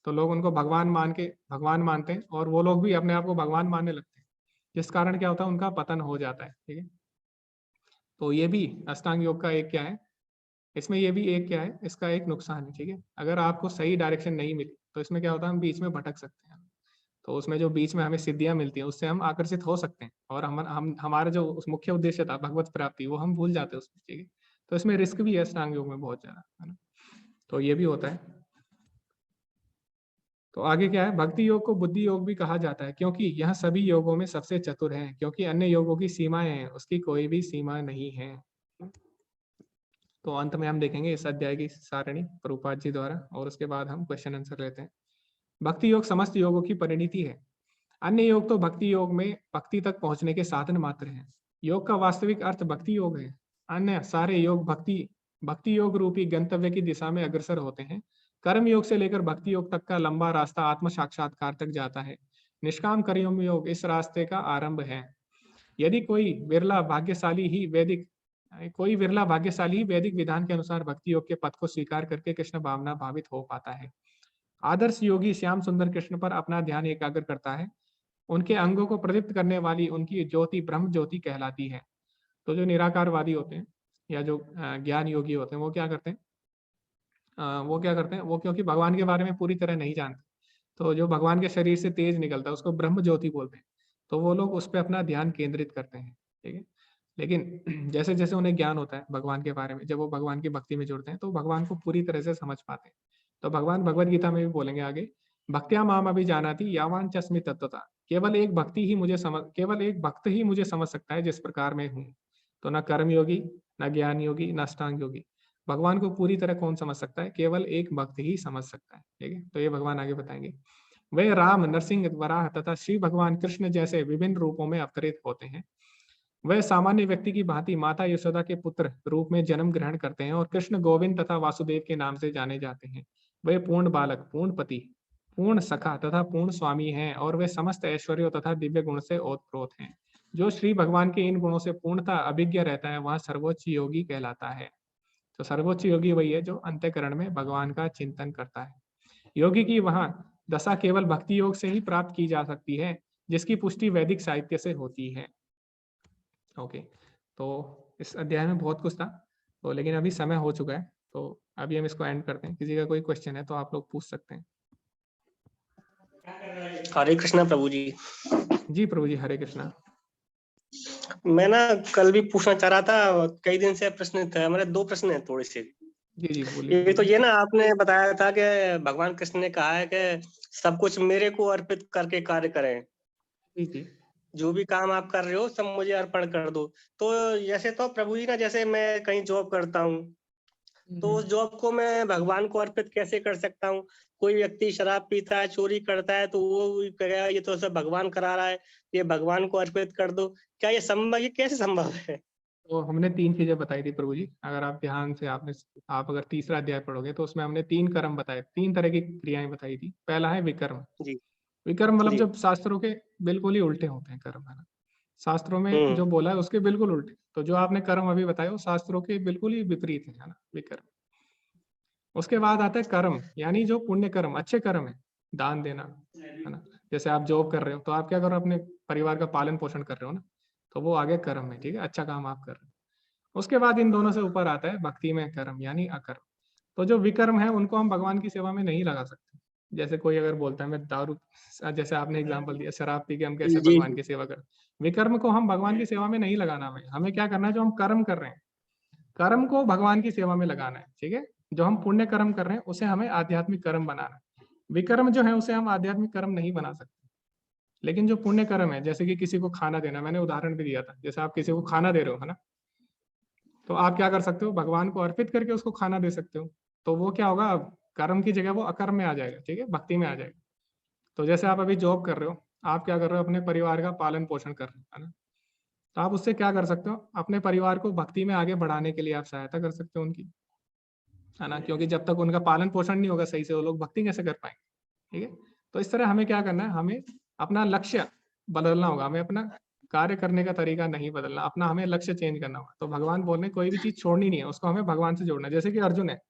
तो लोग उनको भगवान मानते हैं और वो लोग भी अपने आप को भगवान मानने लगते हैं, जिस कारण क्या होता है, उनका पतन हो जाता है। ठीक है, तो ये भी अष्टांग योग का एक क्या है, इसमें ये भी एक क्या है, इसका एक नुकसान है। ठीक है, अगर आपको सही डायरेक्शन नहीं मिली तो इसमें क्या होता है, हम बीच में भटक सकते हैं। तो उसमें जो बीच में हमें सिद्धियां मिलती हैं उससे हम आकर्षित हो सकते हैं और हम हमारा जो उस मुख्य उद्देश्य था भगवत प्राप्ति, वो हम भूल जाते हैं उसमें। ठीक है, तो इसमें रिस्क भी है अष्टांग योग में बहुत ज्यादा, है ना। तो ये भी होता है। तो आगे क्या है, भक्ति योग को बुद्धि योग भी कहा जाता है क्योंकि यह सभी योगों में सबसे चतुर है, क्योंकि अन्य योगों की सीमाएं हैं, उसकी कोई भी सीमा नहीं है। तो अंत में हम देखेंगे इस अध्याय की सारणी प्रभुपाद जी द्वारा, और उसके बाद हम क्वेश्चन आंसर लेते हैं। भक्ति योग समस्त योगों की परिणति है। अन्य योग तो भक्ति योग में भक्ति तक पहुंचने के साधन मात्र हैं। योग का वास्तविक अर्थ भक्ति योग है। अन्य सारे योग भक्ति योग रूपी गंतव्य की दिशा में अग्रसर होते हैं। कर्म योग से लेकर भक्ति योग तक का लंबा रास्ता आत्म साक्षात्कार तक जाता है। निष्काम कर्म योग इस रास्ते का आरंभ है। यदि कोई विरला भाग्यशाली ही वैदिक विधान के अनुसार भक्ति योग के पथ को स्वीकार करके कृष्ण भावना भावित हो पाता है। आदर्श योगी श्याम सुंदर कृष्ण पर अपना ध्यान एकाग्र करता है। उनके अंगों को प्रदीप्त करने वाली उनकी ज्योति ब्रह्म ज्योति कहलाती है। तो जो निराकारवादी होते हैं या जो ज्ञान योगी होते हैं वो क्या करते हैं, वो क्योंकि भगवान के बारे में पूरी तरह नहीं जानते, तो जो भगवान के शरीर से तेज निकलता है उसको ब्रह्म ज्योति बोलते हैं। तो वो लोग उस पर अपना ध्यान केंद्रित करते हैं, ठीक है। लेकिन जैसे जैसे उन्हें ज्ञान होता है भगवान के बारे में, जब वो भगवान की भक्ति में जुड़ते हैं तो भगवान को पूरी तरह से समझ पाते हैं। तो भगवान भगवद गीता में भी बोलेंगे आगे, भक्त्या माम अभिजानाति यावान च अस्मि तत्वता। केवल एक भक्त ही मुझे समझ सकता है जिस प्रकार मैं हूँ। तो न कर्म योगी, न ज्ञान योगी, न अष्टांग योगी, भगवान को पूरी तरह कौन समझ सकता है, केवल एक भक्त ही समझ सकता है, ठीक है। तो ये भगवान आगे बताएंगे। वे राम, नरसिंह, वराह तथा श्री भगवान कृष्ण जैसे विभिन्न रूपों में अवतरित होते हैं। वह सामान्य व्यक्ति की भांति माता यशोदा के पुत्र रूप में जन्म ग्रहण करते हैं और कृष्ण, गोविंद तथा वासुदेव के नाम से जाने जाते हैं। वे पूर्ण बालक, पूर्ण पति, पूर्ण सखा तथा पूर्ण स्वामी हैं और वे समस्त ऐश्वर्यों तथा दिव्य गुण से ओतप्रोत हैं। जो श्री भगवान के इन गुणों से पूर्णतः अभिज्ञ रहता है वह सर्वोच्च योगी कहलाता है। तो सर्वोच्च योगी वही है जो अंतःकरण में भगवान का चिंतन करता है। योगी की वहां दशा केवल भक्ति योग से ही प्राप्त की जा सकती है, जिसकी पुष्टि वैदिक साहित्य से होती है। ओके, तो इस अध्याय में बहुत कुछ था, तो लेकिन अभी समय हो चुका है, तो अभी हम इसको एंड करते हैं। किसी का कोई क्वेश्चन है तो आप लोग पूछ सकते हैं। हरे कृष्णा प्रभु जी। जी प्रभु जी, हरे कृष्णा। मैं ना कल भी पूछना चाह रहा था, कई दिन से प्रश्न था मेरे, 2 प्रश्न है थोड़े से। जी जी बोलिए। ये तो ये ना आपने बताया था कि भगवान कृष्ण ने कहा है कि सब कुछ मेरे को अर्पित करके कार्य करें। जी जी। जो भी काम आप कर रहे हो सब मुझे अर्पण कर दो। तो जैसे तो प्रभु जी ना, जैसे मैं कहीं जॉब करता हूँ तो उस जॉब को मैं भगवान को अर्पित कैसे कर सकता हूँ? कोई व्यक्ति शराब पीता है, चोरी करता है, तो वो कहेगा ये तो सब भगवान करा रहा है, ये भगवान को अर्पित कर दो। क्या ये संभव, ये कैसे संभव है? तो हमने 3 चीजें बताई थी प्रभु जी, अगर आप ध्यान से आप अगर तीसरा अध्याय पढ़ोगे तो उसमें हमने 3 कर्म बताए, 3 तरह की क्रियाएं बताई थी। पहला है विकर्म। जी विकर्म मतलब जी। जब शास्त्रों के बिल्कुल ही उल्टे होते हैं कर्म, है ना। शास्त्रों में जो बोला है उसके बिल्कुल उल्टे। तो जो आपने कर्म अभी बताया वो शास्त्रों के बिल्कुल ही विपरीत है ना, विकर्म। उसके बाद आता है कर्म, यानी जो पुण्य कर्म, अच्छे कर्म है, दान देना, है ना। जैसे आप जॉब कर रहे हो तो आप क्या करो, अपने परिवार का पालन पोषण कर रहे हो ना, तो वो आगे कर्म है, ठीक है, अच्छा काम आप कर रहे हो। उसके बाद इन दोनों से ऊपर आता है भक्ति में कर्म यानी अकर्म। तो जो विकर्म है उनको हम भगवान की सेवा में नहीं लगा सकते। जैसे कोई अगर बोलता है मैं दारू, जैसे आपने एग्जांपल दिया शराब पी के हम कैसे जी भगवान की सेवा करें, विकर्म को हम भगवान की सेवा में नहीं लगाना। हमें क्या करना है, जो हम कर्म कर रहे हैं कर्म को भगवान की सेवा में लगाना है, ठीक है। जो हम पुण्य कर्म कर रहे हैं उसे हमें आध्यात्मिक कर्म बनाना है। विकर्म जो है उसे हम आध्यात्मिक कर्म नहीं बना सकते। लेकिन जो पुण्य कर्म है, जैसे कि किसी को खाना देना, मैंने उदाहरण भी दिया था, जैसे आप किसी को खाना दे रहे हो, है ना, तो आप क्या कर सकते हो, भगवान को अर्पित करके उसको खाना दे सकते हो। तो वो क्या होगा, कर्म की जगह वो अकर्म में आ जाएगा, ठीक है, भक्ति में आ जाएगा। तो जैसे आप अभी जॉब कर रहे हो, आप क्या कर रहे हो, अपने परिवार का पालन पोषण कर रहे हो, है ना। तो आप उससे क्या कर सकते हो, अपने परिवार को भक्ति में आगे बढ़ाने के लिए आप सहायता कर सकते हो उनकी, है ना। क्योंकि जब तक उनका पालन पोषण नहीं होगा सही से, वो लोग भक्ति कैसे कर पाएंगे, ठीक है। तो इस तरह हमें क्या करना है, हमें अपना लक्ष्य बदलना होगा, हमें अपना कार्य करने का तरीका नहीं बदलना, अपना हमें लक्ष्य चेंज करना होगा। तो भगवान बोल रहे कोई भी चीज छोड़नी नहीं है, उसको हमें भगवान से जोड़ना है। जैसे कि अर्जुन है,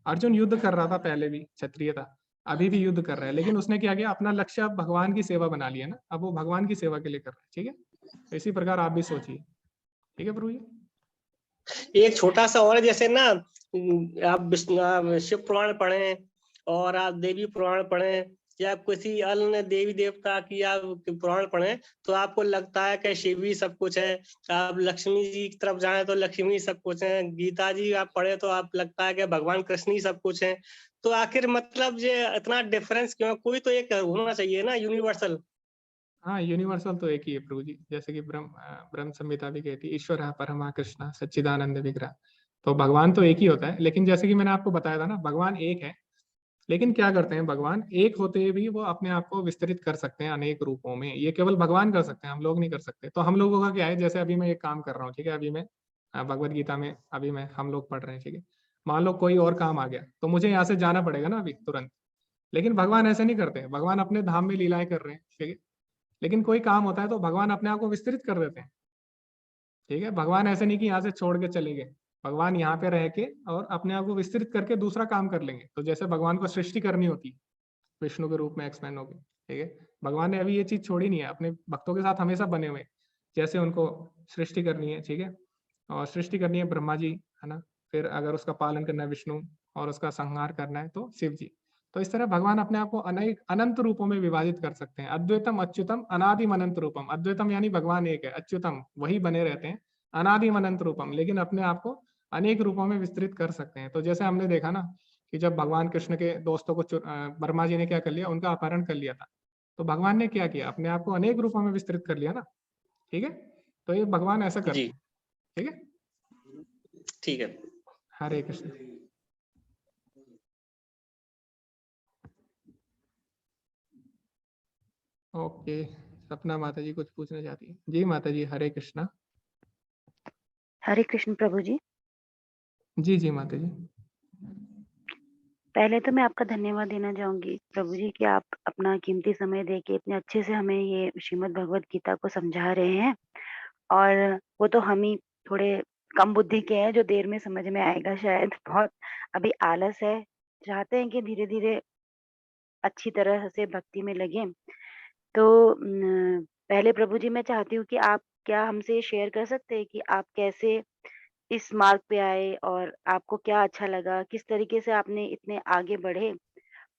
अर्जुन युद्ध कर रहा था, पहले भी क्षत्रिय था, अभी भी युद्ध कर रहा है, लेकिन उसने क्या किया, अपना लक्ष्य अब भगवान की सेवा बना लिया ना, अब वो भगवान की सेवा के लिए कर रहा है, ठीक है। इसी प्रकार आप भी सोचिए, ठीक है प्रभु जी। एक छोटा सा और, जैसे ना आप शिव पुराण पढ़ें और आप देवी पुराण पढ़ें या किसी अन्य देवी देवता की आप पुराण पढ़े तो आपको लगता है कि शिव ही सब कुछ है। आप लक्ष्मी जी की तरफ जाए तो लक्ष्मी सब कुछ है। गीता जी आप पढ़े तो आप लगता है कि भगवान कृष्ण ही सब कुछ है। तो आखिर मतलब ये इतना डिफरेंस क्यों? कोई तो एक होना चाहिए ना यूनिवर्सल। हाँ, यूनिवर्सल तो एक ही है प्रभु जी। जैसे कि ब्रह्म संहिता भी कहती है ईश्वर है परमा कृष्ण सच्चिदानंद विग्रह। तो भगवान तो एक ही होता है, लेकिन जैसे कि मैंने आपको बताया था ना, भगवान एक है, लेकिन क्या करते हैं भगवान एक होते हुए भी वो अपने आप को विस्तृत कर सकते हैं अनेक रूपों में। ये केवल भगवान कर सकते हैं, हम लोग नहीं कर सकते। तो हम लोगों का क्या है, जैसे अभी मैं एक काम कर रहा हूँ, ठीक है, अभी मैं भगवत गीता में अभी मैं हम लोग पढ़ रहे हैं, ठीक है। मान लो कोई और काम आ गया तो मुझे यहाँ से जाना पड़ेगा ना अभी तुरंत, लेकिन भगवान ऐसे नहीं करते। भगवान अपने धाम में लीलाएं कर रहे हैं, ठीक है, लेकिन कोई काम होता है तो भगवान अपने आप को विस्तृत कर देते हैं, ठीक है। भगवान ऐसे नहीं कि यहाँ से छोड़ के चले गए, भगवान यहाँ पे रह के और अपने आप को विस्तृत करके दूसरा काम कर लेंगे। तो जैसे भगवान को सृष्टि करनी होती है विष्णु के रूप में एक्सपैंड होके, ठीक है, भगवान ने अभी ये चीज छोड़ी नहीं है, अपने भक्तों के साथ हमेशा बने हुए हैं। जैसे उनको सृष्टि करनी है, ठीक है, और सृष्टि करनी है ब्रह्मा जी, है ना, फिर अगर उसका पालन करना है विष्णु, और उसका संहार करना है तो शिव जी। तो इस तरह भगवान अपने आप को अनेक अनंत रूपों में विभाजित कर सकते हैं। अद्वैतम अच्युतम अनादिम अनंत रूपम। अद्वैतम यानी भगवान एक है, अच्युतम वही बने रहते हैं, अनादिम अनंत रूपम, लेकिन अपने आप को अनेक रूपों में विस्तृत कर सकते हैं। तो जैसे हमने देखा ना कि जब भगवान कृष्ण के दोस्तों को ब्रह्मा जी ने क्या कर लिया, उनका अपहरण कर लिया था, तो भगवान ने क्या किया, अपने आप को अनेक रूपों में विस्तृत कर लिया ना, ठीक है। तो ये भगवान ऐसा करते जी हैं, ठीक है। ठीक है। हरे कृष्ण। ओके, सपना माता जी कुछ पूछना चाहती है? जी माता जी, हरे कृष्णा। हरे कृष्ण प्रभु जी। जी जी माता जी। पहले तो मैं आपका धन्यवाद देना चाहूंगी प्रभु जी कि आप अपना कीमती समय देके इतने अच्छे से हमें ये श्रीमद् भगवत गीता को समझा रहे हैं। और वो तो हम ही थोड़े कम बुद्धि के हैं जो देर में समझ में आएगा, शायद बहुत अभी आलस है। चाहते हैं कि धीरे धीरे अच्छी तरह से भक्ति में लगे। तो पहले प्रभु जी मैं चाहती हूँ कि आप क्या हमसे शेयर कर सकते हैं कि आप कैसे इस मार्ग पे आए और आपको क्या अच्छा लगा, किस तरीके से आपने इतने आगे बढ़े।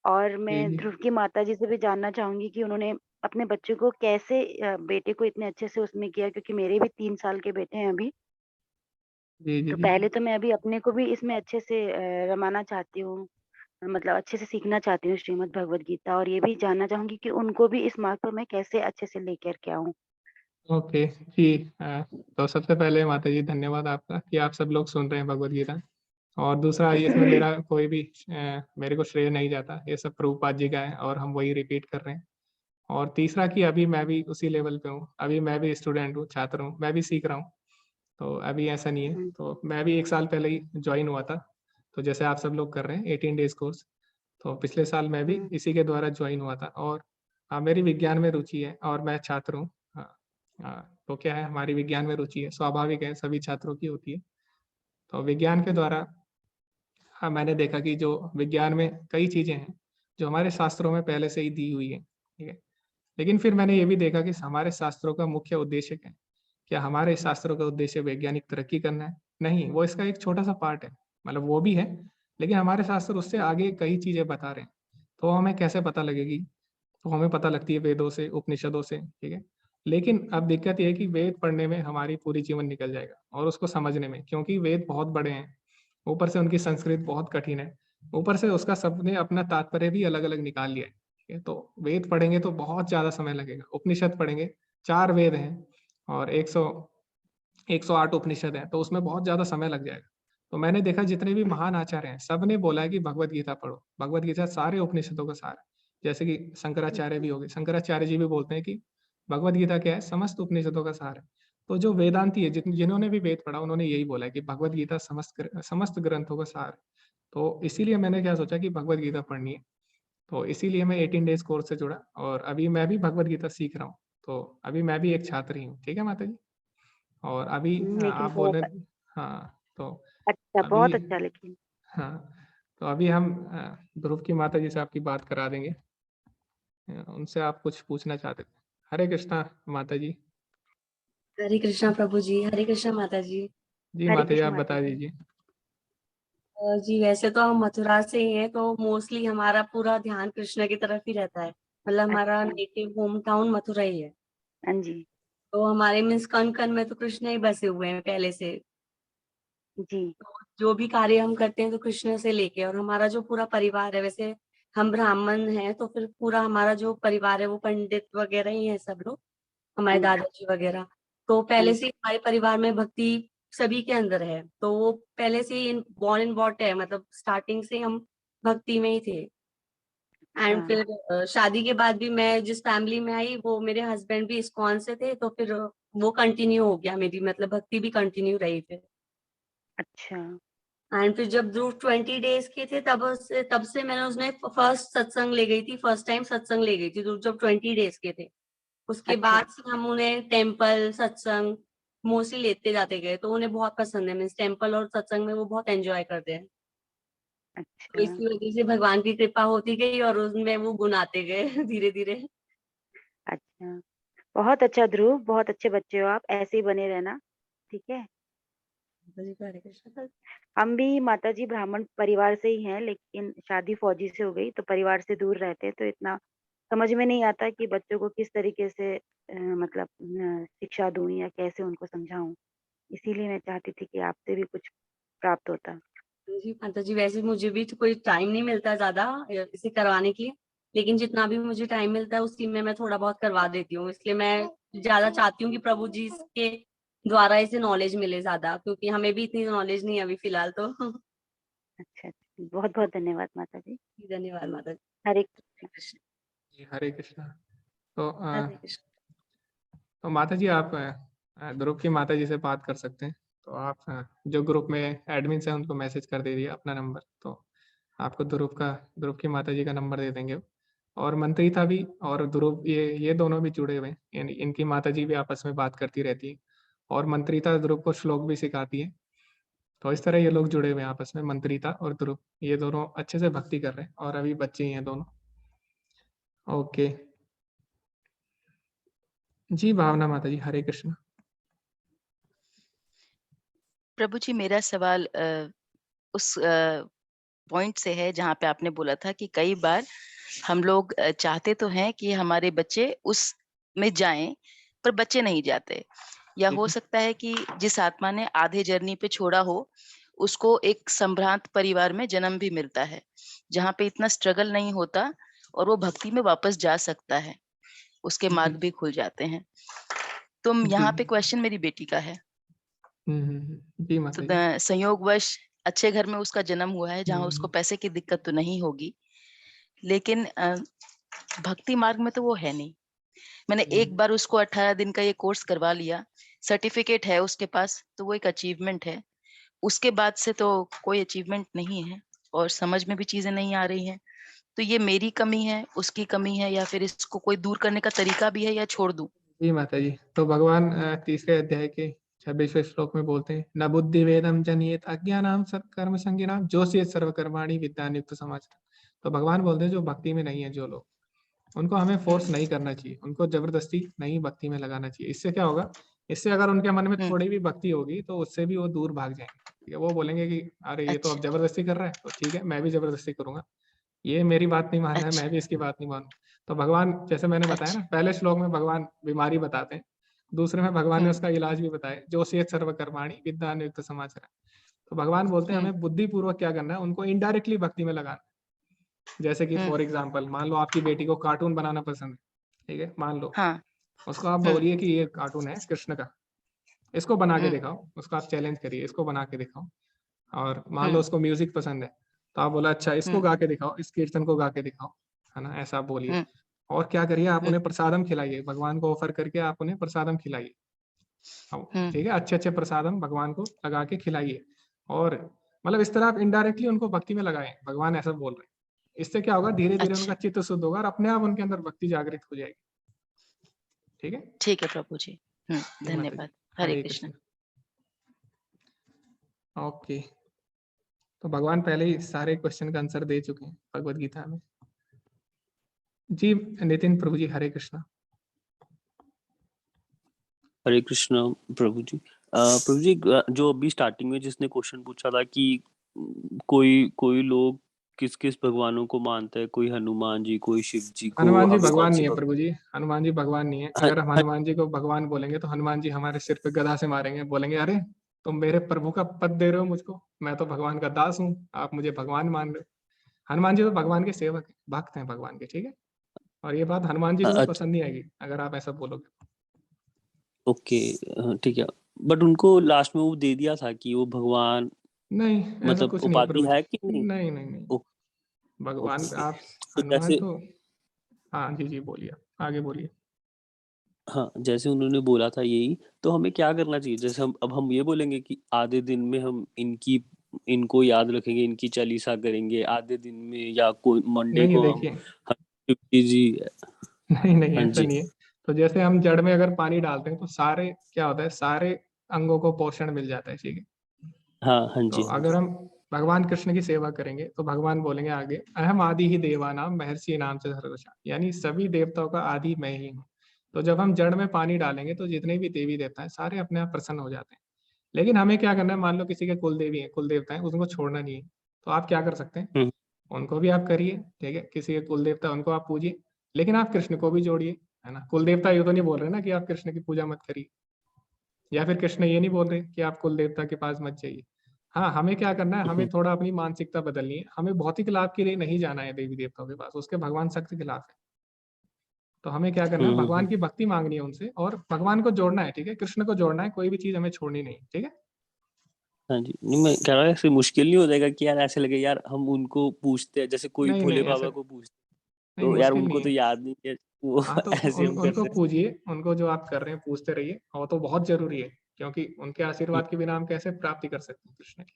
और जी मैं जी ध्रुव की माता जी से भी जानना चाहूंगी कि उन्होंने अपने बच्चे को कैसे बेटे को इतने अच्छे से उसमें किया, क्योंकि मेरे भी 3 साल के बेटे हैं अभी। जी जी तो जी। पहले तो मैं अभी अपने को भी इसमें अच्छे से रमाना चाहती हूँ, मतलब अच्छे से सीखना चाहती हूँ श्रीमद् भगवत गीता, और ये भी जानना चाहूंगी कि उनको भी इस मार्ग पर मैं कैसे अच्छे से लेकर के आऊँ। ओके जी। तो सबसे पहले माता जी धन्यवाद आपका कि आप सब लोग सुन रहे हैं भगवत गीता। और दूसरा, इसमें मेरा कोई भी मेरे को श्रेय नहीं जाता, ये सब प्रभुपाद जी का है और हम वही रिपीट कर रहे हैं। और तीसरा कि अभी मैं भी उसी लेवल पे हूँ, अभी मैं भी स्टूडेंट हूँ, छात्र हूँ, मैं भी सीख रहा हूँ। तो अभी ऐसा नहीं है, हुँ, तो मैं भी 1 साल पहले ही ज्वाइन हुआ था। तो जैसे आप सब लोग कर रहे हैं 18 डेज कोर्स, तो पिछले साल मैं भी हुँ, इसी के द्वारा ज्वाइन हुआ था। और मेरी विज्ञान में रुचि है और मैं छात्र हूँ। तो क्या है, हमारी विज्ञान में रुचि है, स्वाभाविक है, सभी छात्रों की होती है। तो विज्ञान के द्वारा मैंने देखा कि जो विज्ञान में कई चीजें हैं जो हमारे शास्त्रों में पहले से ही दी हुई है, ठीक है। लेकिन फिर मैंने ये भी देखा कि हमारे शास्त्रों का मुख्य उद्देश्य क्या है। क्या हमारे शास्त्रों का उद्देश्य वैज्ञानिक तरक्की करना है? नहीं, वो इसका एक छोटा सा पार्ट है, मतलब वो भी है, लेकिन हमारे शास्त्र उससे आगे कई चीजें बता रहे हैं। तो हमें कैसे पता लगेगी? तो हमें पता लगती है वेदों से, उपनिषदों से, ठीक है। लेकिन अब दिक्कत यह है कि वेद पढ़ने में हमारी पूरी जीवन निकल जाएगा और उसको समझने में, क्योंकि वेद बहुत बड़े हैं, ऊपर से उनकी संस्कृत बहुत कठिन है, ऊपर से उसका सबने अपना तात्पर्य भी अलग अलग निकाल लिया है, ठीक है। तो वेद पढ़ेंगे तो बहुत ज्यादा समय लगेगा। उपनिषद पढ़ेंगे, 4 वेद हैं और 108 उपनिषद हैं, तो उसमें बहुत ज्यादा समय लग जाएगा। तो मैंने देखा जितने भी महान आचार्य हैं सब ने बोला है कि भगवत गीता पढ़ो। भगवत गीता सारे उपनिषदों का सार है। जैसे कि शंकराचार्य भी हो गए, शंकराचार्य जी भी बोलते हैं कि भगवत गीता क्या है, समस्त उपनिषदों का सार है। तो जो वेदांती है, जिन्होंने भी वेद पढ़ा, उन्होंने यही बोला है कि भगवत गीता समस्त ग्रंथों का सार है। तो इसीलिए मैंने क्या सोचा कि भगवत गीता पढ़नी है। तो इसीलिए मैं 18 डेज कोर्स से जुड़ा और अभी मैं भी भगवत गीता सीख रहा हूँ। तो अभी मैं भी एक छात्र ही हूँ, ठीक है माता जी। और अभी लेकिन आप बोल बहुत रहे, हाँ, तो अच्छा, अभी, बहुत अच्छा लेकिन। हाँ, तो अभी हम ध्रुव की माता जी से आपकी बात करा देंगे। उनसे आप कुछ पूछना चाहते थे? हरे कृष्णा माता जी। हरे कृष्णा प्रभु जी, हरे कृष्णा माता जी। जी हरे माता जी, कृष्ण आप माता बता जी। दीजिए। जी वैसे तो हम मथुरा से ही हैं, तो मोस्टली हमारा पूरा ध्यान कृष्ण की तरफ ही रहता है। मतलब हमारा अच्छा। नेटिव होम टाउन मथुरा ही है, हाँ जी। तो हमारे मीन्स कण कण में तो कृष्ण ही बसे हुए हैं पहले से। जी। तो जो भी कार्य हम करते हैं तो कृष्ण से लेके, और हमारा जो पूरा परिवार है, वैसे हम ब्राह्मण हैं तो फिर पूरा हमारा जो परिवार है वो पंडित वगैरह ही है सब लोग, हमारे हाँ जी। दादाजी वगैरह। तो हाँ पहले जी। से ही हमारे परिवार में भक्ति सभी के अंदर है, तो वो पहले से ही बॉर्न इन बॉट है, मतलब स्टार्टिंग से हम भक्ति में ही थे। एंड अच्छा। फिर शादी के बाद भी मैं जिस फैमिली में आई, वो मेरे हस्बैंड भी इस्कॉन से थे, तो फिर वो कंटिन्यू हो गया, मेरी मतलब भक्ति भी कंटिन्यू रही फिर। अच्छा। एंड फिर जब ध्रुव 20 डेज के थे, तब से मैंने उसमें फर्स्ट सत्संग ले गई थी, फर्स्ट टाइम सत्संग ले गई थी ध्रुव जब 20 डेज के थे। उसके अच्छा। बाद से हम उन्हें टेम्पल सत्संग मोस्टली लेते जाते गए, तो उन्हें बहुत पसंद है, मीन्स टेम्पल और सत्संग में वो बहुत एंजॉय करते हैं। तो अच्छा। इसी वजह से भगवान की कृपा होती गई और उसमें वो गुण आते गए धीरे धीरे। अच्छा। बहुत अच्छा ध्रुव, बहुत अच्छे बच्चे हो आप, ऐसे ही बने रहना। ठीक है। हरे कृष्ण। हम भी माताजी ब्राह्मण परिवार से ही हैं, लेकिन शादी फौजी से हो गई तो परिवार से दूर रहते हैं, तो इतना समझ में नहीं आता कि बच्चों को किस तरीके से मतलब शिक्षा दूं या कैसे उनको समझाऊं। इसीलिए मैं चाहती थी कि आपसे भी कुछ प्राप्त होता। जी माता जी, वैसे मुझे भी तो कोई टाइम नहीं मिलता ज्यादा इसे करवाने के लिए, लेकिन जितना भी मुझे टाइम मिलता है उसी में मैं थोड़ा बहुत करवा देती हूँ। इसलिए मैं ज्यादा चाहती हूँ कि प्रभु जी के द्वारा इसे नॉलेज मिले ज्यादा, क्योंकि हमें भी इतनी नॉलेज नहीं है अभी फिलहाल तो। अच्छा, बहुत बहुत धन्यवाद माता जी। धन्यवाद माता जी। हरे हरे कृष्ण। कृष्ण। जी, हरे कृष्णा। तो हरे कृष्ण। तो माता जी आप ग्रुप की माता जी से बात कर सकते हैं। तो आप जो ग्रुप में एडमिन है उनको मैसेज कर दीजिए अपना नंबर, तो आपको ग्रुप की माता जी का नंबर दे देंगे वो। और मंत्रिता भी और ध्रुव ये दोनों भी जुड़े हुए हैं, यानी इनकी माता जी भी आपस में बात करती रहती है और मंत्रिता ध्रुव को श्लोक भी सिखाती है। तो इस तरह ये लोग जुड़े हुए हैं आपस में, मंत्रिता और ध्रुव ये दोनों अच्छे से भक्ति कर रहे हैं और अभी बच्चे ही हैं दोनों। ओके जी, भावना माता जी, हरे कृष्ण। प्रभु जी, मेरा सवाल उस पॉइंट से है जहाँ पे आपने बोला था कि कई बार हम लोग चाहते तो हैं कि हमारे बच्चे उस में जाएं, पर बच्चे नहीं जाते। या हो सकता है कि जिस आत्मा ने आधे जर्नी पे छोड़ा हो, उसको एक संभ्रांत परिवार में जन्म भी मिलता है, जहाँ पे इतना स्ट्रगल नहीं होता और वो भक्ति में वापस जा सकता है, उसके मार्ग भी खुल जाते हैं। तो यहाँ पे क्वेश्चन मेरी बेटी का है। जी तो माता जी। संयोगवश अच्छे घर में उसका जन्म हुआ है, जहाँ उसको पैसे की दिक्कत तो नहीं होगी, लेकिन भक्ति मार्ग में तो वो है नहीं। मैंने एक बार उसको 18 दिन का ये कोर्स करवा लिया, सर्टिफिकेट है उसके पास, तो वो एक अचीवमेंट है। उसके बाद से तो कोई अचीवमेंट नहीं है और समझ में भी चीजें नहीं आ रही हैं। तो ये मेरी कमी है, उसकी कमी है, या फिर इसको कोई दूर करने का तरीका भी है, या छोड़ दूं? जी माता जी, तो भगवान तीसरे अध्याय के 26वें श्लोक में बोलते हैं, न बुद्धि वेदम जनियेत अज्ञानाम कर्म संगिनाम जोषयेत सर्वकर्माणि विद्यानियुक्त समाचार। तो भगवान बोलते हैं जो भक्ति में नहीं है जो लोग, उनको हमें फोर्स नहीं करना चाहिए, उनको जबरदस्ती नहीं भक्ति में लगाना चाहिए। इससे क्या होगा, इससे अगर उनके मन में थोड़ी भी भक्ति होगी तो उससे भी वो दूर भाग जाएंगे। ठीक है, वो बोलेंगे कि अरे ये तो अब अच्छा, जबरदस्ती कर रहा है, तो ठीक है मैं भी जबरदस्ती करूंगा, ये मेरी बात नहीं मान रहा है, अच्छा, मैं भी इसकी बात नहीं मानू। तो भगवान, जैसे मैंने बताया ना, अच्छा। पहले श्लोक में भगवान बीमारी बताते हैं, दूसरे में भगवान ने उसका इलाज भी बताया, जो सेहत सर्वकर्माणी विद्यानियुक्त समाचार। तो भगवान बोलते हैं हमें बुद्धि पूर्वक क्या करना है, उनको इनडायरेक्टली भक्ति में लगाना। जैसे कि फॉर एग्जाम्पल, मान लो आपकी बेटी को कार्टून बनाना पसंद है, ठीक है, मान लो हाँ। उसको आप बोलिए कि ये कार्टून है कृष्ण का, इसको बना के दिखाओ, उसको आप चैलेंज करिए, इसको बना के दिखाओ। और मान लो उसको म्यूजिक पसंद है, तो आप बोला अच्छा इसको गा के दिखाओ, इस कीर्तन को गा के दिखाओ, है ना, ऐसा आप बोलिए। और क्या करिए, आप उन्हें प्रसादम खिलाइए, भगवान को ऑफर करके आप उन्हें प्रसादम खिलाइए। ठीक है, अच्छे अच्छे प्रसादम भगवान को लगा के खिलाइए। और मतलब इस तरह आप इनडायरेक्टली उनको भक्ति में लगाएं, भगवान ऐसा बोल रहे हैं। इससे क्या होगा, धीरे धीरे उनका अच्छा, चित्त शुद्ध होगा और अपने आप उनके अंदर भक्ति जागृत हो जाएगी। ठीक है ठीक है प्रभु जी। जी माता जी, धन्यवाद। हरे हरे कृष्ण। कृष्ण। ओके, तो भगवान पहले ही सारे क्वेश्चन का आंसर दे चुके हैं भगवत गीता में। जी नितिन प्रभु जी, हरे कृष्णा। हरे कृष्ण प्रभु जी। प्रभु जी, जो अभी स्टार्टिंग में जिसने क्वेश्चन पूछा था कि कोई कोई लोग किस किस भगवानों को मानता है, कोई हनुमान जी, कोई शिव जी को, हनुमान जी हमें कौन भगवान से नहीं है प्रभु जी, हनुमान जी भगवान नहीं है। हाँ, अगर हम हनुमान जी को भगवान बोलेंगे तो हनुमान जी हमारे सिर पे गदा से मारेंगे, बोलेंगे अरे तुम मेरे प्रभु का पद दे रहे हो मुझको, मैं तो भगवान का दास हूँ, आप मुझे भगवान मान रहे हो। हनुमान जी तो भगवान के सेवक हैं, भक्त हैं भगवान के, ठीक है। और ये बात हनुमान जी को भी अच्छा, पसंद नहीं आएगी अगर आप ऐसा बोलोगे। ओके, ठीक है। बट उनको लास्ट में वो दे दिया था कि वो भगवान, नहीं, ऐसा मतलब कुछ नहीं है उपाधि प्रभु जी। है कि नहीं? नहीं नहीं नहीं, ओ- भगवान ओके, आप तो हनुमान जैसे, तो, हाँ जी जी बोलिए, आगे बोलिए। हाँ, जैसे उन्होंने बोला था यही, तो हमें क्या करना चाहिए? जैसे हम ये बोलेंगे कि आधे दिन में हम इनको याद रखेंगे, इनकी चालीसा करेंगे आधे दिन में, या कोई मंडे नहीं को हम देखिए, शिव जी। नहीं नहीं हाँ ऐसा जी, नहीं है। तो जैसे हम जड़ में अगर पानी डालते हैं तो सारे क्या होता है, सारे अंगों को पोषण मिल जाता है, ठीक है। हाँ हाँ तो जी, हाँ अगर जी। हम भगवान कृष्ण की सेवा करेंगे तो भगवान बोलेंगे आगे, अहम आदि ही देवा नाम महर्षि नाम से सर्वशा, यानी सभी देवताओं का आदि मैं ही हूँ। तो जब हम जड़ में पानी डालेंगे तो जितने भी देवी देवता हैं सारे अपने आप प्रसन्न हो जाते हैं। लेकिन हमें क्या करना है, मान लो किसी के कुल देवी है, कुल देवता है, उनको छोड़ना नहीं है। तो आप क्या कर सकते हैं, हम्म, उनको भी आप करिए, ठीक है। किसी के कुल देवता है, उनको आप पूजिए, लेकिन आप कृष्ण को भी जोड़िए, है ना। कुल देवता ये तो नहीं बोल रहे ना कि आप कृष्ण की पूजा मत करिए, या फिर कृष्ण ये नहीं बोल रहे कि आप कुल देवता के पास मत जाइए। हाँ, हमें क्या करना है, हमें थोड़ा अपनी मानसिकता बदलनी है। हमें भौतिक लाभ के लिए नहीं जाना है देवी देवताओं के पास, उसके भगवान सख्त खिलाफ है। तो हमें क्या करना है, भगवान की भक्ति मांगनी है उनसे और भगवान को जोड़ना है, ठीक है। कृष्ण को जोड़ना है, कोई भी चीज हमें छोड़नी नहीं, ठीक है। हाँ जी। नहीं, मैं कह रहा हूँ ऐसे मुश्किल नहीं हो जाएगा कि यार ऐसे लगे यार हम उनको पूछते हैं, जैसे कोई नहीं भोले नहीं ऐसा, बाबा को पूछते, नहीं तो यार मुश्किल नहीं उनको है। तो याद नहीं है वो हाँ तो ऐसे हम उनको करते हैं। पूजिए, उनको जो आप कर रहे हैं पूछते रहिए, और तो बहुत जरूरी है, क्योंकि उनके आशीर्वाद के बिना हम कैसे प्राप्ति कर सकते हैं कृष्ण की।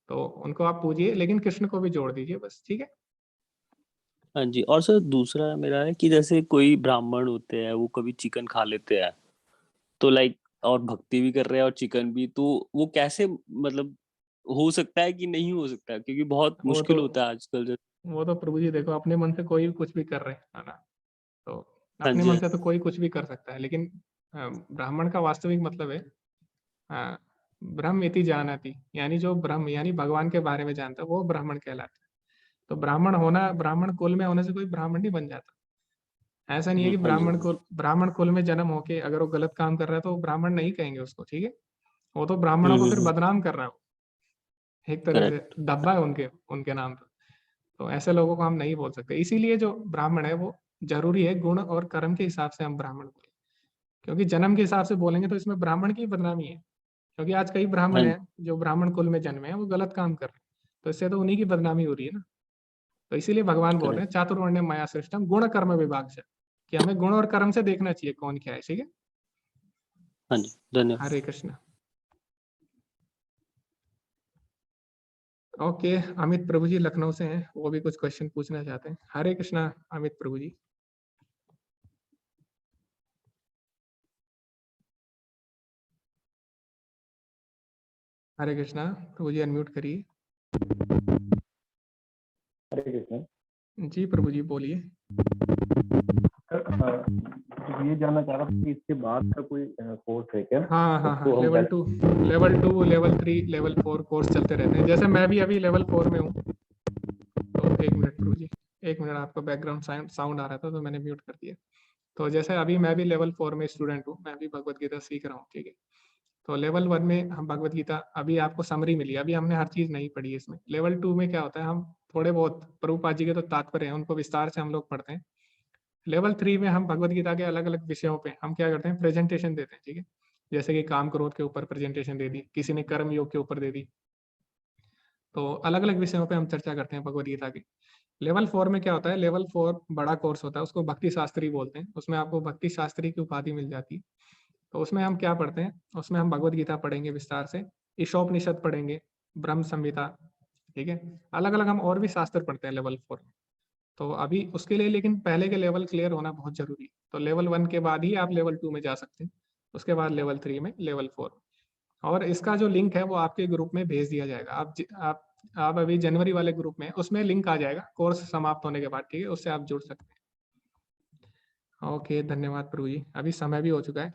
तो उनको आप पूजिए, लेकिन कृष्ण को भी जोड़ दीजिए बस, ठीक है। हाँ जी। और सर दूसरा मेरा है कि जैसे कोई ब्राह्मण होते हैं वो कभी चिकन खा लेते हैं, तो लाइक, और भक्ति भी कर रहे हैं और चिकन भी, तो वो कैसे, मतलब हो सकता है कि नहीं हो सकता है? क्योंकि बहुत वो तो मुश्किल होता है आजकल वो तो प्रभु जी देखो, अपने मन से कोई भी कुछ भी कर रहे हैं, है ना। तो हाँ अपने जी, मन से तो कोई कुछ भी कर सकता है, लेकिन ब्राह्मण का वास्तविक मतलब है अ, ब्रह्म इति जानाति, यानी जो ब्रह्म यानी भगवान के बारे में जानता है वो ब्राह्मण कहलाता है। तो ब्राह्मण होना, ब्राह्मण कुल में होने से कोई ब्राह्मण नहीं बन जाता। ऐसा नहीं है कि हाँ जी, ब्राह्मण कुल में जन्म होके अगर वो गलत काम कर रहा है तो वो ब्राह्मण नहीं कहेंगे उसको, ठीक है। वो तो ब्राह्मणों को फिर बदनाम कर रहा है वो, एक तरह से करेक्ट, धब्बा है उनके उनके नाम पर। तो ऐसे लोगों को हम नहीं बोल सकते। इसीलिए जो ब्राह्मण है वो जरूरी है गुण और कर्म के हिसाब से हम ब्राह्मण बोले, क्योंकि जन्म के हिसाब से बोलेंगे तो इसमें ब्राह्मण की बदनामी है। क्योंकि आज कई ब्राह्मण हाँ हैं जो ब्राह्मण कुल में जन्मे हैं, वो गलत काम कर रहे हैं, तो इससे तो उन्हीं की बदनामी हो रही है ना। तो इसीलिए भगवान बोल रहे करेक्ट। हैं चातुर्वर्ण्यम मया सृष्टम गुण कर्म विभाग से, कि हमें गुण और कर्म से देखना चाहिए कौन क्या है, ठीक है। हाँ जी, धन्यवाद। हरे कृष्ण। ओके, अमित प्रभु जी लखनऊ से हैं, वो भी कुछ क्वेश्चन पूछना चाहते हैं। हरे कृष्णा अमित प्रभु जी। हरे कृष्णा प्रभु जी, अनम्यूट करिए। हरे कृष्ण। जी प्रभु जी बोलिए। सर, ये जानना चाह रहा था कि इसके बाद का कोई कोर्स है क्या? हाँ हाँ हाँ, उसको हम level 2, level 2, level 3, level 4 course चलते रहते हैं। जैसे मैं भी अभी लेवल 4 में हूँ। तो एक मिनट प्रभु जी, एक मिनट, आपका बैकग्राउंड साउंड आ रहा था तो मैंने म्यूट कर दिया। तो जैसे अभी मैं भी लेवल 4 में स्टूडेंट हूँ, मैं भी भगवत गीता सीख रहा हूँ, ठीक है। तो लेवल 1 में हम भगवत गीता, अभी आपको समरी मिली, अभी हमने हर चीज नहीं पढ़ी है इसमें। लेवल 2 में क्या होता है, हम थोड़े बहुत प्रभुपाद जी के तो तात्पर्य हैं उनको विस्तार से हम लोग पढ़ते हैं। लेवल 3 में हम भगवत गीता के अलग अलग विषयों पे हम क्या करते हैं, प्रेजेंटेशन देते हैं, ठीक है। जैसे कि काम क्रोध के ऊपर प्रेजेंटेशन दे दी, किसी ने कर्म योग के ऊपर दे दी। तो अलग अलग विषयों पे हम चर्चा करते हैं भगवत गीता की। लेवल 4 में क्या होता है, लेवल 4 बड़ा कोर्स होता है, उसको भक्ति शास्त्री बोलते हैं। उसमें आपको भक्ति शास्त्री की उपाधि मिल जाती है। तो उसमें हम क्या पढ़ते हैं, उसमें हम भगवत गीता पढ़ेंगे विस्तार से, ईशोपनिषद पढ़ेंगे, ब्रह्म संहिता, ठीक है। अलग अलग हम और भी शास्त्र पढ़ते हैं लेवल 4 में। तो अभी उसके लिए लेकिन पहले के लेवल क्लियर होना बहुत जरूरी है। तो लेवल 1 के बाद ही आप लेवल 2 में जा सकते हैं, उसके बाद लेवल 3 में, लेवल 4। और इसका जो लिंक है वो आपके ग्रुप में भेज दिया जाएगा। आप अभी जनवरी वाले ग्रुप में, उसमें लिंक आ जाएगा कोर्स समाप्त होने के बाद, ठीक है। उससे आप जुड़ सकते हैं। ओके, धन्यवाद प्रभु जी। अभी समय भी हो चुका है,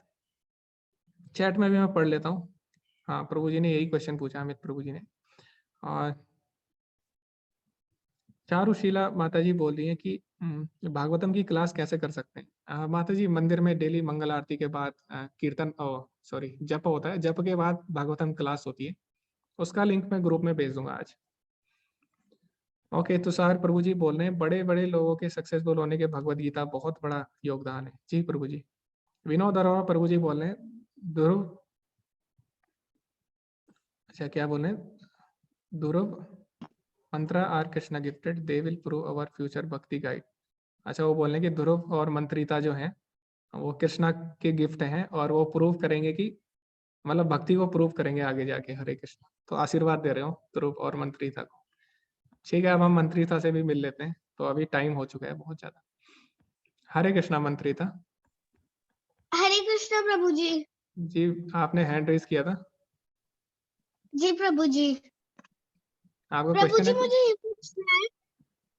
चैट में भी मैं पढ़ लेता हूँ। हाँ, प्रभु जी ने यही क्वेश्चन पूछा, अमित प्रभु जी ने। और चारुशीला माता जी बोल रही हैं कि भागवतम की क्लास कैसे कर सकते हैं। माता जी मंदिर में डेली मंगल आरती के बाद कीर्तन सॉरी जप होता है, जप के बाद भागवतम क्लास होती है, उसका लिंक मैं ग्रुप में भेज दूंगा आज। ओके, तुषार प्रभु जी बोल रहे हैं बड़े बड़े लोगों के सक्सेसफुल होने के भगवत गीता बहुत बड़ा योगदान है। जी प्रभु जी। विनोद अरोड़ा प्रभु जी बोल रहे हैं ध्रुव, अच्छा क्या बोल रहे हैं, Dhruv Mantra are Krishna gifted, they will prove our future bhakti guide. अच्छा वो बोल रहे हैं कि ध्रुव और मंत्रिता जो है वो कृष्णा के गिफ्ट हैं और वो प्रूव करेंगे कि मतलब भक्ति को प्रूव करेंगे आगे जाके। हरे कृष्णा, तो आशीर्वाद दे रहे हो ध्रुव और मंत्रिता को। ठीक है, अब हम मंत्रिता से भी मिल लेते हैं, तो अभी टाइम हो चुका है बहुत ज्यादा। हरे कृष्णा मंत्रिता। हरे कृष्णा प्रभु जी। जी आपने हैंड रेज किया था, जी प्रभु जी। आपका प्रभु क्वेश्चन जी है? मुझे ये पूछना है,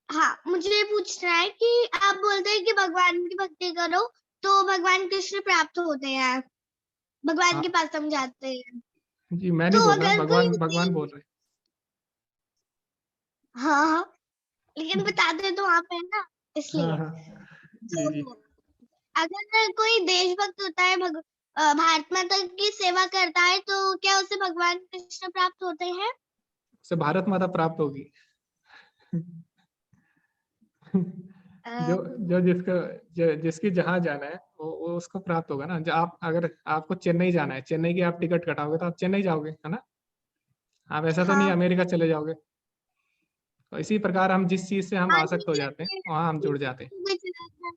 हाँ मुझे ये पूछना है कि आप बोलते हैं कि भगवान की भक्ति करो तो भगवान कृष्ण प्राप्त होते हैं, भगवान हाँ के पास हम जाते हैं। जी, मैं नहीं तो बोल रहा, अगर कोई भगवान भगवान बोल रहे हैं। हाँ हाँ, लेकिन बताते तो आप है ना, इसलिए। हाँ हाँ जी जी। तो अगर कोई देशभक्त होता है, भारत माता की सेवा करता है, तो क्या उसे भगवान कृष्ण प्राप्त होते हैं? उसे भारत माता प्राप्त होगी। जो जो जिसको जिसकी जहाँ जाना है वो उसको प्राप्त होगा ना। जो आप अगर आपको चेन्नई जाना है, चेन्नई की आप टिकट कटाओगे तो आप चेन्नई जाओगे, है ना। आप ऐसा तो नहीं हाँ। अमेरिका चले जाओगे। तो इसी प्रकार हम जिस चीज से हम आदमी आसक्त हो जाते हैं जैसे वहां हम जुड़ जाते हैं। में चला जाता है।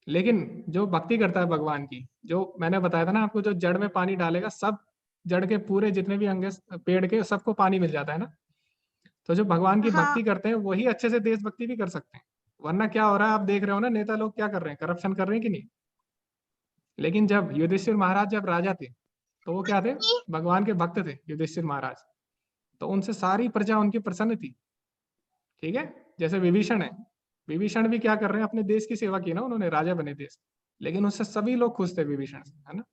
लेकिन जो भक्ति करता है भगवान की, जो मैंने बताया था ना आपको, जो जड़ में पानी डालेगा सब जड़ के पूरे जितने भी अंग हैं पेड़ के सबको पानी मिल जाता है ना। तो जो भगवान की हाँ भक्ति करते हैं वही अच्छे से देशभक्ति भी कर सकते हैं। वरना क्या हो रहा है आप देख रहे हो ना, नेता लोग क्या कर रहे हैं, करप्शन कर रहे हैं कि नहीं। लेकिन जब युधिष्ठिर महाराज जब राजा थे तो वो क्या थे, भगवान के भक्त थे युधिष्ठिर महाराज। तो उनसे सारी प्रजा उनकी प्रसन्न थी। ठीक है, जैसे विभीषण है, विभीषण भी क्या कर रहे हैं, अपने देश की सेवा की ना, उन्होंने राजा बने देश, लेकिन उससे सभी लोग खुश थे विभीषण से, है ना।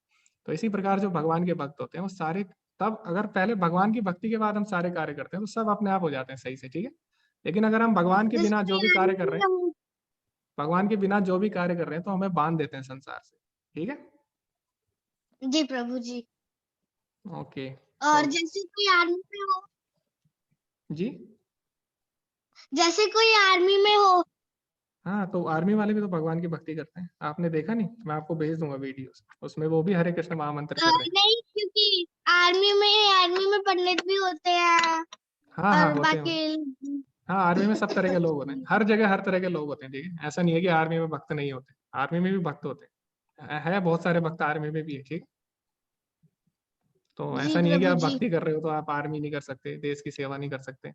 तो इसी प्रकार जो भगवान के भक्त होते हैं वो सारे, तब अगर पहले भगवान की भक्ति के बाद हम सारे कार्य करते हैं तो सब अपने आप हो जाते हैं सही से। ठीक है, लेकिन अगर हम भगवान के जैसे बिना जो कोई भी कार्य कर रहे हैं, आदमी भगवान के बिना जो भी कार्य कर रहे हैं तो हमें बांध देते हैं संसार से। ठीक है, जी प्रभु जी। ओके। और तो जैसे कोई आर्मी में हो, जी जैसे कोई आर्मी में हो, हाँ, तो आर्मी वाले भी तो भगवान की भक्ति करते हैं। आपने देखा नहीं, मैं आपको भेज दूंगा वीडियोस, उसमें वो भी हरे कृष्ण महामंत्र कर रहे हैं। नहीं क्योंकि आर्मी में पंडित भी होते हैं हाँ हाँ और होते हैं। बाकी। हाँ आर्मी में सब तरह के लोग होते हैं, हर जगह हर तरह के लोग होते हैं। ठीक है, ऐसा नहीं है कि आर्मी में भक्त नहीं होते, आर्मी में भी भक्त होते हैं, है बहुत सारे भक्त आर्मी में भी है। ठीक, तो जी ऐसा नहीं है कि प्रभु आप जी। भक्ति कर रहे हो तो आप आर्मी नहीं कर सकते, देश की सेवा नहीं कर सकते।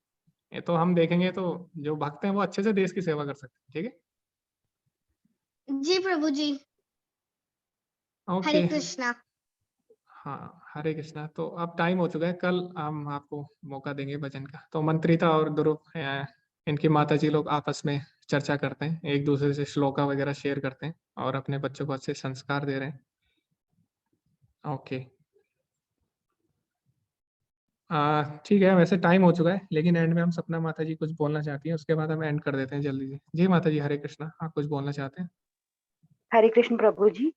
ये तो हम देखेंगे तो जो भक्त हैं वो अच्छे से देश की सेवा कर सकते हैं। ठीक जी प्रभु जी। है, हरे ओके। कृष्णा। हाँ हरे कृष्णा। तो अब टाइम हो चुका है, कल हम आपको मौका देंगे भजन का। तो मंत्रिता और ध्रुव इनकी माता जी लोग आपस में चर्चा करते हैं, एक दूसरे से श्लोका वगैरह शेयर करते हैं और अपने बच्चों को अच्छे संस्कार दे रहे हैं। ओके, ठीक है, वैसे टाइम हो चुका है, लेकिन एंड में हम सपना माता जी कुछ बोलना चाहती हैं, उसके बाद हम एंड कर देते हैं जल्दी से। जी माता जी हरे कृष्णा, आप कुछ बोलना चाहते हैं? हरे कृष्ण प्रभु जी।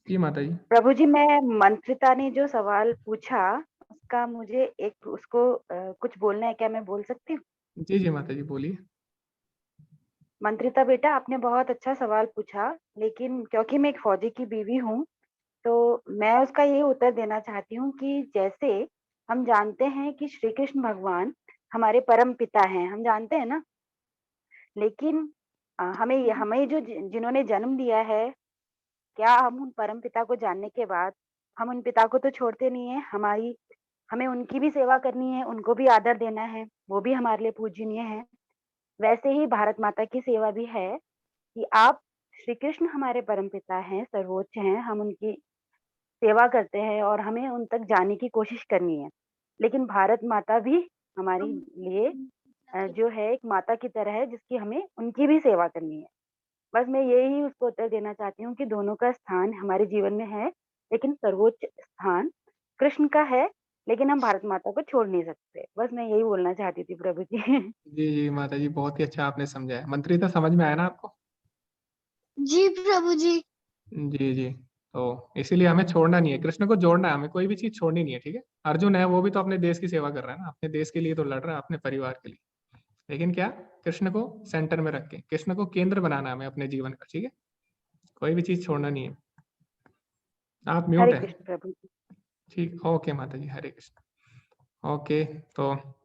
जी माता जी। प्रभु जी, मैं मंत्रिता ने जो सवाल पूछा उसका मुझे एक उसको कुछ बोलना है, क्या मैं बोल सकती हूँ? जी जी माता जी बोलिए। मंत्रिता बेटा, आपने बहुत अच्छा सवाल पूछा, लेकिन क्योंकि मैं एक फौजी की बीवी हूँ तो मैं उसका ये उत्तर देना चाहती हूँ कि जैसे हम जानते हैं कि श्री कृष्ण भगवान हमारे परम पिता हैं, हम जानते हैं ना। लेकिन हमें जो जिन्होंने जन्म दिया है, क्या हम उन परम पिता को जानने के बाद हम उन पिता को तो छोड़ते नहीं है, हमें उनकी भी सेवा करनी है, उनको भी आदर देना है, वो भी हमारे लिए पूजनीय है। वैसे ही भारत माता की सेवा भी है कि आप श्री कृष्ण हमारे परम पिता हैं, सर्वोच्च हैं, हम उनकी सेवा करते हैं और हमें उन तक जाने की कोशिश करनी है। लेकिन भारत माता भी हमारे लिए जो है एक माता की तरह है, जिसकी हमें उनकी भी सेवा करनी है। बस मैं यही उसको उत्तर देना चाहती हूँ कि दोनों का स्थान हमारे जीवन में है, लेकिन सर्वोच्च स्थान कृष्ण का है लेकिन हम भारत माता को छोड़ नहीं सकते। बस मैं यही बोलना चाहती थी प्रभु जी। जी, जी माता जी, बहुत ही अच्छा आपने समझाया। मंत्री तो समझ में आया ना आपको? जी प्रभु जी। जी, जी। तो इसीलिए हमें छोड़ना नहीं है, कृष्ण को जोड़ना है, हमें कोई भी चीज़ छोड़नी नहीं है, ठीक है? अर्जुन है वो भी तो अपने देश की सेवा कर रहा है ना, अपने देश के लिए तो लड़ रहा है, अपने परिवार के लिए। लेकिन क्या? कृष्ण को सेंटर में रख के, कृष्ण को केंद्र बनाना है हमें अपने जीवन का, ठीक है? कोई भी चीज़ छोड़ना नहीं है। आप म्यूट हरे हैं। कृष्ण प्रभु जी। ठीक, ओके माता जी, हरे कृष्ण। ओके, तो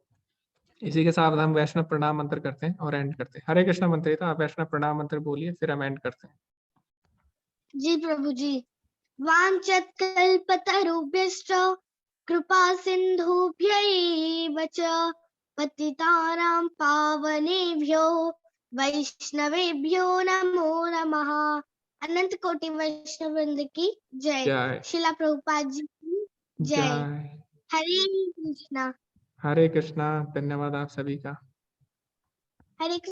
इसी के साथ हम वैष्णव प्रणाम मंत्र करते हैं और एंड करते हैं। हरे कृष्ण मंत्री, तो आप वैष्णव प्रणाम मंत्र बोलिए, फिर हम एंड करते हैं। जी प्रभु जी। वाञ्छत् कल्पतरुभ्यश्च कृपा सिन्धुभ्यैव च पतितानां पावनेभ्यो वैष्णवेभ्यो नमो नमः। अनंत कोटि वैष्णव वृंद की जय। जय शिला प्रभुपाद जी की जय। जय हरे कृष्णा। हरे कृष्णा। धन्यवाद आप सभी का। हरे